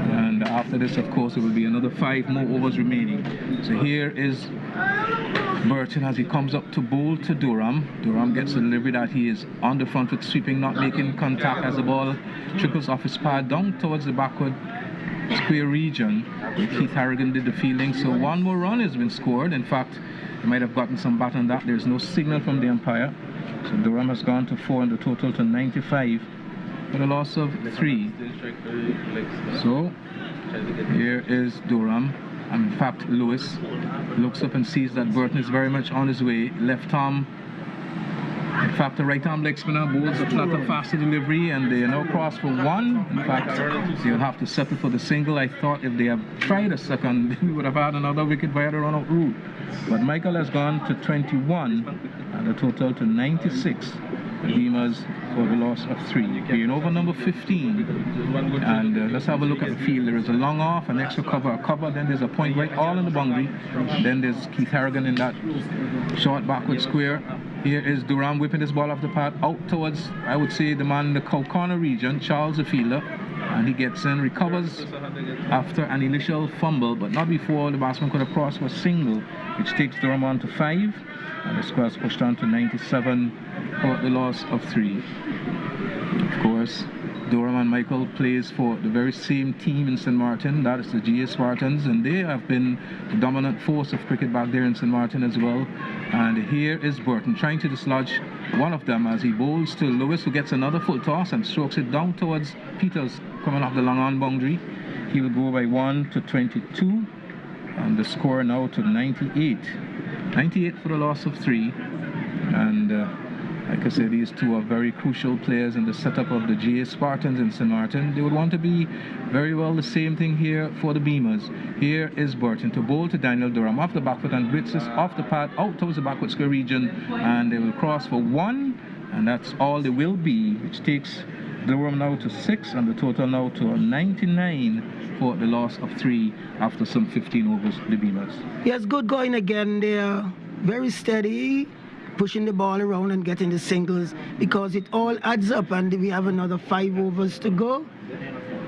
And after this, of course, there will be another 5 more overs remaining. So here is Burton as he comes up to bowl to Durham. Durham gets a delivery that he is on the front with sweeping, not making contact as the ball trickles off his pad down towards the backward square region. Keith Harrigan did the fielding, so 1 more run has been scored. In fact, he might have gotten some bat on that. There's no signal from the umpire. So Durham has gone to 4 and the total to 95 for the loss of 3. So here is Durham. And in fact, Lewis looks up and sees that Burton is very much on his way. Left arm, in fact, the right arm leg spinner bowls a flatter, faster delivery, and they are now crossed for 1. In fact, they'll have to settle for the single. I thought if they had tried a second, we would have had another wicket via the run-out route. But Michael has gone to 21, and the total to 96. Beamers for the loss of 3. Being over number 15. And let's have a look at the field. There is a long off, an extra cover, a cover, then there's a point right all in the boundary. Then there's Keith Harrigan in that short backward square. Here is Durham whipping this ball off the pad out towards, I would say, the man in the cow corner region, Charles the fielder. And he gets in, recovers after an initial fumble, but not before the batsman could have crossed for a single, which takes Durham on to 5. And the score is pushed on to 97 for the loss of 3. Of course, Durham and Michael plays for the very same team in St. Martin, that is the GA Spartans, and they have been the dominant force of cricket back there in St. Martin as well. And here is Burton trying to dislodge one of them as he bowls to Lewis, who gets another full toss and strokes it down towards Peters coming off the long on boundary. He will go by 1 to 22, and the score now to 98. 98 for the loss of 3. And like I said, these two are very crucial players in the setup of the GA Spartans in St. Martin. They would want to be very well the same thing here for the Beamers. Here is Burton to bowl to Daniel Durham off the back foot and blitzes off the pad out towards the backward square region, and they will cross for 1, and that's all they will be, which takes Durham now to 6 and the total now to 99 for the loss of 3 after some 15 overs, the Beamers. Yes, good going again. They're very steady, pushing the ball around and getting the singles because it all adds up, and we have another 5 overs to go.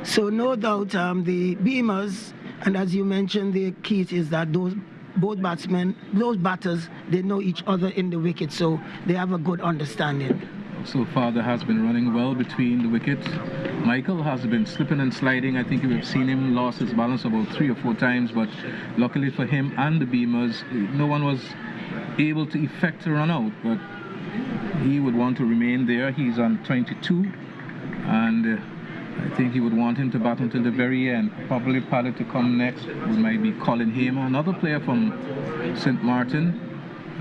So no doubt the Beamers, and as you mentioned, the key is that those batters, they know each other in the wicket, so they have a good understanding. So far, there has been running well between the wickets. Michael has been slipping and sliding. I think we've seen him lost his balance about 3 or 4 times, but luckily for him and the Beamers, no one was able to effect a run out, but he would want to remain there. He's on 22, and I think he would want him to bat until the very end. Probably Paddy to come next would might be Colin Hamer, another player from St. Martin,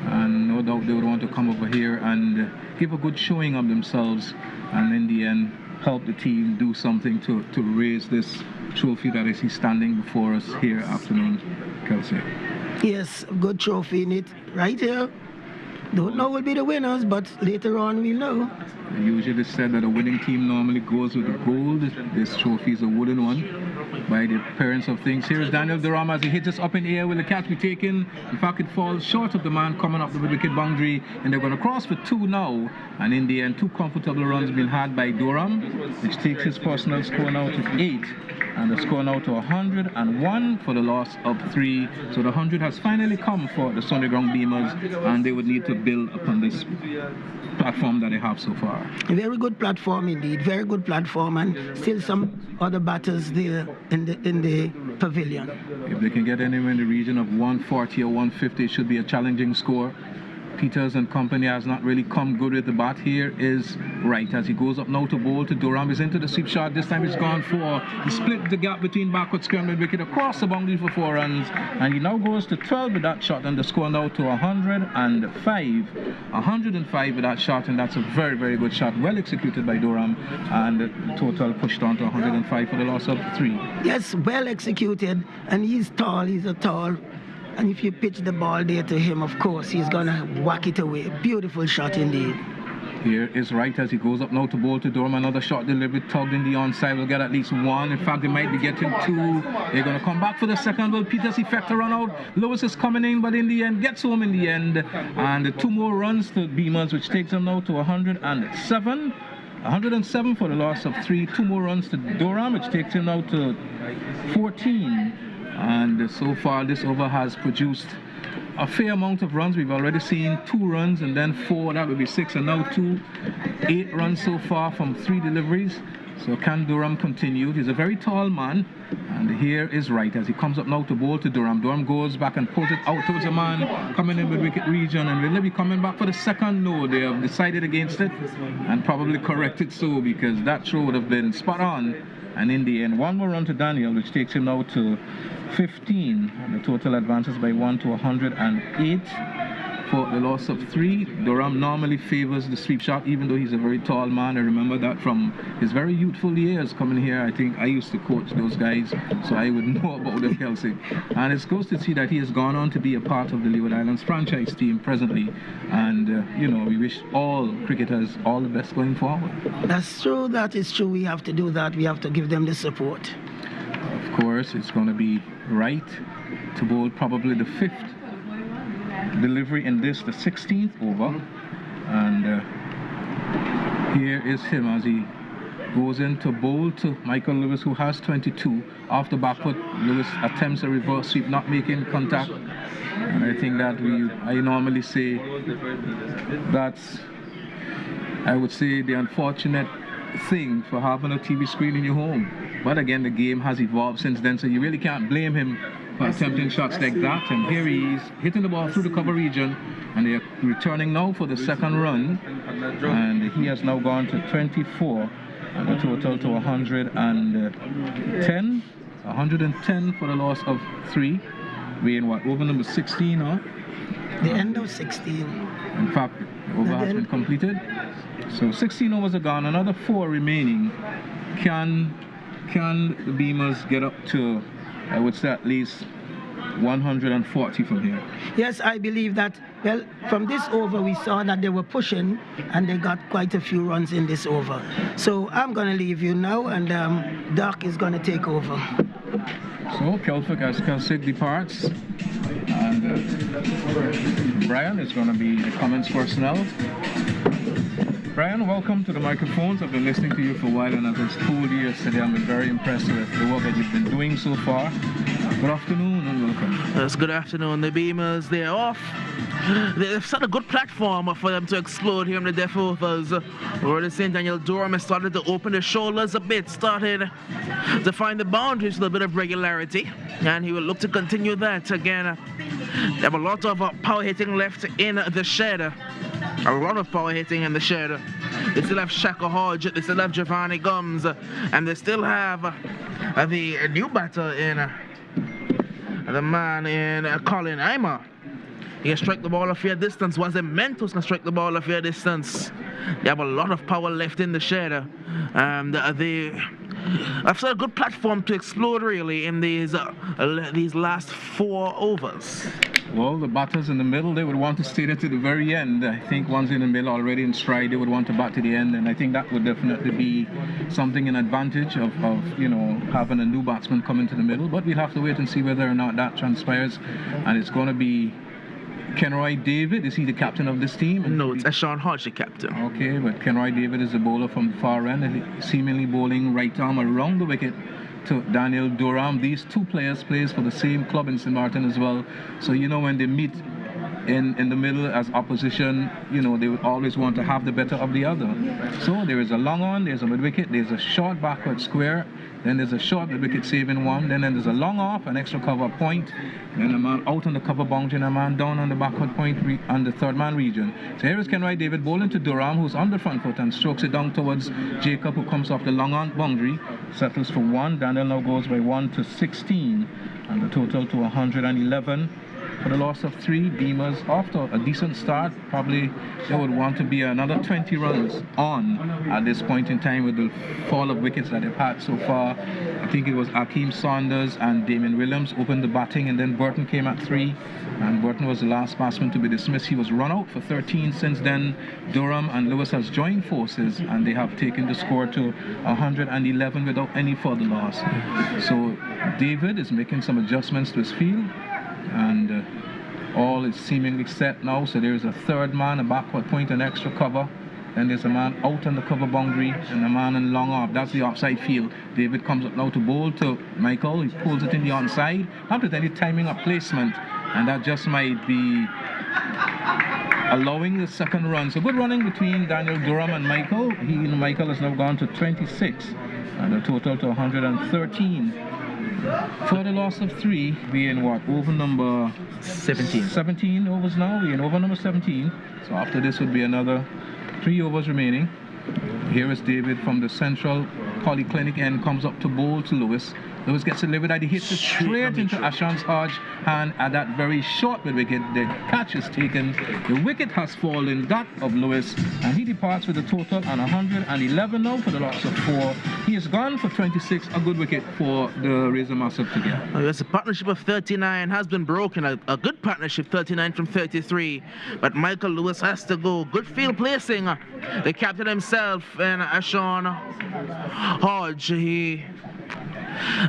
and no doubt they would want to come over here and give a good showing of themselves, and in the end help the team do something to raise this trophy that is standing before us here afternoon, Kelsey. Yes, a good trophy in it right here. Don't know who will be the winners, but later on we'll know. Usually said that a winning team normally goes with the gold. This trophy is a wooden one by the appearance of things. Here is Daniel Durham as he hits us up in the air. Will the catch be taken? In fact, it falls short of the man coming up the wicket boundary, and they're going to cross for 2 now. And in the end, 2 comfortable runs being had by Durham, which takes his personal score now to 8. And the score now to 101 for the loss of 3. So the 100 has finally come for the Sunday Ground Beamers, and they would need to build upon this platform that they have so far. A very good platform indeed, very good platform, and still some other batters there in the pavilion. If they can get anywhere in the region of 140 or 150, it should be a challenging score. Peters and company has not really come good with the bat. Here is Wright as he goes up now to bowl to Durham. He's into the sweep shot. This time he's gone for. He split the gap between backward square and wicket across the boundary for 4 runs. And he now goes to 12 with that shot, and the score now to 105. 105 with that shot, and that's a very, very good shot. Well executed by Durham, and the total pushed on to 105 for the loss of 3. Yes, well executed, and he's tall. He's a tall. And if you pitch the ball there to him, of course, he's going to whack it away. Beautiful shot indeed. Here is Wright as he goes up now to bowl to Durham. Another shot delivered, tugged in the onside. Will get at least 1. In fact, they might be getting 2. They're going to come back for the second. Will Peters effect a run out? Lewis is coming in, but in the end, gets home in the end. And 2 more runs to Beamers, which takes them now to 107. 107 for the loss of 3. 2 more runs to Durham, which takes him now to 14. And so far this over has produced a fair amount of runs. We've already seen 2 runs and then 4, that would be 6, and now 2. 8 runs so far from 3 deliveries. So can Durham continue? He's a very tall man, and here is Wright as he comes up now to bowl to Durham. Durham goes back and pulls it out towards a man coming in with wicket region, and will they be coming back for the second? No, they have decided against it, and probably corrected so, because that throw would have been spot on. And in the end, 1 more run to Daniel, which takes him now to 15. And the total advances by 1 to 108 for the loss of 3. Durham normally favors the sweep shot, even though he's a very tall man. I remember that from his very youthful years coming here. I think I used to coach those guys, so I would know about them, Kelsey. And it's good to see that he has gone on to be a part of the Leeward Islands franchise team presently. And, you know, we wish all cricketers all the best going forward. That's true. That is true. We have to do that. We have to give them the support. Of course, it's going to be Wright to bowl probably the 5th delivery in this, the 16th over. And here is him as he goes in to bowl to Michael Lewis, who has 22. Off the back foot, Lewis attempts a reverse sweep, not making contact. And I think that I normally say that's, I would say, the unfortunate thing for having a TV screen in your home. But again, the game has evolved since then, so you really can't blame him for attempting shots like that. And here he is hitting the ball through the cover region, and they are returning now for the second run, and he has now gone to 24, and the total to 110 for the loss of 3. We're in what, over number 16, huh? The end of 16. In fact, the over has been completed. So 16 overs are gone, another 4 remaining. Can the Beamers get up to, I would say, at least 140 from here. Yes, I believe that. Well, from this over, we saw that they were pushing, and they got quite a few runs in this over. So I'm going to leave you now, and Doc is going to take over. So Kelvin as Kelsig departs, and Brian is going to be the comments personnel. Brian, welcome to the microphones. I've been listening to you for a while, and as I told you yesterday, I've been very impressed with the work that you've been doing so far. Good afternoon and welcome. Yes, good afternoon. The Beamers, they're off. They've set a good platform for them to explode here in the Deaf Overs. Already St. Daniel Durham has started to open his shoulders a bit, started to find the boundaries with a bit of regularity, and he will look to continue that again. They have a lot of power hitting left in the shed. A lot of power hitting in the shed. They still have Shaka Hodge, they still have Giovanni Gums, and they still have the new batter in the man in Colin Eimer. He can strike the ball a fair distance. Was it Mentos can strike the ball a fair distance? They have a lot of power left in the shed. They have set a good platform to explode really in these last 4 overs. Well, the batters in the middle, they would want to stay there to the very end. I think ones in the middle already in stride, they would want to bat to the end, and I think that would definitely be something an advantage of you know, having a new batsman come into the middle. But we'll have to wait and see whether or not that transpires, and it's going to be Kenroy David. Is he the captain of this team? No, it's Sean Hodge, the captain. Okay, but Kenroy David is the bowler from the far end, seemingly bowling right arm around the wicket to Daniel Durham. These two players plays for the same club in St. Martin as well. So, you know, when they meet in the middle as opposition, you know, they would always want to have the better of the other. So there is a long on, there's a mid wicket, there's a short backward square, then there's a short mid wicket saving one, then there's a long off, an extra cover point, then a man out on the cover boundary and a man down on the backward point on the third man region. So here is Kenroy David bowling to Durham, who's on the front foot and strokes it down towards Jacob, who comes off the long on boundary, settles for 1. Daniel now goes by 1 to 16, and the total to 111. For the loss of 3, Beamers after a decent start, probably they would want to be another 20 runs on at this point in time with the fall of wickets that they've had so far. I think it was Akeem Saunders and Damien Williams opened the batting, and then Burton came at 3, and Burton was the last batsman to be dismissed. He was run out for 13. Since then, Durham and Lewis has joined forces, and they have taken the score to 111 without any further loss. So David is making some adjustments to his field, and all is seemingly set now. So there's a third man, a backward point, an extra cover. Then there's a man out on the cover boundary and a man in long off. That's the offside field. David comes up now to bowl to Michael. He pulls it in the onside, not with any timing or placement, and that just might be allowing the second run. So good running between Daniel Durham and Michael. Michael has now gone to 26, and a total to 113. For the loss of 3, we in what? Over number 17. 17 overs now. We in over number 17. So after this would be another 3 overs remaining. Here is David from the central polyclinic end, comes up to bowl to Lewis. Lewis gets a live that he hits it straight into Ashan's Hodge hand at that very short mid wicket. The catch is taken. The wicket has fallen, that of Lewis, and he departs with a total on 111 now for the loss of 4. He is gone for 26, a good wicket for the Razor Massive to get. Yes, a partnership of 39 has been broken, a good partnership, 39 from 33, but Michael Lewis has to go. Good field placing, the captain himself and Ashan Hodge. He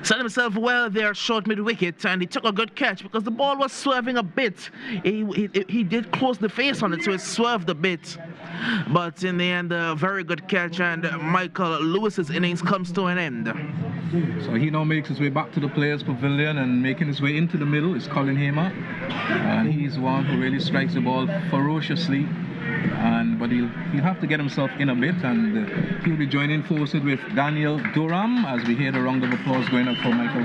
set himself well there short mid-wicket, and he took a good catch because the ball was swerving a bit. He did close the face on it, so it swerved a bit. But in the end, a very good catch, and Michael Lewis's innings comes to an end. So he now makes his way back to the players' pavilion, and making his way into the middle is Colin Hamer. And he's one who really strikes the ball ferociously. But he'll have to get himself in a bit, and he'll be joining forces with Daniel Durham as we hear the round of applause going up for Michael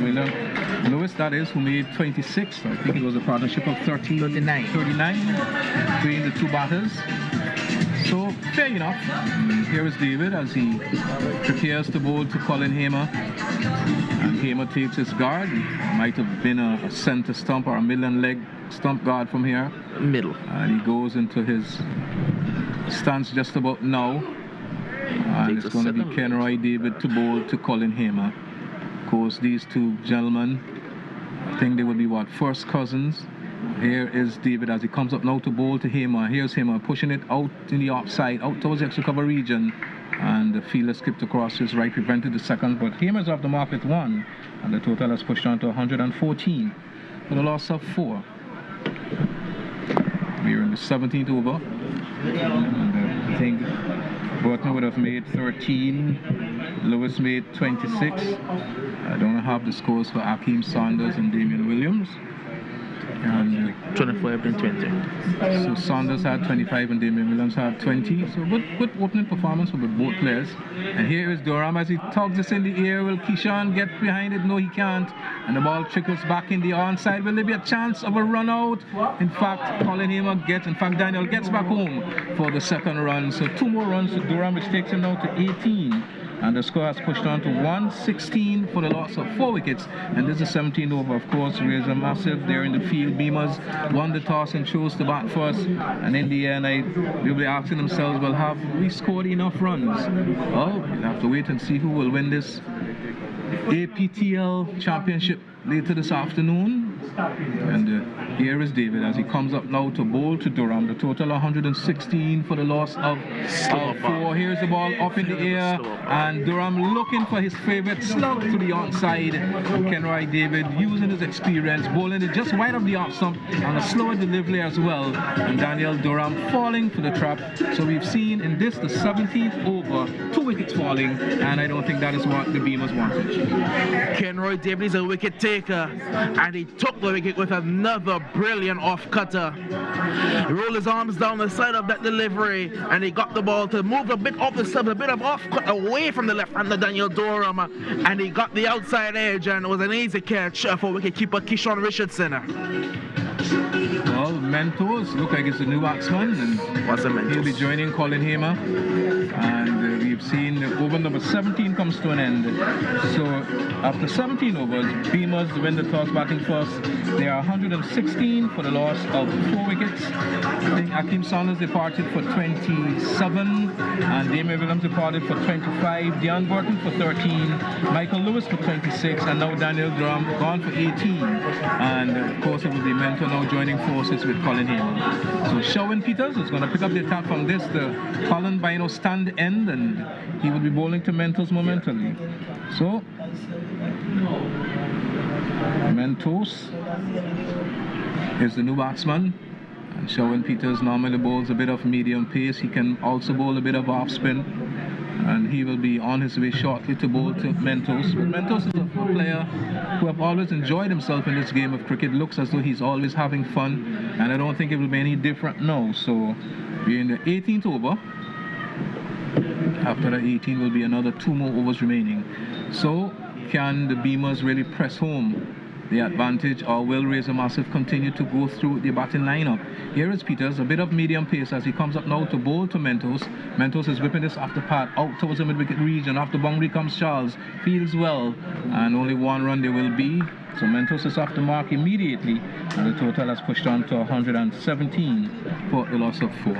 Lewis, that is, who made 26. I think it was a partnership of 39 between the two batters. So fair enough. Here is David as he prepares to bowl to Colin Hamer, and Hamer takes his guard. Might have been a center stump or a middle and leg stump guard from here. Middle. And he goes into his stance just about now. And it's going to be Kenroy David to bowl to Colin Hamer. Of course, these two gentlemen I think they would be what, first cousins. Here is David as he comes up now to bowl to Hamer. Here's Hamer pushing it out in the offside, out towards the extra cover region. And the fielder skipped across his right, prevented the second. But Hamer's off the mark with 1. And the total has pushed on to 114 for the loss of 4. We're in the 17th over. And I think Burton would have made 13. Lewis made 26. I don't have the scores for Akeem Saunders and Damian Williams. And 25 and 20. So Saunders had 25 and Damian Williams had 20. So good opening performance for both players. And here is Durham as he tugs this in the air. Will Keyshawn get behind it? No, he can't. And the ball trickles back in the onside. Will there be a chance of a run out? In fact, Colin Hamer Daniel gets back home for the second run. So 2 more runs to Durham, which takes him now to 18. And the score has pushed on to 116 for the loss of 4 wickets. And this is 17 over, of course. Razor Massive there in the field. Beamers won the toss and chose to bat first. And in the end, they'll be asking themselves, well, have we scored enough runs? Well, we'll have to wait and see who will win this APTL championship later this afternoon. And here is David as he comes up now to bowl to Durham. The total 116 for the loss of 4. Here's the ball up in the air, and Durham looking for his favorite slug to the onside. Kenroy David using his experience, bowling it just wide of the off stump and a slower delivery as well. And Daniel Durham falling for the trap. So we've seen in this the 17th over, 2 wickets falling, and I don't think that is what the Beamers wanted. Kenroy David is a wicket taker, and he took the wicket with another brilliant off-cutter. He rolled his arms down the side of that delivery, and he got the ball to move a bit off the side, a bit of off-cut away from the left-hander Daniel Durham, and he got the outside edge, and it was an easy catch for wicket-keeper Keyshawn Richardson. Well, Mentos look like it's a new batsman, and he'll be joining Colin Hamer. And we've seen over number 17 comes to an end. So after 17 overs, Beamers win the toss batting first. They are 116 for the loss of 4 wickets. I think Akeem Saunders departed for 27, and Damian Williams departed for 25, Deon Burton for 13, Michael Lewis for 26, and now Daniel Durham gone for 18. And of course it will be Mentor now joining forces with Colin Hamer. So Sherwin Peters is going to pick up the attack from this, the Colin Bino stand end, and he will be bowling to Mentos momentarily. So Mentos is the new batsman, and Sherwin Peters normally bowls a bit of medium pace. He can also bowl a bit of off spin, and he will be on his way shortly to bowl to Mentos. But Mentos is a player who have always enjoyed himself in this game of cricket. Looks as though he's always having fun, and I don't think it will be any different now. So we're in the 18th over. After the 18 will be another 2 more overs remaining. So can the Beamers really press home the advantage, or will Razor Massive continue to go through the batting lineup? Here is Peters, a bit of medium pace as he comes up now to bowl to Mentos. Mentos is whipping this after pad out towards the mid-wicket region. After boundary comes Charles, fields well, and only 1 run there will be. So Mentos is off the mark immediately, and the total has pushed on to 117 for the loss of 4.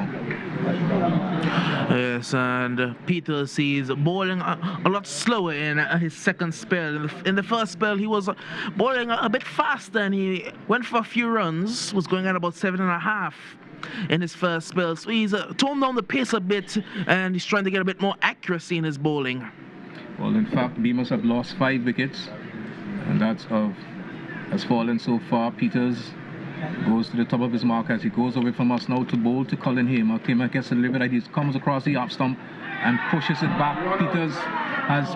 Yes, and Peters is bowling a lot slower in his second spell. In the first spell, he was bowling a bit faster, and he went for a few runs, was going at about 7.5 in his first spell. So he's toned down the pace a bit, and he's trying to get a bit more accuracy in his bowling. Well, in fact, Beamers have lost 5 wickets, and that's has fallen so far. Peters goes to the top of his mark as he goes away from us now to bowl to Colin Hamer. Hamer gets a little bit, he comes across the off stump and pushes it back. Peters has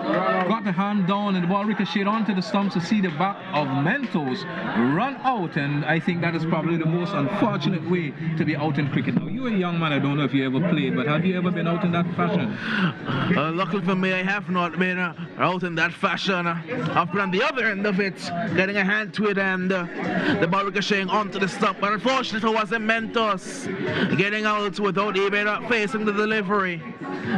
got the hand down, and the ball ricocheted onto the stumps to see the back of Mentos run out, and I think that is probably the most unfortunate way to be out in cricket. Now, you're a young man, I don't know if you ever played, but have you ever been out in that fashion? Luckily for me, I have not been out in that fashion. I've been on the other end of it, getting a hand to it, and the ball ricocheting onto the stump. But unfortunately, it wasn't Mentos getting out without even facing the delivery,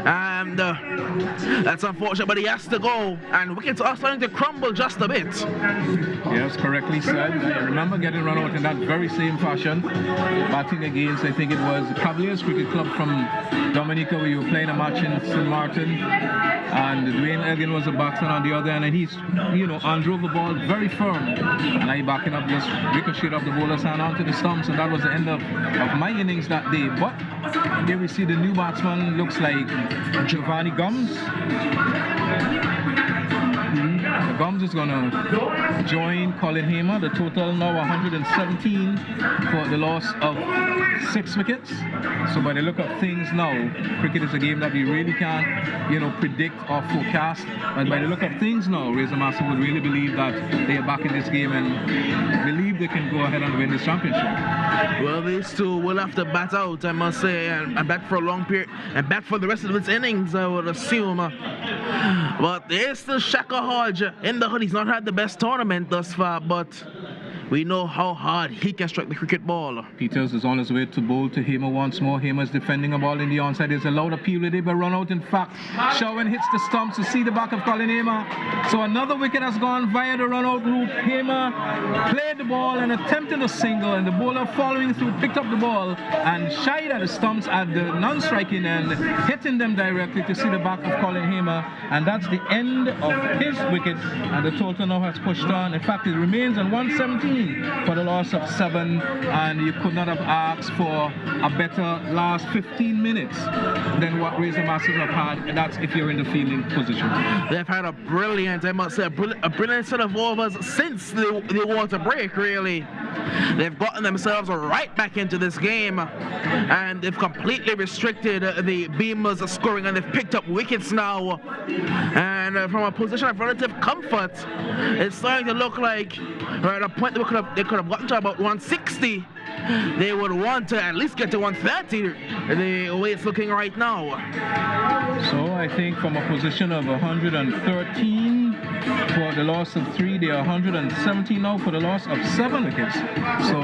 and that's unfortunate. but he has to go, and wickets are starting to crumble just a bit. Yes, correctly said. I remember getting run out in that very same fashion, batting against, I think it was the Cavaliers Cricket Club from Dominica, where you were playing a match in St. Martin, and Dwayne Elgin was a batsman on the other end, and he's, undrove the ball very firm, and I backing up, just ricocheted off the bowler's hand onto the stumps, and that was the end of my innings that day. But here we see the new batsman, looks like Giovanni Gums. Gums is going to join Colin Hamer. The total now 117 for the loss of 6 wickets. So by the look of things now, cricket is a game that we really can't, predict or forecast. But by the look of things now, Razor Massive would really believe that they are back in this game and believe they can go ahead and win this championship. Well, these two will have to bat out, I must say, and bat for a long period, and bat for the rest of its innings, I would assume. But there's still Shaka Hodge in the hood. He's not had the best tournament thus far, but we know how hard he can strike the cricket ball. Peters is on his way to bowl to Hamer once more. Hamer is defending a ball in the onside. There's a loud appeal with it, but run out. In fact, Shawan hits the stumps to see the back of Colin Hamer. So another wicket has gone via the run-out route. Hamer played the ball and attempted a single, and the bowler following through picked up the ball and shied at the stumps at the non-striking end, hitting them directly to see the back of Colin Hamer. And that's the end of his wicket, and the total now has pushed on. In fact, it remains on 117 for the loss of 7, and you could not have asked for a better last 15 minutes than what Razor Masters have had, and that's if you're in the fielding position. They've had a brilliant, I must say, a brilliant set of overs since the water break, really. They've gotten themselves right back into this game, and they've completely restricted the Beamers' scoring, and they've picked up wickets now. And from a position of relative comfort, it's starting to look like at a point they could have gotten to about 160. They would want to at least get to 130, the way it's looking right now. So I think from a position of 113 for the loss of 3, they are 117 now for the loss of 7 wickets. So,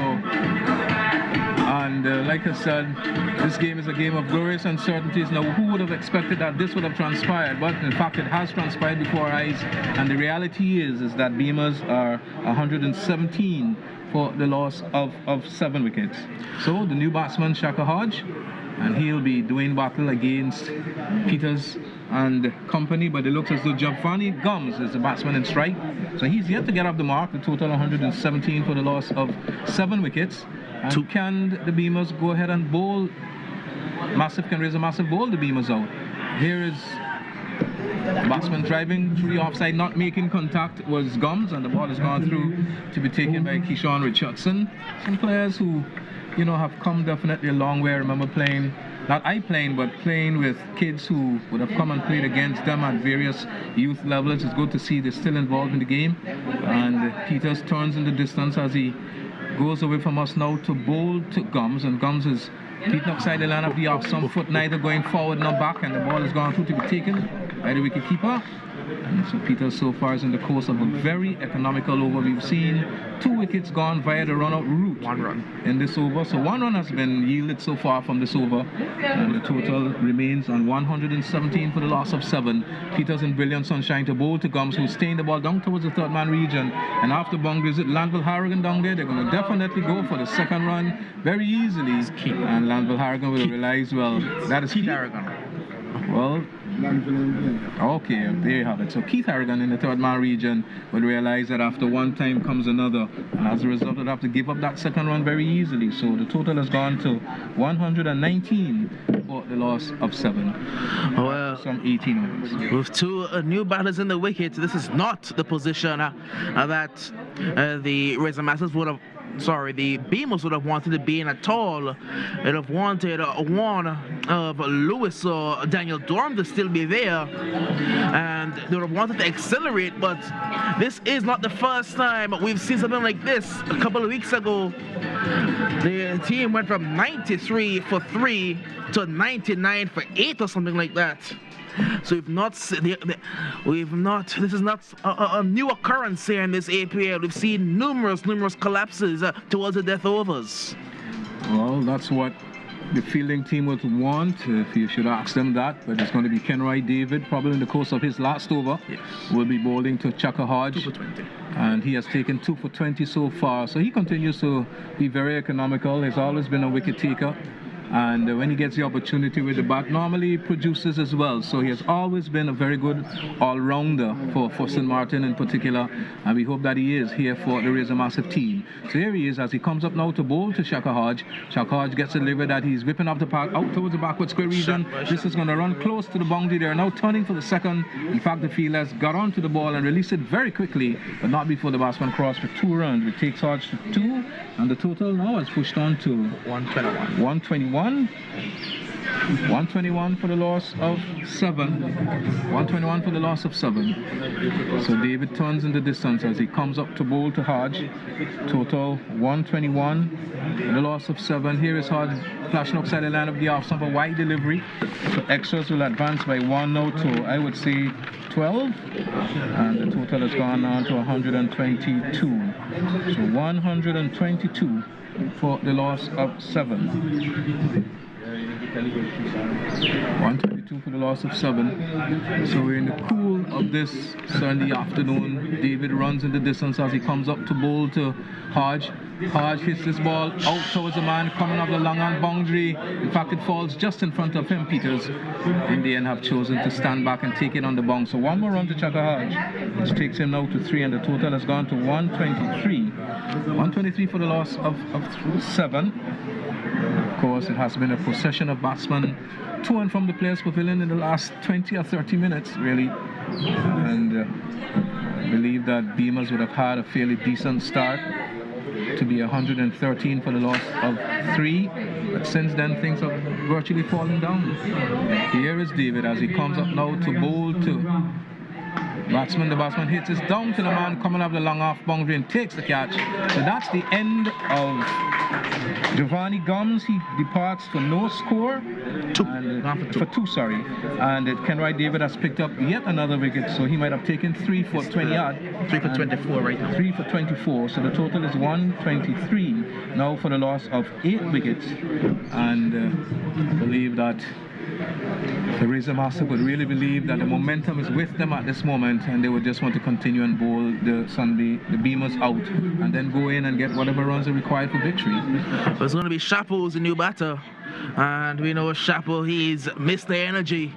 and like I said, this game is a game of glorious uncertainties. Now, who would have expected that this would have transpired? But in fact, it has transpired before our eyes. And the reality is that Beamers are 117 for the loss of 7 wickets. So the new batsman, Shaka Hodge, and he'll be doing battle against Peters and company, but it looks as though Giovanni Gums is the batsman in strike. So he's yet to get up the mark, the total 117 for the loss of 7 wickets. And can the Beamers go ahead and bowl? Massive can raise a massive bowl, the Beamers out. Here is the batsman driving through the offside, not making contact, was Gums, and the ball has gone through to be taken by Keyshawn Richardson. Some players who, have come definitely a long way. I remember playing, not I playing, but playing with kids who would have come and played against them at various youth levels. It's good to see they're still involved in the game. And Peters turns in the distance as he goes away from us now to bowl to Gums, and Gums is beaten upside the line of the off, some foot neither going forward nor back, and the ball has gone through to be taken by the wicketkeeper. And so Peters so far is in the course of a very economical over. We've seen 2 wickets gone via the run-out route. 1 run in this over. So 1 run has been yielded so far from this over, and the total remains on 117 for the loss of 7. Peters in brilliant sunshine to bowl to Gums, who's staying the ball down towards the 3rd man region. And after boundaries at Lanville Harrigan down there, they're going to definitely go for the 2nd run very easily. And Lanville Harrigan will realize, well, that is Keith Harrigan. Well, okay, there you have it. So Keith Harrigan in the 3rd man region will realize that after one time comes another, and as a result they'll have to give up that 2nd run very easily. So the total has gone to 119 for the loss of 7. Well, some 18 overs. With 2 new batters in the wicket, this is not the position that the Razor Masters would have, the Beamers would have wanted to be in at all. They'd have wanted one of Lewis or Daniel Dorm to still be there, and they would have wanted to accelerate, but this is not the first time we've seen something like this. A couple of weeks ago, the team went from 93 for 3 to 99 for 8 or something like that. So this is not a new occurrence here in this APL. We've seen numerous collapses towards the death overs. Well, that's what the fielding team would want, if you should ask them that, but it's going to be Kenroy David, probably in the course of his last over, will be bowling to Chaka Hodge. 2 for 20. And he has taken 2 for 20 so far, so he continues to be very economical. He's always been a wicket taker. And when he gets the opportunity with the bat, normally he produces as well. So he has always been a very good all-rounder for St. Martin in particular. And we hope that he is here for the Razor Massive team. So here he is as he comes up now to bowl to Chaka Hodge. Chaka Hodge gets a delivery that he's whipping up the park out towards the backward square region. This is going to run close to the boundary. They are now turning for the second. In fact, the fielders got onto the ball and released it very quickly, but not before the batsman crossed for 2 runs. It takes Hodge to 2, and the total now is pushed on to 121. 121 for the loss of 7. 121 for the loss of 7. So David turns in the distance as he comes up to bowl to Hodge. Total 121 for the loss of 7. Here is Hodge flashing upside the line of the off stump, a wide delivery. So extras will advance by 1 now to, I would say, 12. And the total has gone on to 122. So 122 for the loss of 7. 122 for the loss of 7. So we're in the cool of this Sunday afternoon. David runs in the distance as he comes up to bowl to Hodge. Hodge hits this ball out towards the man coming up the long on boundary. In fact, it falls just in front of him. Peters in the end have chosen to stand back and take it on the bounce. So 1 more run to Chaka Hodge, which takes him now to 3, and the total has gone to 123. 123 for the loss of 7. Of course, it has been a procession of batsmen to and from the Players Pavilion in the last 20 or 30 minutes, really. And I believe that Beamers would have had a fairly decent start to be 113 for the loss of 3. But since then, things have virtually fallen down. Here is David as he comes up now to bowl to batsman. The batsman hits it down to the man coming up the long off boundary and takes the catch. So that's the end of Giovanni Gums. He departs for no score. For 2, sorry. And Kenroy David has picked up yet another wicket, so he might have taken 3 for 20 odd. 3 for 24 right now. 3 for 24. So the total is 123 now for the loss of 8 wickets. And I believe that the Razor Master would really believe that the momentum is with them at this moment, and they would just want to continue and bowl the Beamers out, and then go in and get whatever runs are required for victory. So it's going to be Chapeau's the new batter, and we know Chapeau, he's Mr. Energy,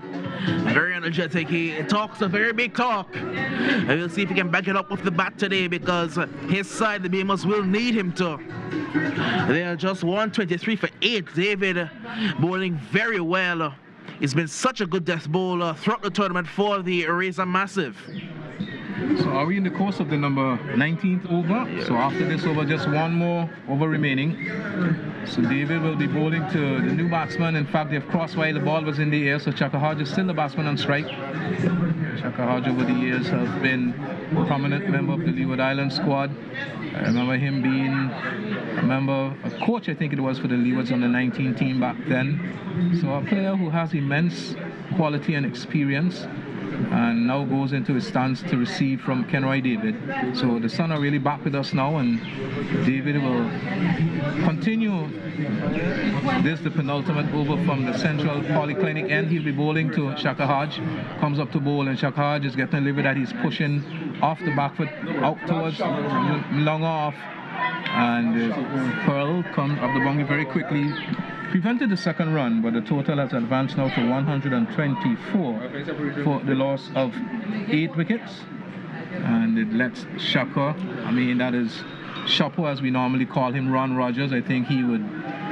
very energetic. He talks a very big talk, and we'll see if he can back it up with the bat today, because his side, the Beamers, will need him to. They are just 123 for 8. David bowling very well. It's been such a good death bowler throughout the tournament for the Razor Massive. So are we in the course of the number 19th over? Yeah. So after this over, just 1 more over remaining. So David will be bowling to the new batsman. In fact, they've crossed while the ball was in the air, so Chaka Hodge is still the batsman on strike. Chaka Hodge over the years has been a prominent member of the Leeward Island squad. I remember him being a member, a coach I think it was, for the Leewards on the 19 team back then. So a player who has immense quality and experience, and now goes into his stance to receive from Kenroy David. So the Sun are really back with us now, and David will continue this, the penultimate over from the Central Polyclinic end. He'll be bowling to Chaka Hodge, comes up to bowl, and Chaka Hodge is getting a delivery that he's pushing off the back foot out towards long off, and Pearl comes up the boundary very quickly, prevented the second run, but the total has advanced now to 124 for the loss of 8 wickets. And it lets Shaka, I mean, that is Chapeau as we normally call him, Ron Rogers. I think he would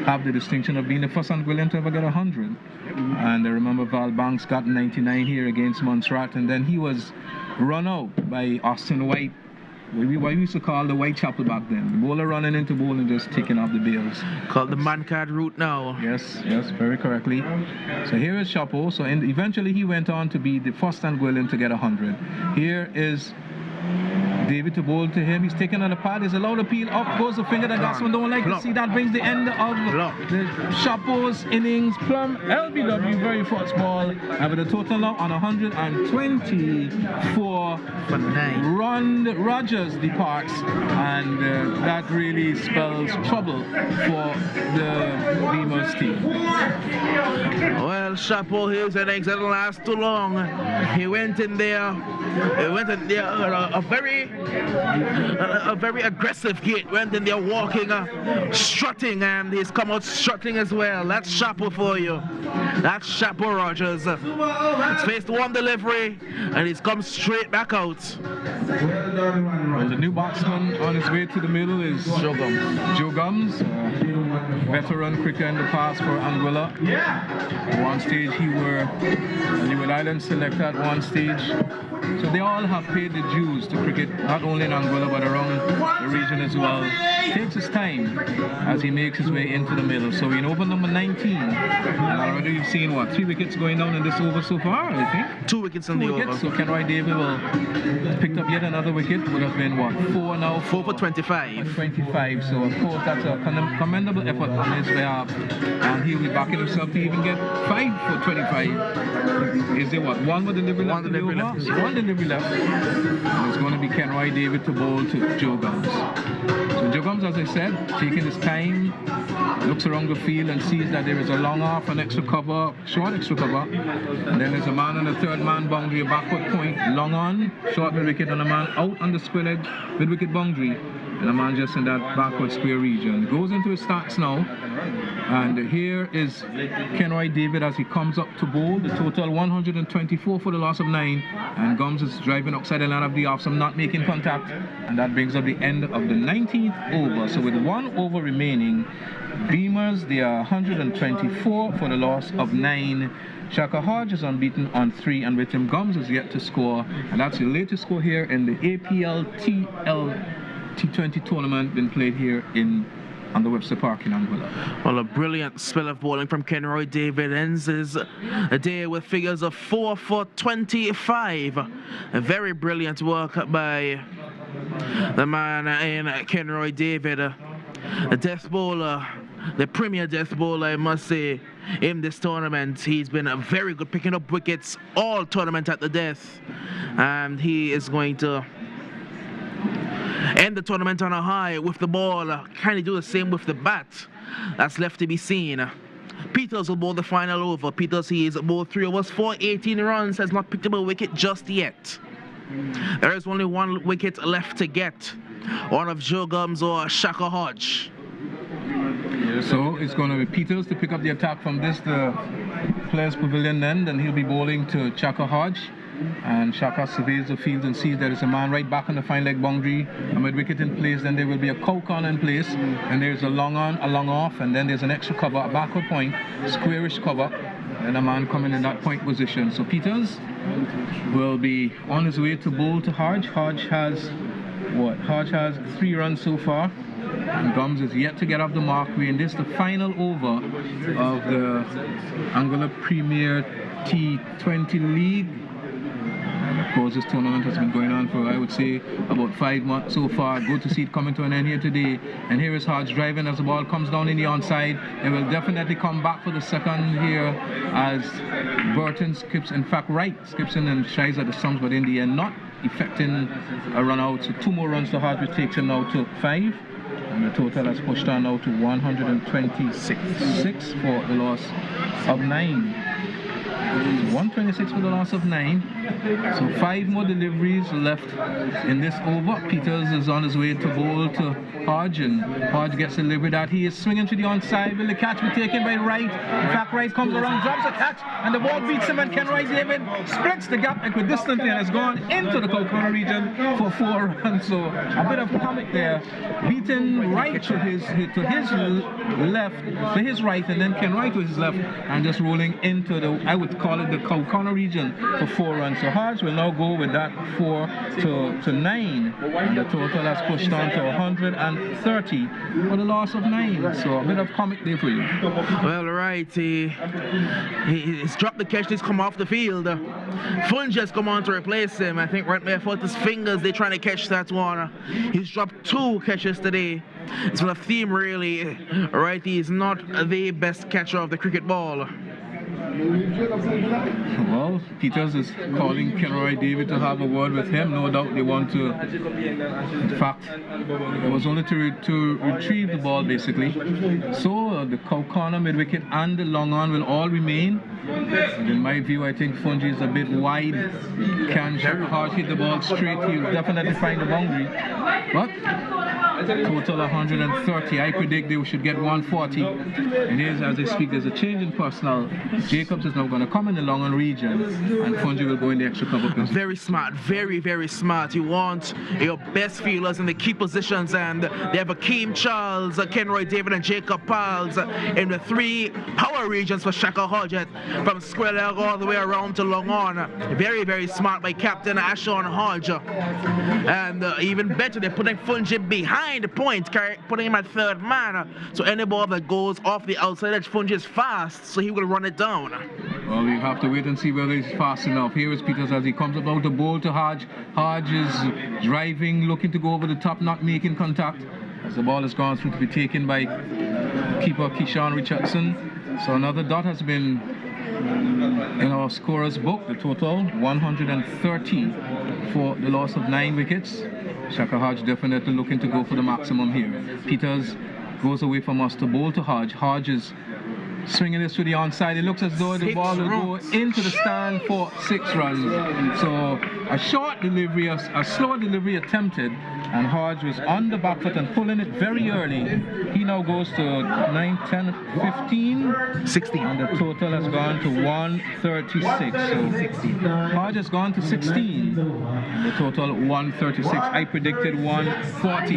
have the distinction of being the first Anguillan to ever get 100. And I remember Val Banks got 99 here against Montserrat, and then he was run out by Austin White, what we used to call the Whitechapel back then. The bowler running into bowl and just taking off the bails. Called the man card route now. Yes, very correctly. So here is Chapeau. So eventually he went on to be the first Anguillan to get 100. Here is David to bowl to him. He's taking on the pad. There's a loud appeal. Up goes the finger. The batsman don't like to see. That brings the end of the Chapeau's innings. Plum LBW, very first ball. And with a total now on 124 for 9. Ron Rogers departs. And that really spells trouble for the Beamers team. Well, Chapeau, his innings didn't last too long. He went in there. A very aggressive gait. Went in there walking, strutting, and he's come out strutting as well. That's Chapeau for you. That's Chapeau Rogers. He's faced one delivery, and he's come straight back out. Well, the new batsman on his way to the middle is Joe Gums, veteran cricketer in the past for Anguilla. At one stage he were Leeward Island selector at one stage. So they all have paid the dues to cricket, not only in Anguilla but around the region as well. It takes his time as he makes his way into the middle. So in over number 19, and already you've seen what, 3 wickets going down in this over so far, I think? 2 wickets in the over. So Kenroy David will picked up yet another wicket. Would have been what, 4 now? 4 for 25. 25. So of course that's a commendable effort on his behalf, and he'll be backing himself to even get 5 for 25. Is there what, one more delivery left? One delivery left. And it's going to be Kenroy David to bowl to Joe Gums. So Joe Gums, as I said, taking his time, looks around the field and sees that there is a long off, an extra cover, short extra cover, and then there's a man on the third man boundary, a backward point, long on, short mid wicket, and a man out on the square leg mid wicket boundary, and a man just in that backward square region. Goes into his stats now, and here is Kenroy David as he comes up to bowl. The total 124 for the loss of 9, and Gums is driving outside the line of the off, some not making contact, and that brings up the end of the 19th over. So with 1 over remaining, Beamers, they are 124 for the loss of 9. Shaka Hodge is unbeaten on 3, and with him Gums is yet to score, and that's the latest score here in the APLT20 tournament been played here on the Webster Park in Anguilla. Well, a brilliant spell of bowling from Kenroy David ends his day with figures of 4 for 25. A very brilliant work by the man in Kenroy David, a death bowler, the premier death bowler, I must say, in this tournament. He's been very good picking up wickets all tournament at the death, and he is going to end the tournament on a high with the ball. Can he do the same with the bat? That's left to be seen. Peters will bowl the final over. Peters, he is bowled 3 overs for 18 runs, has not picked up a wicket just yet. There is only 1 wicket left to get, one of Joe Gums or Shaka Hodge. So it's going to be Peters to pick up the attack from the players' pavilion end, and he'll be bowling to Shaka Hodge. And Shaka surveys the field and sees there is a man right back on the fine leg boundary, a mid wicket in place, then there will be a cow corner in place, and there's a long on, a long off, and then there's an extra cover, a backward point, squarish cover, and a man coming in that point position. So Peters will be on his way to bowl to Hodge. Hodge has 3 runs so far, and Gums is yet to get off the mark. We're in this, the final over of the Anguilla Premier T20 League. Of course, this tournament has been going on for, I would say, about 5 months so far. Good to see it coming to an end here today. And here is Hodge driving as the ball comes down in the onside. They will definitely come back for the second here as Burton skips, in fact, Wright skips in and shies at the stumps, but in the end not effecting a run out. So 2 more runs to Hodge, which takes him now to 5. And the total has pushed on now to 126 for the loss of 9. 126 for the loss of 9. So 5 more deliveries left in this over. Peters is on his way to bowl to Hodge, and Hodge gets delivered that. He is swinging to the onside. Will the catch be taken by Wright? In fact, Wright comes around, drops a catch, and the ball beats him, and Kenroy David splits the gap equidistantly and has gone into the corner region for 4 runs. So a bit of comic there. Beating Wright to his left, to his right, and then Kenroy to his left, and just rolling into the, I would call it the corner region for 4 runs. region. So Hodge will now go with that 4 to 9, and the total has pushed on to 130 for the loss of 9. So a bit of comic day for you. Well, right, he's dropped the catch, he's come off the field. Funge has come on to replace him. I think right there for his fingers, they're trying to catch that one. He's dropped 2 catches today. It's a theme, really. Right, he's not the best catcher of the cricket ball. Well, Peters is calling Kenroy David to have a word with him. No doubt they want to. In fact, it was only to retrieve the ball, basically. So the cow corner, mid-wicket, and the long on will all remain. And in my view, I think Fungi is a bit wide. Can Hodge hit the ball straight? He'll definitely find the boundary. But total 130. I predict they should get 140. It is, as they speak, there's a change in personnel. Jacobs is now going to come in the long on region, and Fungi will go in the extra cover position. Very smart, very, very smart. You want your best fielders in the key positions, and they have Akeem Charles, Kenroy David, and Jacob Pals in the 3 power regions for Shaka Hodge, from square leg all the way around to long on. Very, very smart by Captain Ashon Hodge. And even better, they're putting Fungi behind the point, putting him at 3rd man. So any ball that goes off the outside edge, Fungi is fast, so he will run it down. Well, we'll have to wait and see whether he's fast enough. Here is Peters as he comes about the ball to Hodge. Hodge is driving, looking to go over the top, not making contact, as the ball has gone through to be taken by keeper Keyshawn Richardson. So another dot has been in our scorer's book. The total 130 for the loss of 9 wickets. Shaka Hodge definitely looking to go for the maximum here. Peters goes away from us to bowl to Hodge. Hodge is swinging this to the onside. It looks as though the ball will go into the stand for 6 runs. So a short delivery, a slow delivery attempted, and Hodge was on the back foot and pulling it very early. He now goes to 9, 10, 15, 16, and the total has gone to 136. So Hodge has gone to 16, and the total 136. I predicted 140.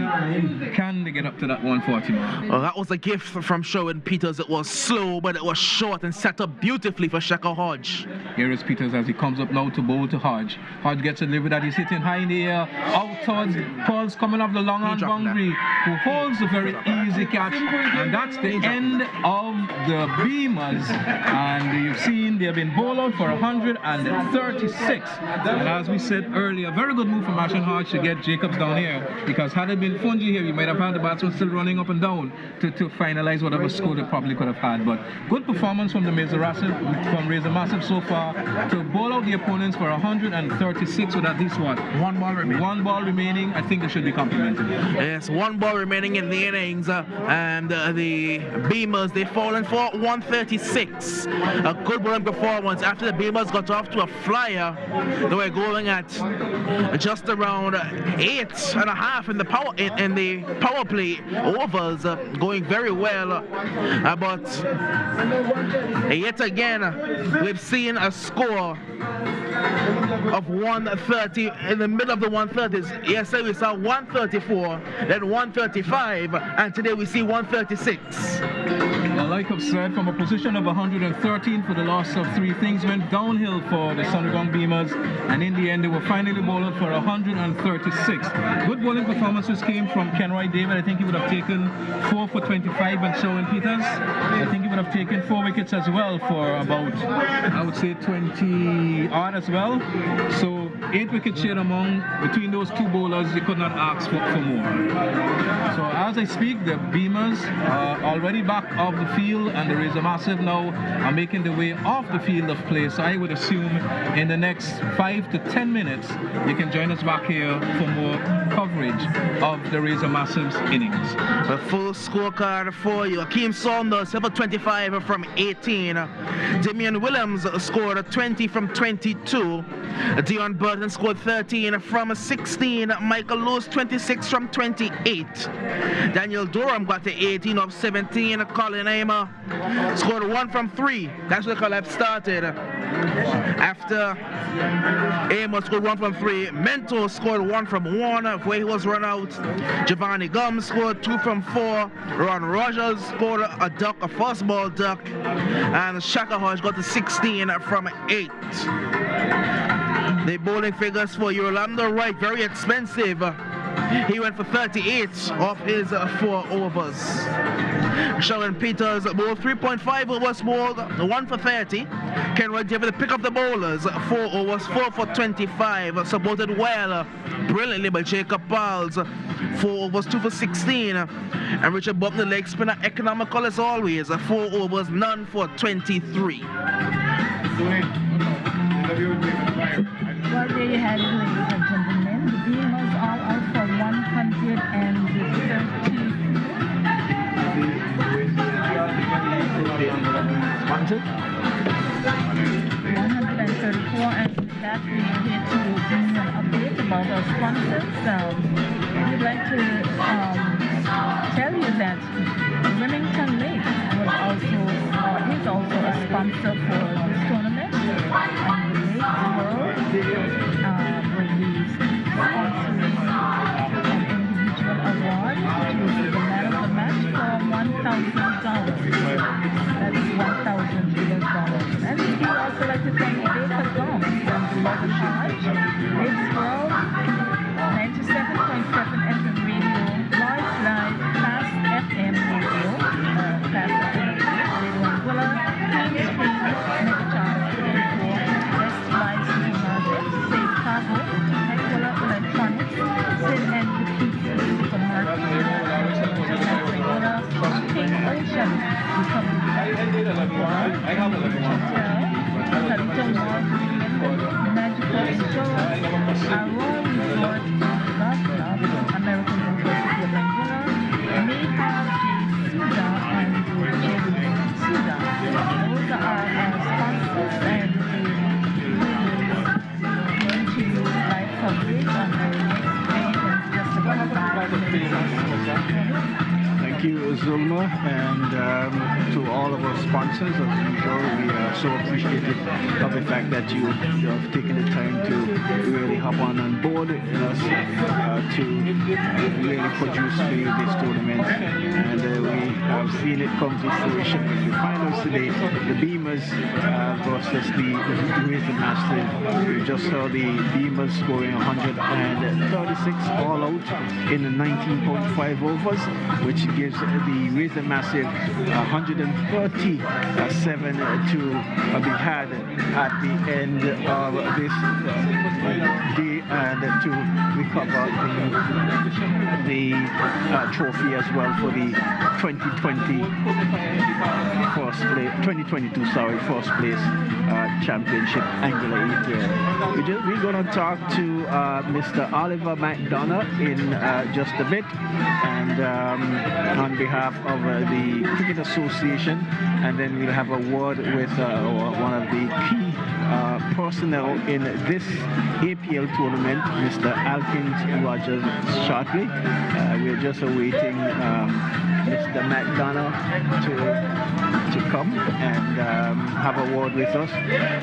Can they get up to that 140 mark? Well, that was a gift from Sherwin Peters. It was slow, but it was short and set up beautifully for Shaka Hodge. Here is Peters as he comes up now to bowl to Hodge. Hodge gets a delivery that he's hitting high in the air, out towards Paul's coming off the long on boundary, who holds a very easy catch, and that's the end of the Beamers. And you've seen they've been bowled out for 136. And as we said earlier, very good move from Ashon Hodge to get Jacobs down here, because had it been Fungi here, you might have had the batsman still running up and down to finalize whatever score they probably could have had. But good performance from the Razor Massive so far to bowl out the opponents for 136 with at least what? 1 ball remaining. 1 ball remaining. I think they should be complimented. Yes, 1 ball remaining in the innings, and the Beamers, they've fallen for 136. A good bowling performance. After the Beamers got off to a flyer, they were going at just around 8.5 in the power play overs, going very well. But yet again, we've seen a score of 130 in the middle of the 130s. Yesterday we saw 134, then 135, and today we see 136. Well, like I've said, from a position of 113 for the loss of 3, things went downhill for the Sunderland Beamers, and in the end they were finally bowled for 136. Good bowling performances came from Kenroy David. I think he would have taken 4 for 25, and Sherwin Peters, I think he would have taken 4 wickets as well for about, I would say, 20 odd as well. So 8 wickets shared between those 2 bowlers. You could not ask for more. So as I speak, the Beamers are already back off the field, and the Razor Massive now are making their way off the field of play. So I would assume in the next 5 to 10 minutes you can join us back here for more coverage of the Razor Massive's innings. A full scorecard for you. Akeem Saunders, 25 from 18. Damian Williams scored 20 from 22. Dion Burton scored 13 from 16. Michael Lewis 26 from 28. Daniel Durham got to 18 of 17. Colin Aimer scored 1 from 3. That's where the collapse started. After Aimer scored 1 from 3, Mento scored 1 from 1 where he was run out. Giovanni Gum scored 2 from 4. Ron Rogers scored a duck, a first ball duck, and Shaka Hodge got to 16 from 8. The bowling figures for Yolanda Wright, very expensive. He went for 38 off his 4 overs. Sharon Peters bowled 3.5 overs bowled, 1 for 30. Kenroy David pick up the bowlers, 4 overs, 4 for 25. Supported well, brilliantly by Jacob Pauls, 4 overs, 2 for 16. And Richard Bob, the leg spinner, economical as always, 4 overs, none for 23. Well, there you have it, ladies and gentlemen. The Beamers all out for 130. 134, and with that we are here to bring you an update about our sponsors. We'd like to tell you that Remington Lake was also is also a sponsor for this tournament, and the Lake World will be sponsoring an individual award to the man of the match for $1,000. That's $1,000. And we'd also like to thank Baker Gum from the Local College, Lakes World, 97.7 FM Radio, Lloyd's Live, Fast FM Radio, Fast FM Radio Anguilla, Queen Street, Megacharge 34, Best Buy Supermarket, Safe Cargo, Anguilla Electronics, Sid and the Pizza Supermarket, Anguilla, King Ocean, Caliton Mall, Magical Insurance, Aurora Resort, Golf Club, American University of Anguilla, Neha J. Suda, and Jerry Suda. Those are our sponsors, and they will going to you live coverage on our next page in just about 5 minutes. Thank you, Zulma, and to all of our sponsors. As usual, we are so appreciative of the fact that you have taken the time to really hop on board with us to really produce for you this tournament. And we have seen it come to fruition with the finals today. The Beamers versus the Rhythm Masters. We just saw the Beamers scoring 136 all out in the 19.5 overs, which gives the Razor Massive 137 to be had at the end of this day, and to recover the trophy as well for the 2022 first place championship Anguilla APL. We're going to talk to Mr. Oliver McDonough in just a bit, and on behalf of the Cricket Association, and then we'll have a word with one of the key personnel in this APL tournament, Mr. Alkins Rogers, shortly. We're just awaiting Mr. McDonough to come and have a word with us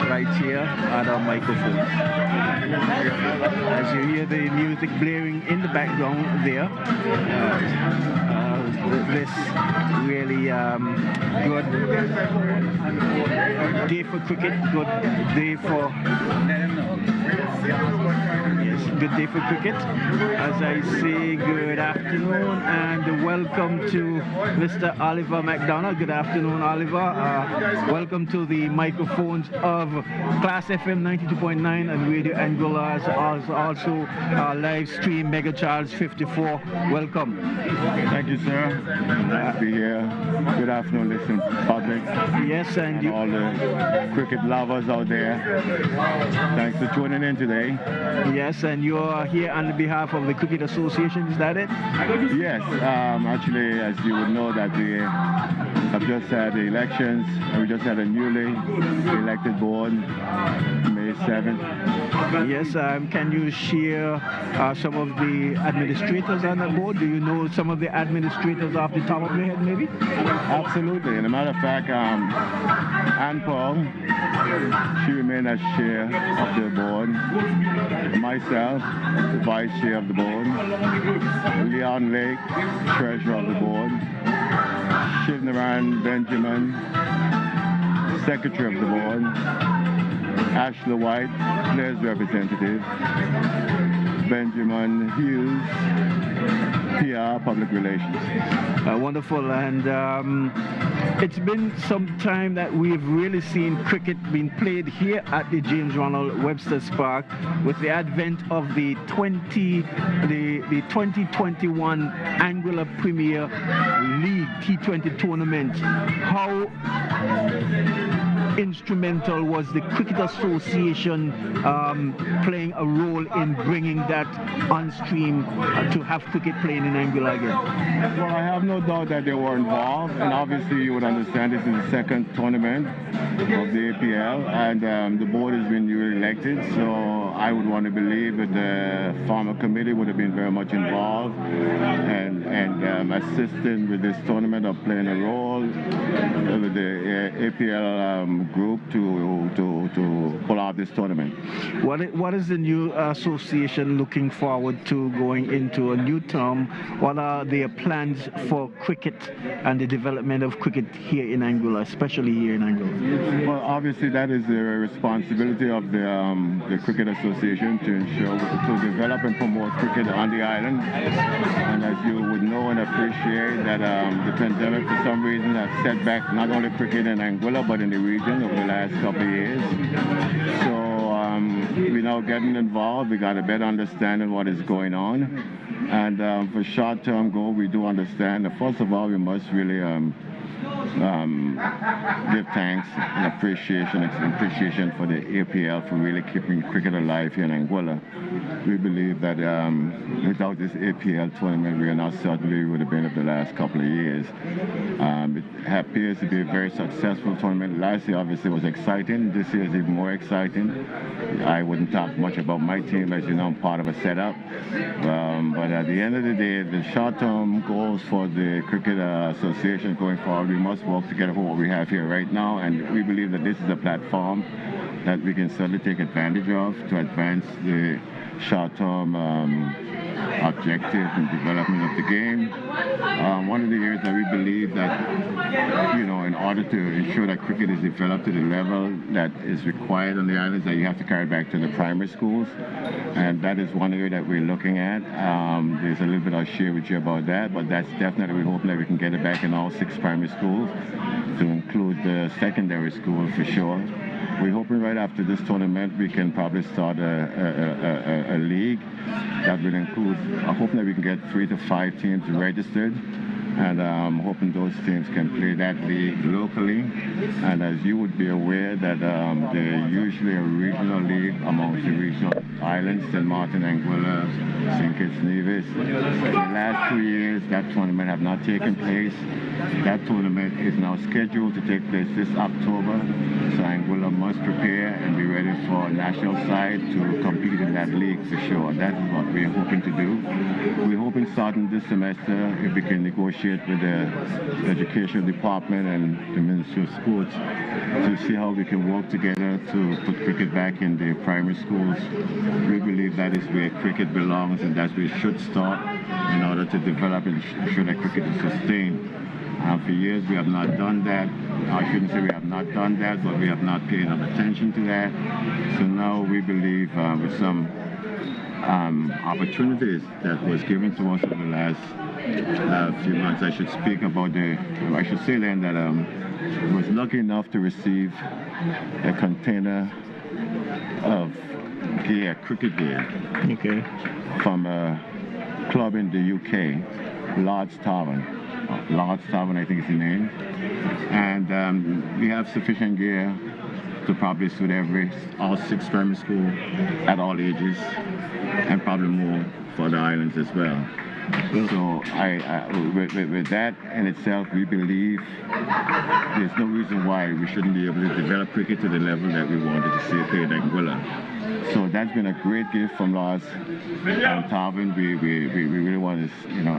right here at our microphone. As you hear the music blaring in the background there, this really good day for cricket, good day for good day for cricket. As I say, good afternoon and welcome to Mr. Oliver McDonough. Good afternoon, Oliver. Welcome to the microphones of Class FM 92.9 and Radio Anguilla, also live stream Mega Charles 54. Welcome. Thank you, sir. Nice to be here. Good afternoon, listen, public. Yes, and all the cricket lovers out there. Thanks for tuning in today. Yes, and you are here on behalf of the Cricket Association, is that it? Yes, actually, as you would know, that we have just had the elections, and we just had a newly elected board, May 7th. Yes, can you share some of the administrators on the board? Do you know some of the administrators off the top of your head, maybe? Absolutely. And a matter of fact, Ann Paul, she remained as chair of the board. Myself, the vice chair of the board. Leon Lake, treasurer of the board. Shivnaran Benjamin, secretary of the board. Ashley White, players representative, Benjamin Hughes, PR, public relations. Wonderful, and it's been some time that we've really seen cricket being played here at the James Ronald Webster Park with the advent of the 2021 Anguilla Premier League T20 tournament. How instrumental was the Cricket Association playing a role in bringing that on stream to have cricket playing in Anguilla again? Well, I have no doubt that they were involved, and obviously you would understand this is the second tournament of the APL, and the board has been newly elected, so I would want to believe that the former committee would have been very much involved and assisting with this tournament of playing a role with the APL group to pull out this tournament. What is the new association looking forward to going into a new term? What are their plans for cricket and the development of cricket here in Anguilla, especially here in Anguilla? Well, obviously that is the responsibility of the Cricket Association to ensure to develop and promote cricket on the island. And as you would know and appreciate that the pandemic for some reason has set back not only cricket in Anguilla but in the region over the last couple of years. So we're now getting involved. We got a better understanding of what is going on. And for short-term goal, we do understand that first of all, we must really give thanks and appreciation for the APL for really keeping cricket alive here in Anguilla. We believe that without this APL tournament, we are not certainly would have been of the last couple of years. It appears to be a very successful tournament. Last year, obviously, was exciting. This year is even more exciting. I wouldn't talk much about my team, as you know, I'm part of a setup. But at the end of the day, the short-term goals for the Cricket Association going forward, we must work together for what we have here right now, and we believe that this is a platform that we can certainly take advantage of to advance the short-term objective and development of the game. One of the areas that we believe that, you know, in order to ensure that cricket is developed to the level that is required on the islands, that you have to carry it back to the primary schools, and that is one area that we're looking at. There's a little bit I'll share with you about that, but that's definitely, we're hoping that we can get it back in all 6 primary schools, to include the secondary school for sure. We're hoping right after this tournament we can probably start a league that will include, I'm hoping that we can get 3 to 5 teams registered, and I'm hoping those teams can play that league locally. And as you would be aware that they're usually a regional league amongst the regional islands, St. Martin, Anguilla, St. Kitts, Nevis. In the last 2 years, that tournament have not taken place. That tournament is now scheduled to take place this October, so Anguilla must prepare and be ready for national side to compete in that league for sure. That is what we're hoping to do. We're hoping starting this semester, if we can negotiate with the Education Department and the Ministry of Sports to see how we can work together to put cricket back in the primary schools. We believe that is where cricket belongs, and that's where it should start in order to develop and ensure that cricket is sustained. For years we have not done that. I shouldn't say we have not done that, but we have not paid enough attention to that. So now we believe with some opportunities that was given to us over the last few months, I should speak about I should say then that I was lucky enough to receive a container of gear, cricket gear, from a club in the UK, Lord's Tavern. Lord's Tavern, I think is the name. And we have sufficient gear to probably suit all 6 primary schools at all ages, and probably more for the islands as well. So with that in itself, we believe there's no reason why we shouldn't be able to develop cricket to the level that we wanted to see it played at Anguilla. So that's been a great gift from Lord's Tavern. We really want to, you know,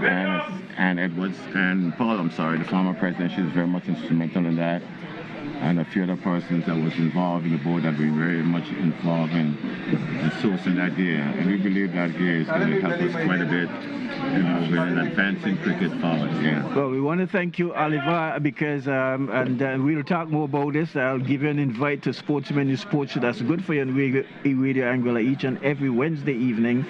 Ann Edwards and Paul, I'm sorry, the former president, she's very much instrumental in that. And a few other persons that was involved in the board have been very much involved in sourcing that gear. And we believe that gear is going to help us quite a bit we're advancing cricket forward. Yeah. Well, we want to thank you, Oliver, because we'll talk more about this. I'll give you an invite to Sportsman in Sports. That's good for you in Radio Anguilla each and every Wednesday evening,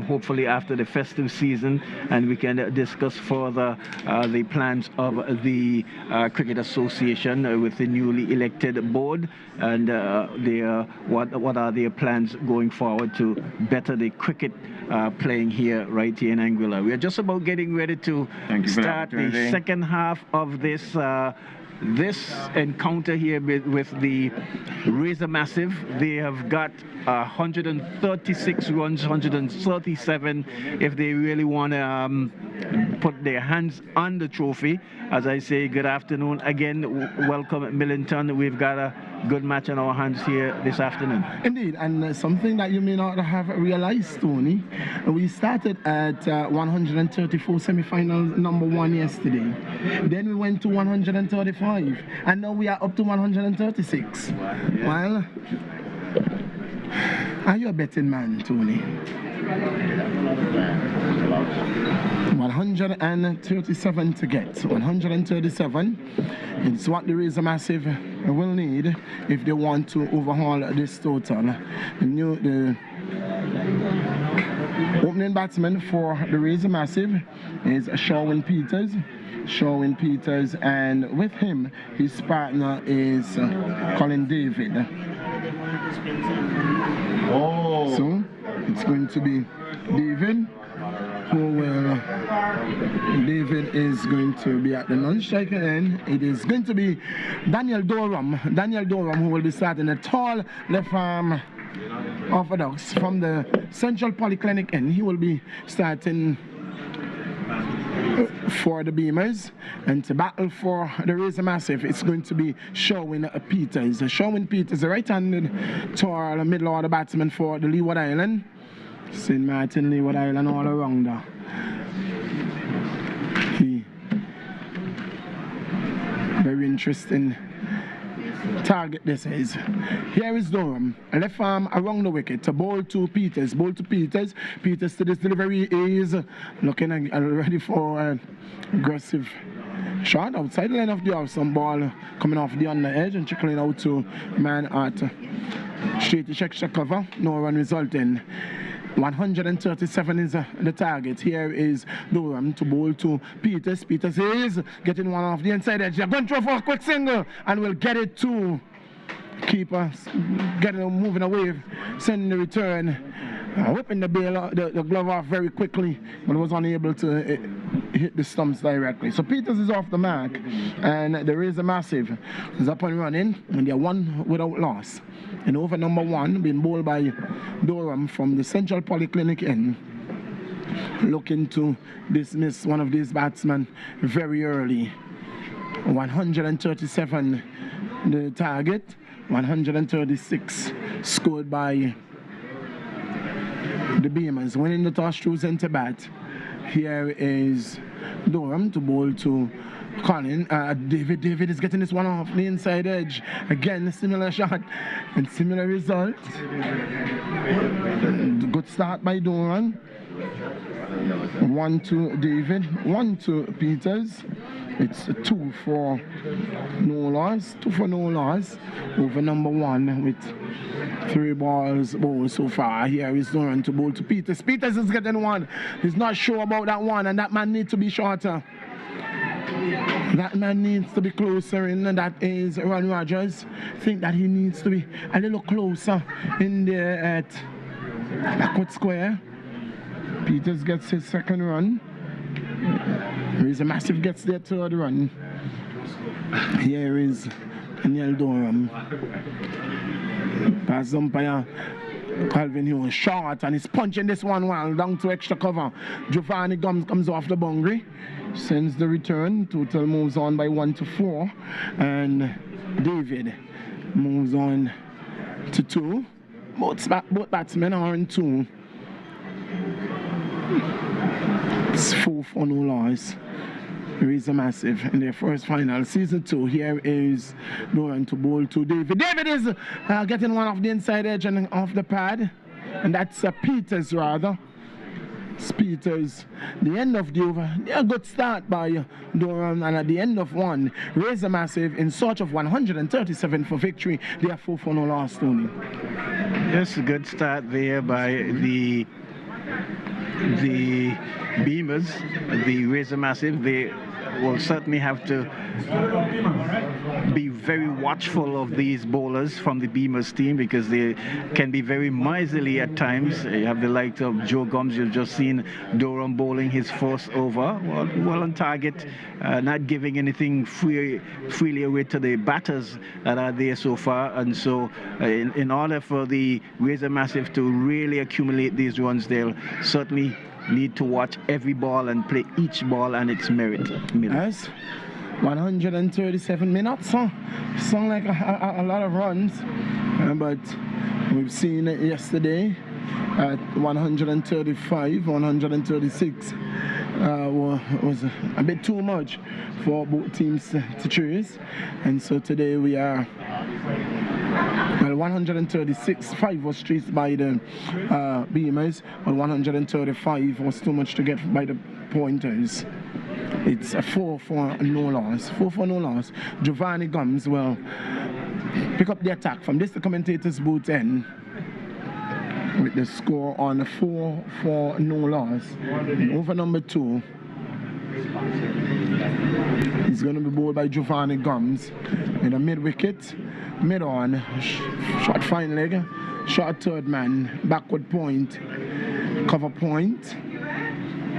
hopefully after the festive season, and we can discuss further the plans of the Cricket Association with the newly elected board and what are their plans going forward to better the cricket playing here right here in Anguilla. We are just about getting ready to start the second half of this encounter here with the Razor Massive. They have got 136 runs, 137 if they really want to put their hands on the trophy. As I say, good afternoon again. Welcome at Millington. We've got a good match on our hands here this afternoon. Indeed, and something that you may not have realized, Tony, we started at 134 semi-finals number 1 yesterday. Then we went to 135, and now we are up to 136. Well, are you a betting man, Tony? 137 to get. 137. It's what the Razor Massive will need if they want to overhaul this total. The opening batsman for the Razor Massive is Sherwin Peters. Sherwin Peters, and with him, his partner is Colin David. Oh. So it's going to be David David is going to be at the non-striker end. It is going to be Daniel Durham who will be starting a tall left arm orthodox from the Central Polyclinic end. He will be starting for the Beamers, and to battle for the Razor Massive, it's going to be Sherwin Peters. Sherwin Peters, the right-handed tall middle order batsman for the Leeward Island. St. Martin, Leeward Island, all around there. Very interesting target this is. Here is Durham, left arm around the wicket to bowl to Peters. Peters to this delivery is looking ready for aggressive shot outside the line of the off. Some ball coming off the under edge and trickling out to man at straight extra cover. No run resulting. 137 is the target. Here is Durham to bowl to Peters. Peters is getting one off the inside edge. They're going to throw for a quick single and will get it to keeper. Getting moving away, sending the return. Whipping the glove off very quickly, but was unable to hit the stumps directly. So Peters is off the mark, and the Razor Massive is up and running, and they're one without loss. And over number 1, being bowled by Durham from the Central Polyclinic end, looking to dismiss one of these batsmen very early. 137 the target, 136 scored by the Beamers. Winning the toss, choosing to bat. Here is Durham to bowl to Colin. David is getting this one off the inside edge. Again, similar shot and similar result. Good start by Durham. 1 to David, 1 to Peters. It's 2 for no loss. 2 for no loss over number 1 with 3 balls bowled so far. Here is Durham to bowl to Peters. Peters is getting one. He's not sure about that one, and that man needs to be shorter. That man needs to be closer in, and that is Ron Rogers. I think that he needs to be a little closer in there at backward square. Peters gets his second run. Razor Massive gets their third run. Here is Daniel Durham. Pass umpire Calvin Hughes short, and he's punching this one well down to extra cover. Giovanni comes off the boundary, sends the return. Total moves on by 1 to 4, and David moves on to 2. Both batsmen are in 2. It's 4 for no loss. Razor Massive in their first final, season 2. Here is Durham to bowl to David. David is getting one off the inside edge and off the pad, and that's Peters rather. Peters, the end of the over, a good start by Durham, and at the end of one, Razor Massive in search of 137 for victory. They are 4-4 loss, Tony. Yes, a good start there by the Beamers, the Razor Massive. They will certainly have to be very watchful of these bowlers from the Beamers team, because they can be very miserly at times. You have the likes of Joe Gums. You've just seen Durham bowling his first over, well on target, not giving anything freely away to the batters that are there so far. And so in order for the Razor Massive to really accumulate these runs, they'll certainly need to watch every ball and play each ball and its merit. Yes, 137 minutes, huh? Sound like a lot of runs, but we've seen it yesterday at 135, 136 was a bit too much for both teams to chase, and so today we are. Well, 136, 5 was chased by the Beamers, but 135 was too much to get by the Pointers. It's a 4-4 no loss. 4-4 no loss. Giovanni Gums will pick up the attack from this, the commentator's booth end, with the score on 4-4 no loss. Over number 2. He's going to be bowled by Giovanni Gums in a mid-wicket, mid-on, short fine leg, short third man, backward point, cover point,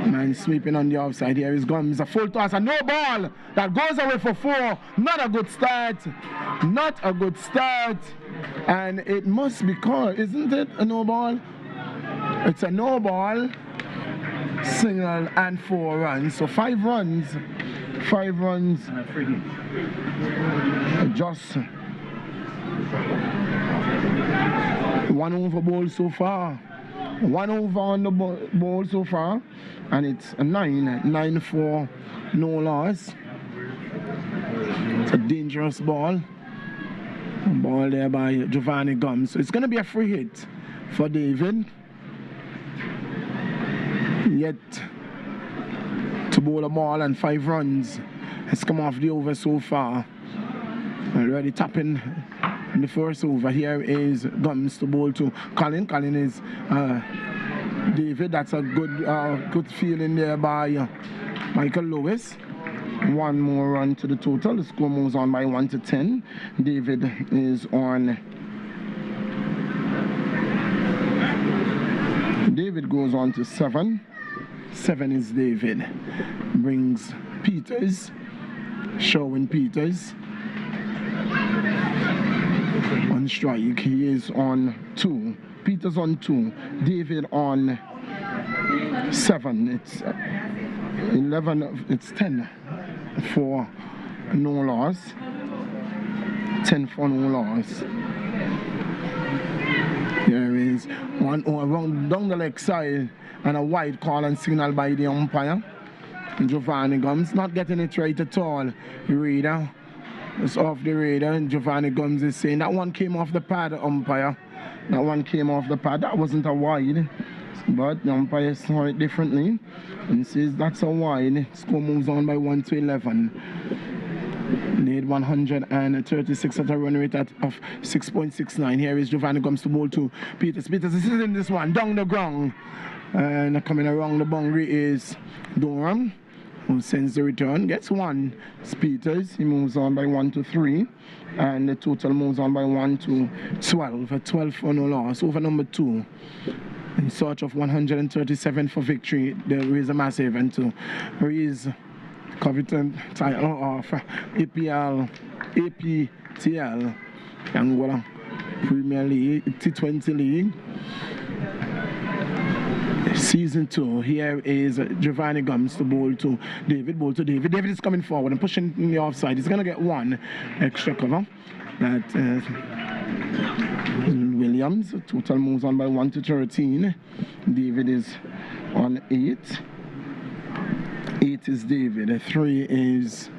man sweeping on the outside. Here is Gums, a full toss, a no ball that goes away for 4. Not a good start, not a good start, and it must be called, isn't it, a no ball? It's a no ball, single and 4 runs, so 5 runs. 5 runs, just 1 over ball so far, 1 over on the ball so far, and it's a 9-4 no loss. It's a dangerous ball there by Giovanni Gums, so it's going to be a free hit for David, yet to bowl a ball, and 5 runs has come off the over so far. Already tapping in the first over. Here is Gums to bowl to Colin. Colin is David. That's a good feeling there by Michael Lewis. 1 more run to the total. The score moves on by 1-10. David is on. David goes on to 7. 7 is David. Brings Peters, Sherwin Peters on strike. He is on 2. Peters on 2. David on 7. It's 11. It's 10 for no loss. 10 for no loss. There is 1 around down the leg side, and a wide call and signal by the umpire. Giovanni Gums not getting it right at all. Reader, it's off the radar, and Giovanni Gums is saying that one came off the pad, umpire. That one came off the pad. That wasn't a wide, but the umpire saw it differently and says that's a wide. Score moves on by 1-11. Need 136 at a run rate of 6.69. Here is Giovanni Gums to bowl to Peters. Peters is in this one, down the ground. And coming around the boundary is Durham, who sends the return, gets 1. It's Peters, he moves on by 1-3. And the total moves on by 1-12. A 12 for no loss. Over number 2. In search of 137 for victory. The Razor Massive, and to raise Covington title of APLTL Anguilla Premier League, T20 League. Season 2. Here is Giovanni Gums to bowl to David. Bowl to David. David is coming forward and pushing in the offside. He's going to get 1 extra cover. That Williams. Total moves on by 1-13. David is on 8. 8 is David. 3 is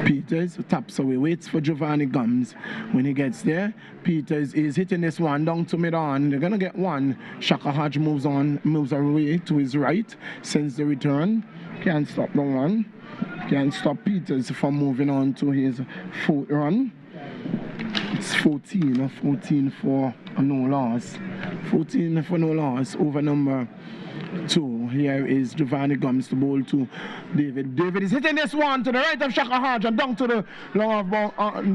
Peters taps away, waits for Giovanni Gums. When he gets there, Peters is hitting this one down to mid-on. They're gonna get one. Shaka Hodge moves away to his right, sends the return. Can't stop the one. Can't stop Peters from moving on to his fourth run. It's 14 for no loss. 14 for no loss over number 2. Here is Giovanni Gums to bowl to David. David is hitting this one to the right of Shaka Hodge and down to the long of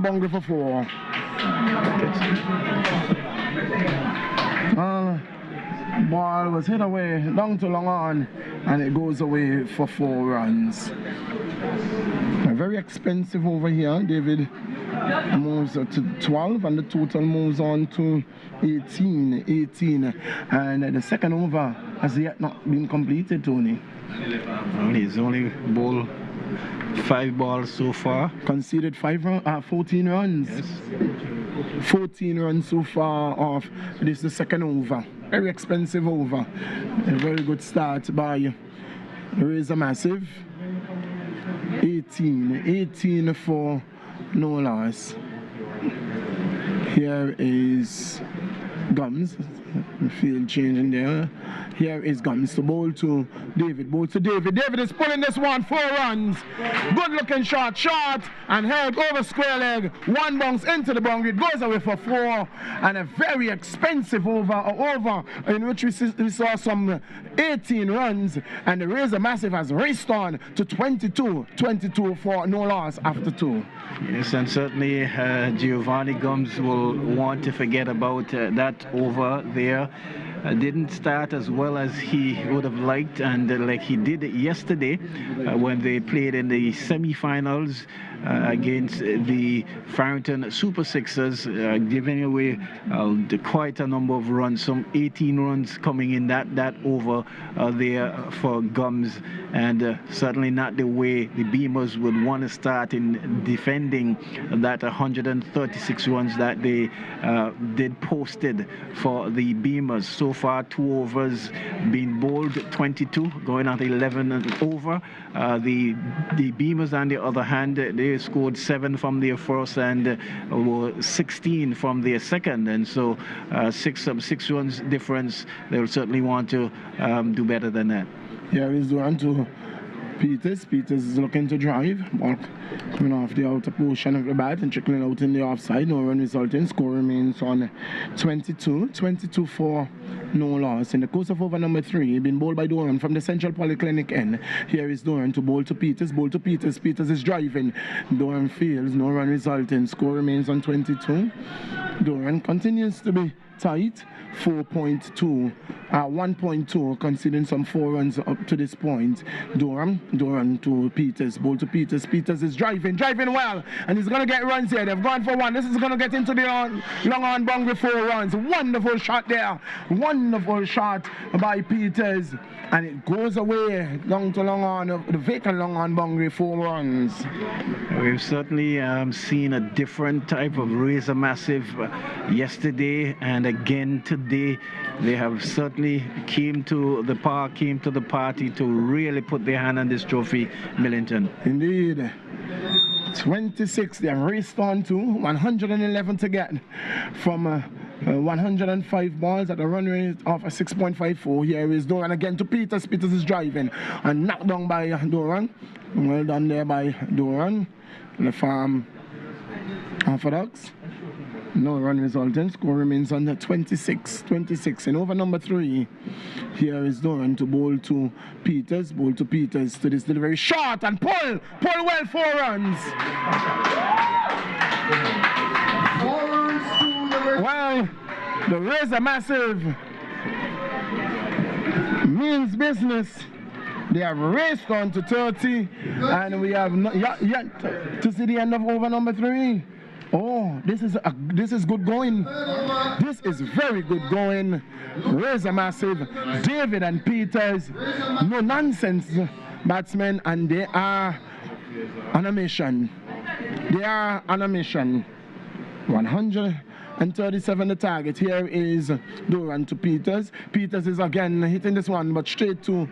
boundary for 4. Ball was hit away down to long on and it goes away for 4 runs. Very expensive over here. David moves to 12 and the total moves on to 18. And the second over has yet not been completed, Tony. He's only bowled 5 balls so far. Conceded 14 runs. Yes. 14 runs so far off. This is the second over. Very expensive over. A very good start by Razor Massive. 18 for no loss. Here is Gums. Field changing there. Here is Gums to bowl to David. David is pulling this one, 4 runs. Good looking shot, and held over square leg. 1 bounce into the boundary. It goes away for 4. And a very expensive over in which we saw some 18 runs. And the Razor Massive has raced on to 22 for no loss after 2. Yes, and certainly Giovanni Gums will want to forget about that over there. Didn't start as well as he would have liked, and like he did yesterday when they played in the semi-finals against the Farrington Super Sixers, giving away quite a number of runs, some 18 runs coming in that over there for Gums, and certainly not the way the Beamers would want to start in defending that 136 runs that they did posted for the Beamers. So far, 2 overs being bowled, 22 going at 11 over. The Beamers, on the other hand, they scored 7 from their first and were 16 from their second, and so 6 runs difference. They'll certainly want to do better than that. Here is down to Peters. Peters is looking to drive. Ball coming off the outer portion of the bat and trickling out in the offside. No run resulting. Score remains on 22 for no loss. In the course of over number 3, been bowled by Doran from the Central Polyclinic end. Here is Doran to bowl to Peters. Peters is driving. Doran fields. No run resulting. Score remains on 22. Doran continues to be tight. 4.2, 1.2, considering some 4 runs up to this point. Doran to Peters, bowl to Peters. Peters is driving well, and he's going to get runs here. They've gone for 1. This is going to get into the long on boundary 4 runs. Wonderful shot there. Wonderful shot by Peters. And it goes away long to long on, the vacant long on boundary 4 runs. We've certainly seen a different type of Razor Massive yesterday and again today. They have certainly came to the party to really put their hand on this trophy, Millington. Indeed. 26, they have raced on to 111 to get from 105 balls at a run rate of 6.54. Here is Doran again to Peters. Peters is driving and knocked down by Doran. Well done there by Doran. The farm orthodox. No run resulting. Score remains on 26. In over number 3. Here is Doran to bowl to Peters. To this delivery. Shot and pull well, 4 runs. Well, the Razor Massive means business. They have raced on to 30, and we have not yet to see the end of over number 3. Oh, this is good going. This is very good going. Razor Massive, David and Peters, no nonsense batsmen, and they are on a mission. 137 the target. Here is Doran to Peters. Peters is again hitting this one, but straight to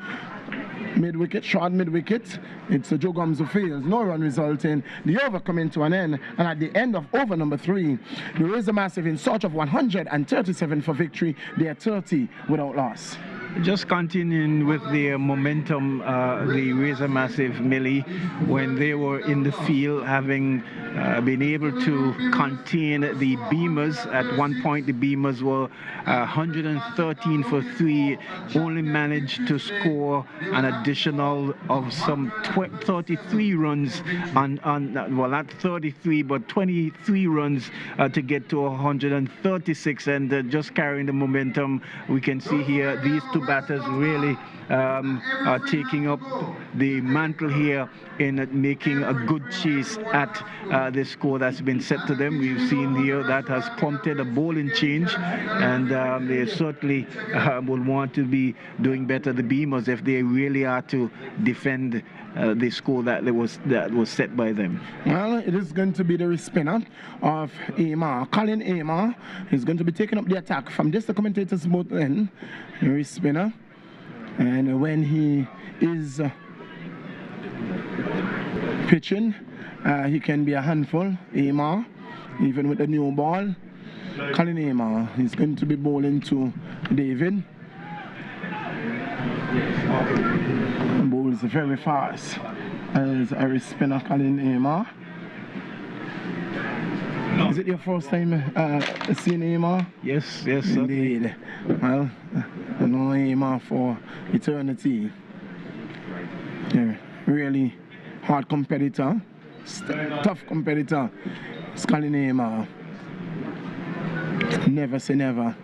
mid-wicket, short mid-wicket. It's Joe Gums who fails. No run resulting. The over coming to an end. And at the end of over number 3, the Razor Massive in search of 137 for victory. They are 30 without loss. Just continuing with the momentum, the Razor Massive Millie, when they were in the field, having been able to contain the Beamers. At one point, the Beamers were 113 for 3, only managed to score an additional of some 33 runs well, not 33, but 23 runs to get to 136, and just carrying the momentum. We can see here these two batters really are taking up the mantle here in making a good chase at the score that's been set to them. We've seen here that has prompted a bowling change, and they certainly will want to be doing better, the Beamers, if they really are to defend the score that was set by them. Well, it is going to be the spinner of Amar. Colin Amar is going to be taking up the attack from this, the commentators both end. Spinner, and when he is pitching, he can be a handful. Amar, even with the new ball. Colin Amar is going to be bowling to David. Bowls very fast as a spinner, Colin Amar. Is it your first time seeing Amar? Yes, indeed. Well, I know Amar for eternity. Yeah, really hard competitor, tough competitor. It's Colin Amar. Never say never.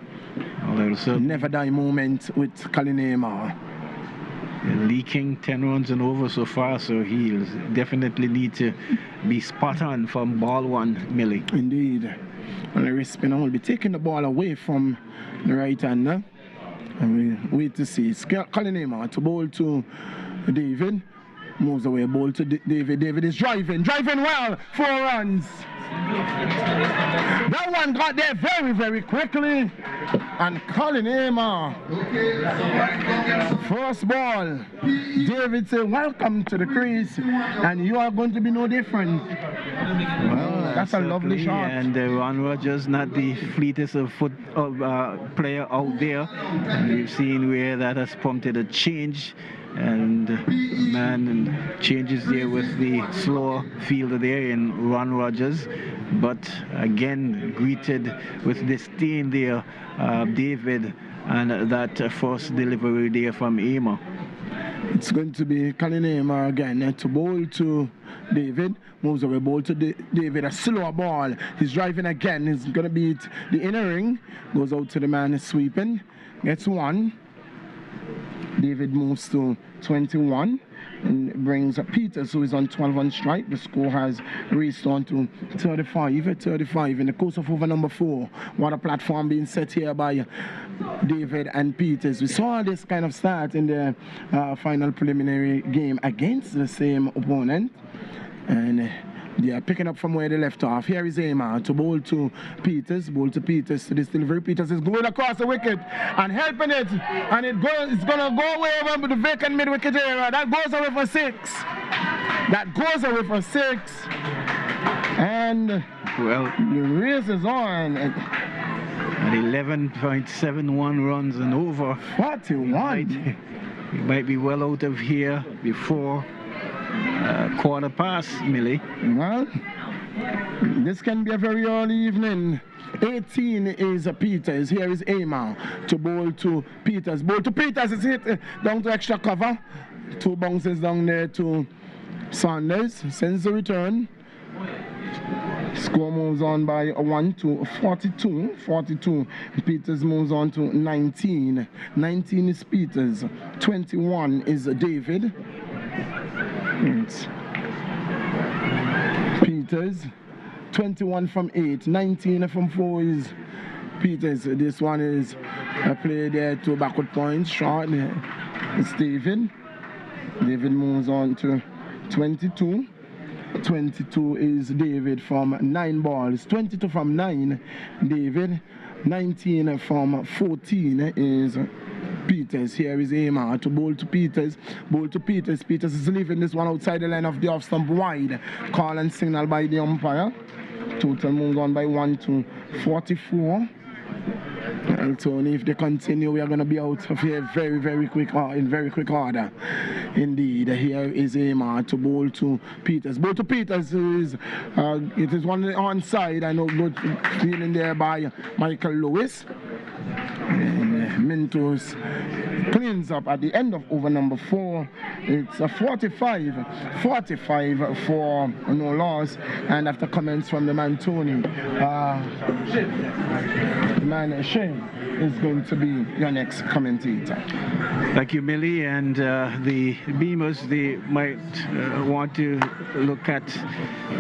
Never die moment with Colin Amar. Leaking 10 runs and over so far, so he'll definitely need to be spot on from ball 1, Millie. Indeed. And the spinner will be taking the ball away from the right hander. And we wait to see. It's Colin Amar to bowl to David. Moves away, bowl to David. David is driving well. 4 runs. That one got there very, very quickly. And Colin Amar, first ball, David said, welcome to the crease, and you are going to be no different. Well, that's a lovely shot. And Ron Rogers, not the fleetest of player out there. And we've seen where that has prompted a change. And changes there with the slower fielder there in Ron Rogers, but again greeted with disdain there, David, and that first delivery there from Amar. It's going to be Colin Amar again to bowl to David. Moves away, bowl to David, a slower ball. He's driving again. He's going to beat the inner ring. Goes out to the man sweeping. Gets 1. David moves to 21 and brings Peters, who is on 12 on strike. The score has raced on to 35 in the course of over number 4. What a platform being set here by David and Peters. We saw this kind of start in the final preliminary game against the same opponent, and they are picking up from where they left off. Here is Amar to bowl to Peters. To this delivery. Peters is going across the wicket and helping it. And it's going to go away over the vacant mid-wicket area. That goes away for 6. And well, the race is on. At 11.71 runs and over. 41. He might be well out of here before quarter past, Millie. Well, this can be a very early evening. 18 is Peters. Here is Amar to bowl to Peters. Bowl to Peters is hit down to extra cover. 2 bounces down there to Saunders. Sends the return. Score moves on by 1 to 42. Peters moves on to 19. 19 is Peters. 21 is David. It's Peters. 21 from 8. 19 from 4 is Peters. This one is a play there to backward points. Short. It's David. David moves on to 22. 22 is David from 9 balls. 22 from 9, David. 19 from 14 is Peters. Here is Amar to bowl to Peters. Bowl to Peters. Peters is leaving this one outside the line of the off stump wide. Call and signal by the umpire. Total moves on by 1 to 44. And Tony, if they continue, we are going to be out of here very, very quick, in very quick order. Indeed, here is Amar to bowl to Peters. Bowl to Peters, who is, it is one onside. I know good feeling there by Michael Lewis. And Mintos cleans up at the end of over number 4. It's a 45 for no loss. And after comments from the man Tony, the man Shane is going to be your next commentator. Thank you, Millie. And the Beamers, they might want to look at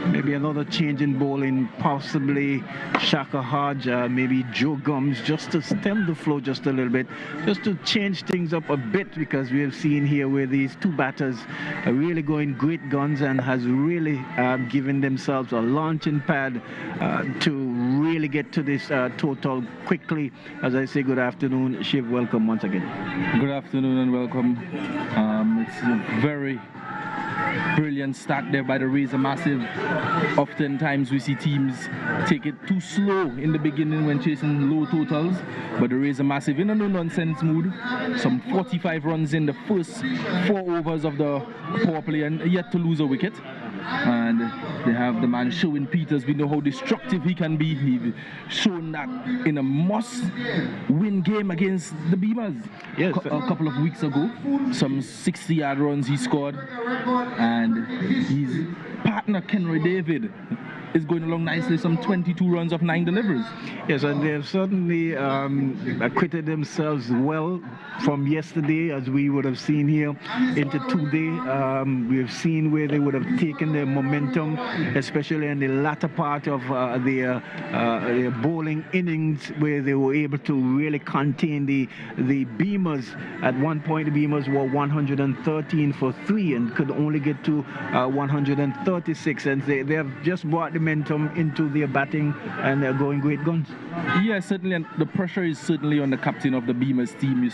maybe another change in bowling, possibly Shaka Hodge, maybe Joe Gums, just to stem the flow just a little bit, just to change things up a bit, because we have seen here where these two batters are really going great guns and has really given themselves a launching pad to really get to this total quickly. As I say, good afternoon, Shiv, welcome once again. Good afternoon and welcome. It's a very brilliant start there by the Razor Massive. Oftentimes we see teams take it too slow in the beginning when chasing low totals, but the Razor Massive in a no-nonsense mood. Some 45 runs in the first 4 overs of the power play and yet to lose a wicket. And they have the man showing Peters. We know how destructive he can be. He's shown that in a must-win game against the Beamers. Yes. A couple of weeks ago. Some 60-yard runs he scored. And his partner, Kenroy David, is going along nicely, some 22 runs of 9 deliveries. Yes, and they have certainly acquitted themselves well from yesterday, as we would have seen here, into today. We have seen where they would have taken their momentum, especially in the latter part of their bowling innings, where they were able to really contain the Beamers. At one point, the Beamers were 113 for 3 and could only get to 136, and they have just brought the momentum into their batting, and they're going great guns. Yeah, certainly, and the pressure is certainly on the captain of the Beamers team. You